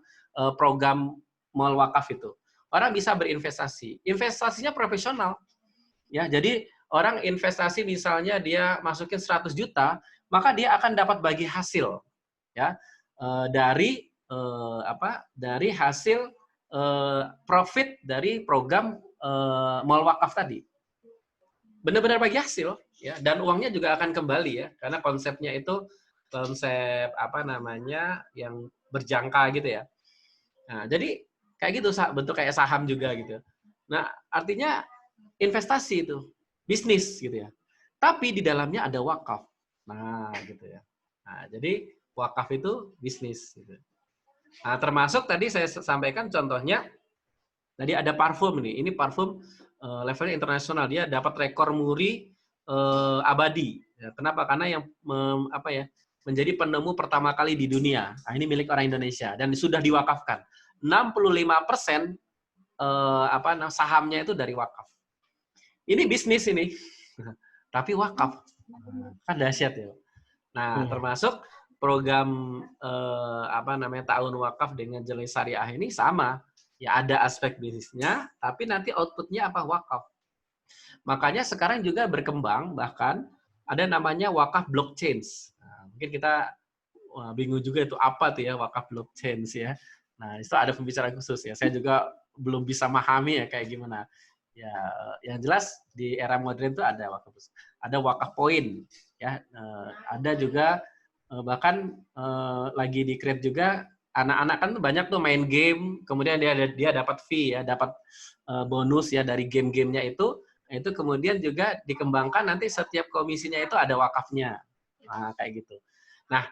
program mall wakaf itu. Orang bisa berinvestasi. Investasinya profesional. Ya, jadi orang investasi misalnya dia masukin 100 juta, maka dia akan dapat bagi hasil ya dari dari hasil profit dari program mall wakaf tadi. Benar-benar bagi hasil ya, dan uangnya juga akan kembali ya, karena konsepnya itu konsep yang berjangka gitu ya. Nah, jadi kayak gitu bentuk kayak saham juga gitu. Nah, artinya investasi itu bisnis gitu ya. Tapi di dalamnya ada wakaf. Nah, gitu ya. Nah, jadi wakaf itu bisnis gitu. Nah, termasuk tadi saya sampaikan contohnya tadi ada parfum nih. Ini parfum levelnya internasional, dia dapat rekor muri abadi. Ya, kenapa? Karena yang menjadi penemu pertama kali di dunia. Nah, ini milik orang Indonesia dan sudah diwakafkan. 65% sahamnya itu dari wakaf. Ini bisnis ini, tapi wakaf. Kan dahsyat ya. Nah, termasuk program tahun wakaf dengan Jelai Syariah ini sama. Ya ada aspek bisnisnya, tapi nanti outputnya apa? Wakaf. Makanya sekarang juga berkembang, bahkan ada namanya wakaf blockchain. Nah, mungkin kita bingung juga itu apa tuh ya wakaf blockchain ya. Nah, itu ada pembicaraan khusus ya. Saya juga belum bisa memahami ya kayak gimana. Ya, yang jelas di era modern itu ada wakaf poin ya. Ada juga bahkan lagi di create juga anak-anak kan banyak tuh main game, kemudian dia dapat fee ya, dapat bonus ya dari game-gamenya itu kemudian juga dikembangkan nanti setiap komisinya itu ada wakafnya. Nah, kayak gitu. Nah,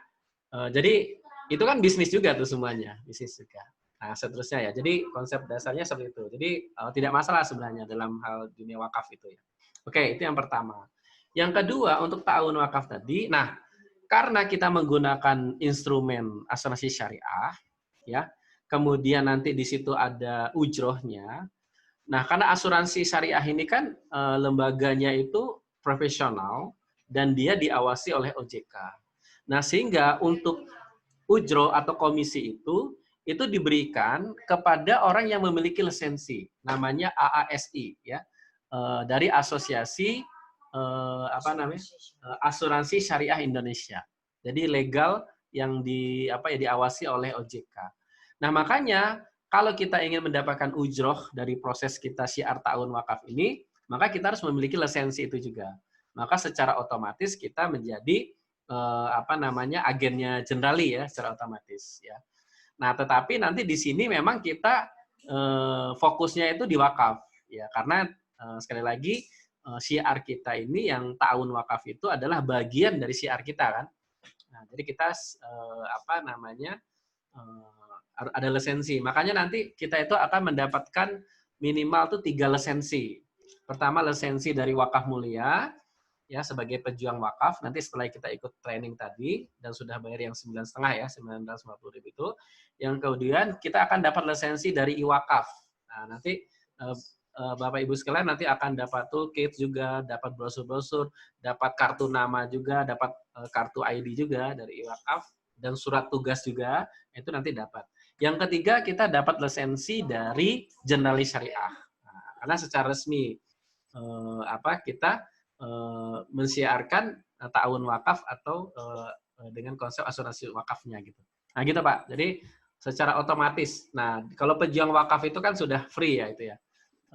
jadi itu kan bisnis juga tuh semuanya, bisnis juga. Nah, seterusnya ya. Jadi konsep dasarnya seperti itu. Jadi tidak masalah sebenarnya dalam hal dunia wakaf itu ya. Oke, itu yang pertama. Yang kedua untuk tahun wakaf tadi, nah karena kita menggunakan instrumen asuransi syariah, ya, kemudian nanti di situ ada ujrohnya. Nah, karena asuransi syariah ini kan lembaganya itu profesional dan dia diawasi oleh OJK. Nah, sehingga untuk ujroh atau komisi itu diberikan kepada orang yang memiliki lisensi, namanya AASI, ya, dari Asosiasi Asuransi Syariah Indonesia. Jadi legal yang diawasi oleh OJK. Nah, makanya kalau kita ingin mendapatkan ujroh dari proses kita syiar tahun wakaf ini, maka kita harus memiliki lisensi itu juga. Maka secara otomatis kita menjadi agennya generali ya, secara otomatis ya. Nah, tetapi nanti di sini memang kita fokusnya itu di wakaf ya, karena sekali lagi syiar kita ini yang tahun wakaf itu adalah bagian dari syiar kita kan. Nah, jadi kita ada lisensi. Makanya nanti kita itu akan mendapatkan minimal tuh 3 lisensi. Pertama lisensi dari wakaf mulia ya sebagai pejuang wakaf. Nanti setelah kita ikut training tadi dan sudah bayar yang 9,5 ya, 950.000 itu, yang kemudian kita akan dapat lisensi dari iwakaf. Nah, nanti Bapak Ibu sekalian nanti akan dapat toolkit juga, dapat brosur-brosur, dapat kartu nama juga, dapat kartu ID juga dari iwakaf dan surat tugas juga, itu nanti dapat. Yang ketiga kita dapat lisensi dari Jurnalis Syariah. Nah, karena secara resmi kita mensiarkan tahun wakaf atau dengan konsep asuransi wakafnya gitu. Nah gitu Pak. Jadi secara otomatis. Nah kalau pejuang wakaf itu kan sudah free ya itu ya.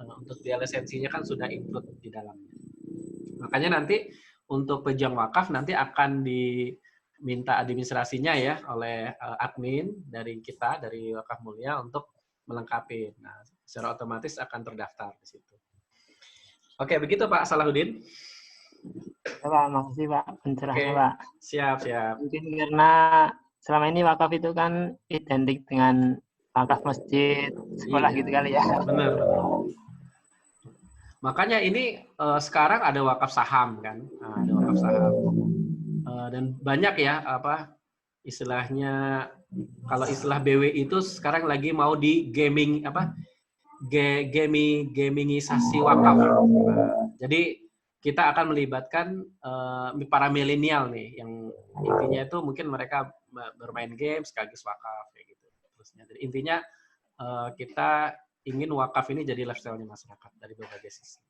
Untuk dia lisensinya kan sudah include di dalamnya. Makanya nanti untuk pejuang wakaf nanti akan diminta administrasinya ya oleh admin dari kita, dari Wakaf Mulia untuk melengkapi. Nah, secara otomatis akan terdaftar di situ. Oke, begitu Pak Salahuddin. Ya, Pak, makasih Pak pencerahannya Pak. Siap, siap. Mungkin karena selama ini wakaf itu kan identik dengan wakaf masjid, sekolah gitu kali ya. Benar. Makanya ini sekarang ada wakaf saham kan, ada wakaf saham dan banyak ya apa istilahnya kalau istilah BW itu sekarang lagi mau di gaming apa gamingisasi wakaf. Jadi kita akan melibatkan para milenial nih yang intinya itu mungkin mereka bermain game sekaligus wakaf kayak gitu. Terusnya jadi intinya kita ingin wakaf ini jadi lifestyle-nya masyarakat dari berbagai sisi.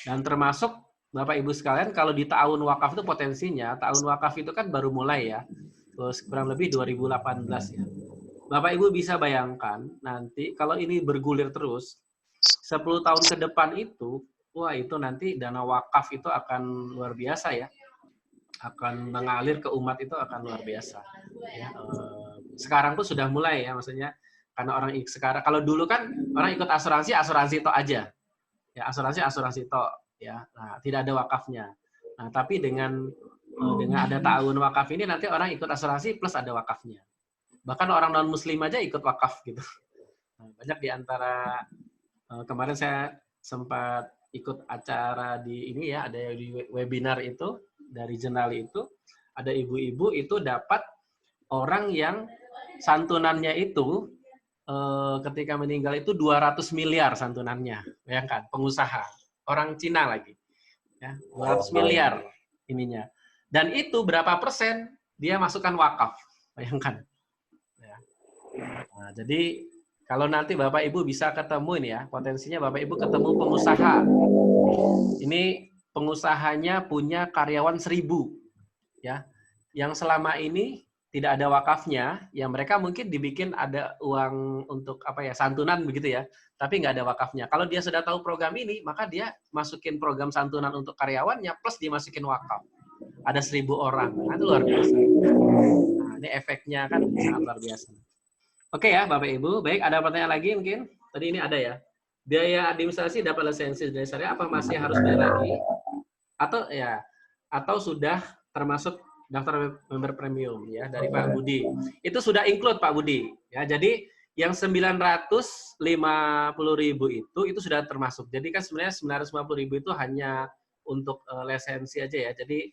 Dan termasuk Bapak Ibu sekalian, kalau di tahun wakaf itu potensinya, tahun wakaf itu kan baru mulai ya, terus kurang lebih 2018 ya. Bapak Ibu bisa bayangkan nanti kalau ini bergulir terus, 10 tahun ke depan itu, wah itu nanti dana wakaf itu akan luar biasa ya. Akan mengalir ke umat itu akan luar biasa. Ya, sekarang tuh sudah mulai ya, maksudnya karena orang sekarang kalau dulu kan orang ikut asuransi tok aja ya, asuransi tok ya, nah, tidak ada wakafnya. Nah tapi dengan ada tahun wakaf ini nanti orang ikut asuransi plus ada wakafnya, bahkan orang non muslim aja ikut wakaf gitu. Nah, banyak di antara kemarin saya sempat ikut acara di ini ya, ada di webinar itu dari Jenali itu ada ibu-ibu itu dapat orang yang santunannya itu ketika meninggal itu 200 miliar santunannya. Bayangkan, pengusaha. Orang Cina lagi. Ya, 200 miliar ininya. Dan itu berapa persen dia masukkan wakaf. Bayangkan. Ya. Nah, jadi kalau nanti Bapak Ibu bisa ketemu ini ya, potensinya Bapak Ibu ketemu pengusaha. Ini pengusahanya punya karyawan 1000. Ya. Yang selama ini tidak ada wakafnya, ya mereka mungkin dibikin ada uang untuk apa ya santunan begitu ya, tapi nggak ada wakafnya. Kalau dia sudah tahu program ini, maka dia masukin program santunan untuk karyawannya plus dimasukin wakaf. Ada 1000 orang, nah, itu luar biasa. Nah, ini efeknya kan sangat luar biasa. Oke ya Bapak Ibu, baik ada pertanyaan lagi mungkin? Tadi ini ada ya. Biaya administrasi dapat lisensi dari syariah apa masih harus bayar lagi? Atau sudah termasuk daftar member premium ya dari Pak Budi. Itu sudah include Pak Budi. Ya, jadi yang 950.000 itu sudah termasuk. Jadi kan sebenarnya 950.000 itu hanya untuk lisensi aja ya. Jadi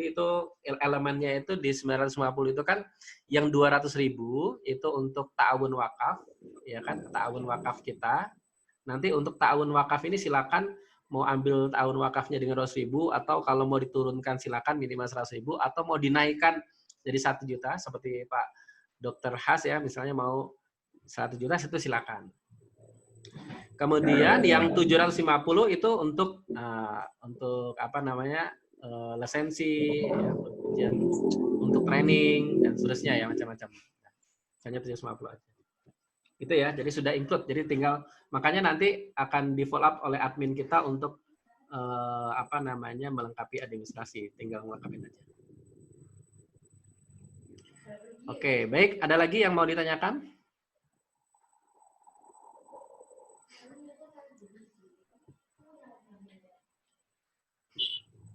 itu elemennya itu di 950 itu kan yang 200.000 itu untuk ta'awun wakaf, ya kan, ta'awun wakaf kita. Nanti untuk ta'awun wakaf ini silakan mau ambil tahun wakafnya dengan 200.000 atau kalau mau diturunkan silakan minimal 100.000 atau mau dinaikkan jadi 1 juta seperti Pak Dr. Has ya misalnya mau 1 juta itu silakan. Kemudian yang 750 itu untuk apa namanya lisensi ya, untuk training dan seterusnya ya macam-macam. Hanya 750 aja. Itu ya, jadi sudah include. Jadi tinggal makanya nanti akan di follow up oleh admin kita untuk apa namanya melengkapi administrasi, tinggal melengkapi aja. Oke, baik. Ada lagi yang mau ditanyakan?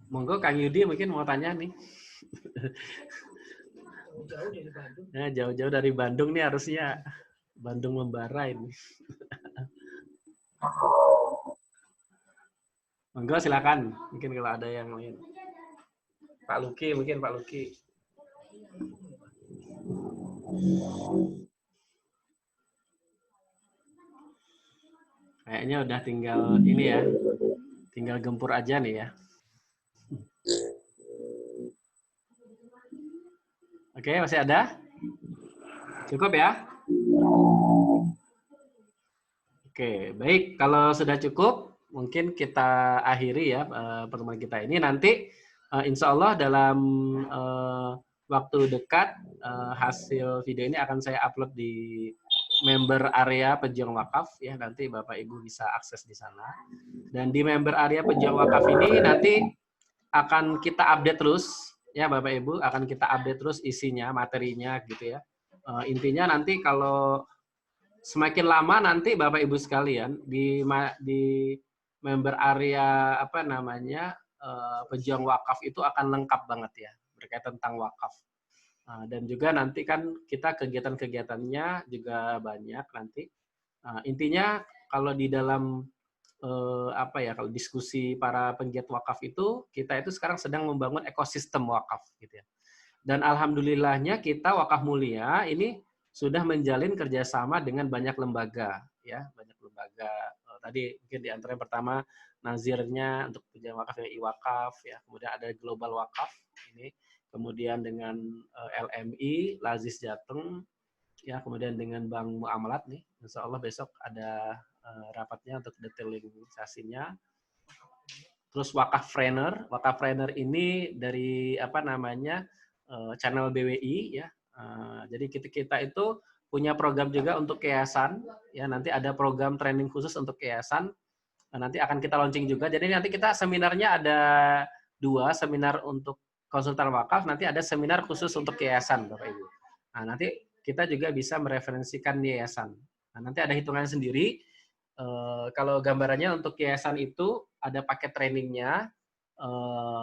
Monggo Kang Yudi mungkin mau tanya nih. Nah, jauh-jauh dari Bandung nih harusnya. Bandung membara ini. Monggo silakan. Mungkin kalau ada yang lain. Pak Luki mungkin Pak Luki. Kayaknya udah tinggal ini ya. Tinggal gempur aja nih ya. Oke, masih ada? Cukup ya? Oke, baik. Kalau sudah cukup, mungkin kita akhiri ya pertemuan kita ini. Nanti insya Allah dalam waktu dekat hasil video ini akan saya upload di member area Pejuang Wakaf ya, nanti Bapak Ibu bisa akses di sana. Dan di member area Pejuang Wakaf ini nanti akan kita update terus ya Bapak Ibu, akan kita update terus isinya, materinya gitu ya. Intinya nanti kalau semakin lama nanti Bapak Ibu sekalian di member area apa namanya Pejuang Wakaf itu akan lengkap banget ya berkaitan tentang wakaf. Dan juga nanti kan kita kegiatan-kegiatannya juga banyak nanti. Intinya kalau di dalam apa ya, kalau diskusi para penggiat wakaf itu, kita itu sekarang sedang membangun ekosistem wakaf gitu ya. Dan alhamdulillahnya kita Wakaf Mulia ini sudah menjalin kerjasama dengan banyak lembaga ya, banyak lembaga. Tadi mungkin di antara yang pertama nazirnya untuk pejuang wakaf ya IWakaf ya, kemudian ada Global Wakaf ini, kemudian dengan LMI, Lazis Jateng, ya, kemudian dengan Bank Muamalat nih, insya Allah besok ada rapatnya untuk detailisasinya. Terus Wakaf Trainer ini dari apa namanya channel BWI ya. Jadi kita itu punya program juga untuk yayasan ya. Nanti ada program training khusus untuk yayasan. Nanti akan kita launching juga. Jadi nanti kita seminarnya ada 2, seminar untuk konsultan wakaf, nanti ada seminar khusus untuk yayasan, Bapak Ibu. Nah, nanti kita juga bisa mereferensikan yayasan. Nah, nanti ada hitungannya sendiri. Kalau gambarannya untuk yayasan itu ada paket trainingnya.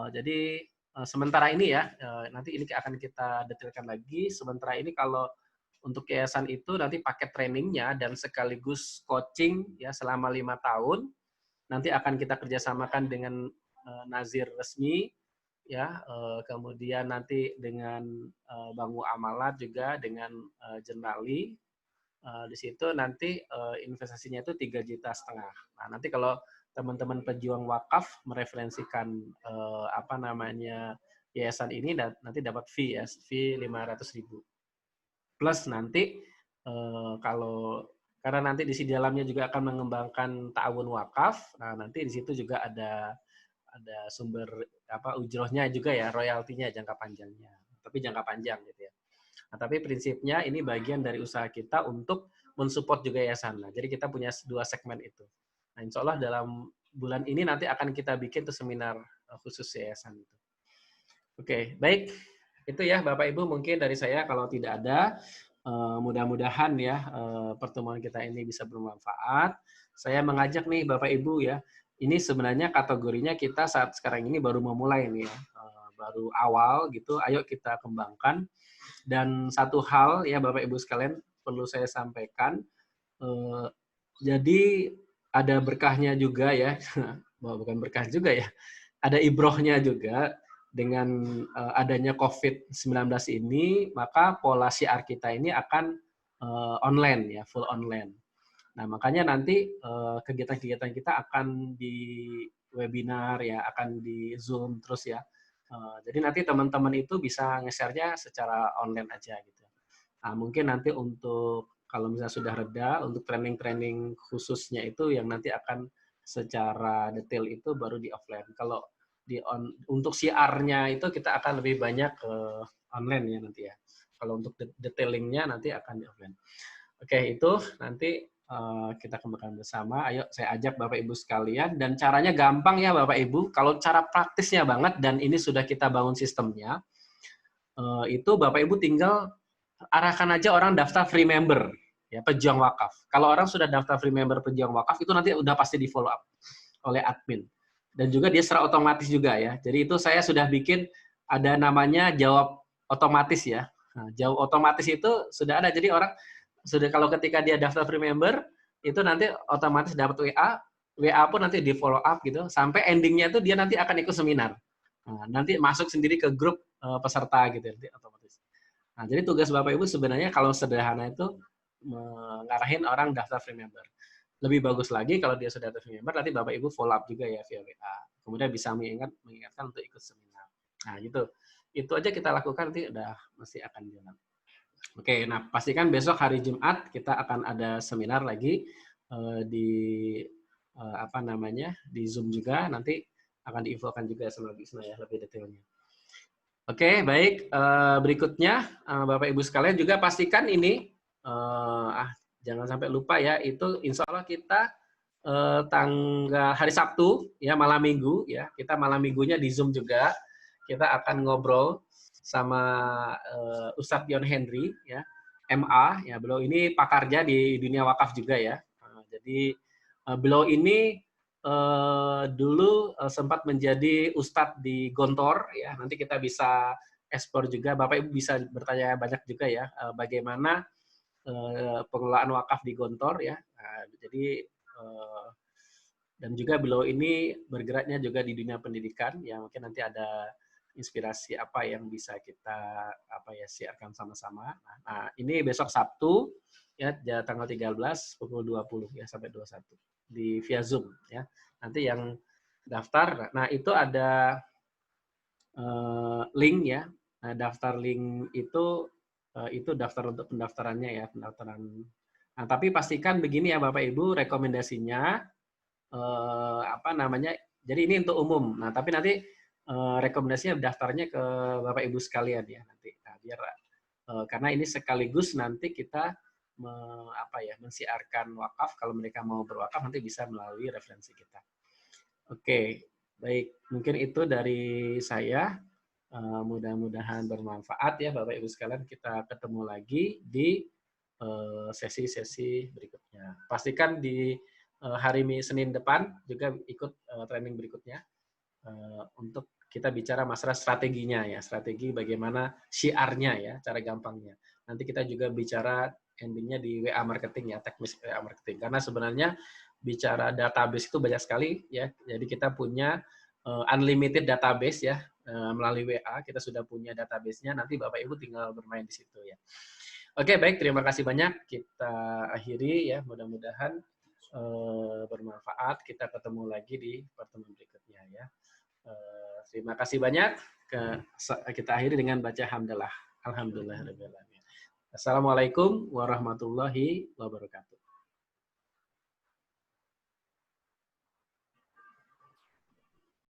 Jadi sementara ini ya, nanti ini akan kita detailkan lagi. Sementara ini kalau untuk yayasan itu nanti paket trainingnya dan sekaligus coaching ya selama 5 tahun. Nanti akan kita kerjasamakan dengan nazir resmi, ya, kemudian nanti dengan Bank Muamalat juga dengan Jernali. Di situ nanti investasinya itu 3,5 juta. Nah, nanti kalau teman-teman pejuang wakaf mereferensikan apa namanya yayasan ini, nanti dapat fee ya, fee 500.000. Plus nanti kalau karena nanti di dalamnya juga akan mengembangkan ta'awun wakaf. Nah, nanti di situ juga ada sumber apa ujrohnya juga ya, royaltinya jangka panjangnya. Tapi jangka panjang gitu ya. Nah, tapi prinsipnya ini bagian dari usaha kita untuk mensupport juga yayasan. Nah, jadi kita punya 2 segmen itu. Nah, insya Allah dalam bulan ini nanti akan kita bikin tuh seminar khusus yayasan itu. Oke, baik. Itu ya Bapak Ibu mungkin dari saya, kalau tidak ada mudah-mudahan ya pertemuan kita ini bisa bermanfaat. Saya mengajak nih Bapak Ibu ya, ini sebenarnya kategorinya kita saat sekarang ini baru memulai nih ya, baru awal gitu, ayo kita kembangkan. Dan satu hal ya Bapak Ibu sekalian perlu saya sampaikan, jadi ada berkahnya juga ya, bukan berkah juga ya, ada ibrohnya juga. Dengan adanya COVID-19 ini, maka pola syiar kita ini akan online ya, full online. Nah, makanya nanti kegiatan-kegiatan kita akan di webinar ya, akan di Zoom terus ya. Jadi nanti teman-teman itu bisa nge-share-nya secara online aja gitu. Nah, mungkin nanti untuk kalau misalnya sudah reda, untuk training-training khususnya itu yang nanti akan secara detail itu baru di offline. Kalau untuk siarnya itu kita akan lebih banyak ke online ya nanti ya. Kalau untuk detailingnya nanti akan di offline. Oke, itu nanti kita kembangkan bersama. Ayo saya ajak Bapak Ibu sekalian, dan caranya gampang ya Bapak Ibu. Kalau cara praktisnya banget dan ini sudah kita bangun sistemnya, itu Bapak Ibu tinggal arahkan aja orang daftar free member ya pejuang wakaf. Kalau orang sudah daftar free member pejuang wakaf itu nanti udah pasti di follow up oleh admin. Dan juga dia secara otomatis juga ya. Jadi itu saya sudah bikin ada namanya jawab otomatis ya. Nah, jawab otomatis itu sudah ada. Jadi orang sudah kalau ketika dia daftar free member itu nanti otomatis dapat WA pun nanti di follow up gitu. Sampai endingnya itu dia nanti akan ikut seminar. Nah, nanti masuk sendiri ke grup peserta gitu nanti otomatis. Nah, jadi tugas Bapak Ibu sebenarnya kalau sederhana itu mengarahin orang daftar free member. Lebih bagus lagi kalau dia sudah daftar free member, nanti Bapak Ibu follow up juga ya via WA. Kemudian bisa mengingatkan untuk ikut seminar. Nah, gitu. Itu aja kita lakukan, nanti udah mesti akan jalan. Oke, nah pastikan besok hari Jumat kita akan ada seminar lagi di apa namanya di Zoom juga. Nanti akan diinfokan juga sama Bisma ya lebih detailnya. Oke, baik. Berikutnya, Bapak Ibu sekalian juga pastikan ini, jangan sampai lupa ya, itu insya Allah kita tanggal hari Sabtu, ya malam minggu, ya kita malam minggunya di Zoom juga, kita akan ngobrol sama Ustadz Yon Henry, ya MA, ya beliau ini pakarnya di dunia wakaf juga ya. Jadi beliau ini dulu sempat menjadi ustadz di Gontor ya. Nanti kita bisa ekspor juga, Bapak Ibu bisa bertanya banyak juga ya bagaimana pengelolaan wakaf di Gontor ya. Jadi dan juga beliau ini bergeraknya juga di dunia pendidikan ya. Mungkin nanti ada inspirasi apa yang bisa kita siarkan sama-sama. Nah, ini besok Sabtu ya tanggal 13 pukul 20 ya sampai 21 di via Zoom ya. Nanti yang daftar, nah itu ada link ya. Nah, daftar link itu daftar untuk pendaftarannya ya, pendaftaran. Nah, tapi pastikan begini ya Bapak Ibu, rekomendasinya jadi ini untuk umum. Nah, tapi nanti rekomendasinya daftarnya ke Bapak Ibu sekalian ya nanti. Nah, biar karena ini sekaligus nanti kita mensiarkan wakaf, kalau mereka mau berwakaf nanti bisa melalui referensi kita. Oke, baik. Mungkin itu dari saya. Mudah-mudahan bermanfaat ya Bapak Ibu sekalian. Kita ketemu lagi di sesi-sesi berikutnya. Pastikan di hari Senin depan juga ikut training berikutnya untuk kita bicara masalah strateginya ya, strategi bagaimana syiarnya ya, cara gampangnya. Nanti kita juga bicara endingnya di WA marketing ya, teknis WA marketing. Karena sebenarnya bicara database itu banyak sekali ya. Jadi kita punya unlimited database ya, melalui WA kita sudah punya database-nya. Nanti Bapak Ibu tinggal bermain di situ ya. Oke, baik, terima kasih banyak. Kita akhiri ya, mudah-mudahan bermanfaat. Kita ketemu lagi di pertemuan berikutnya ya. Terima kasih banyak. Kita akhiri dengan baca hamdalah. Alhamdulillahirabbil alamin. Assalamualaikum warahmatullahi wabarakatuh.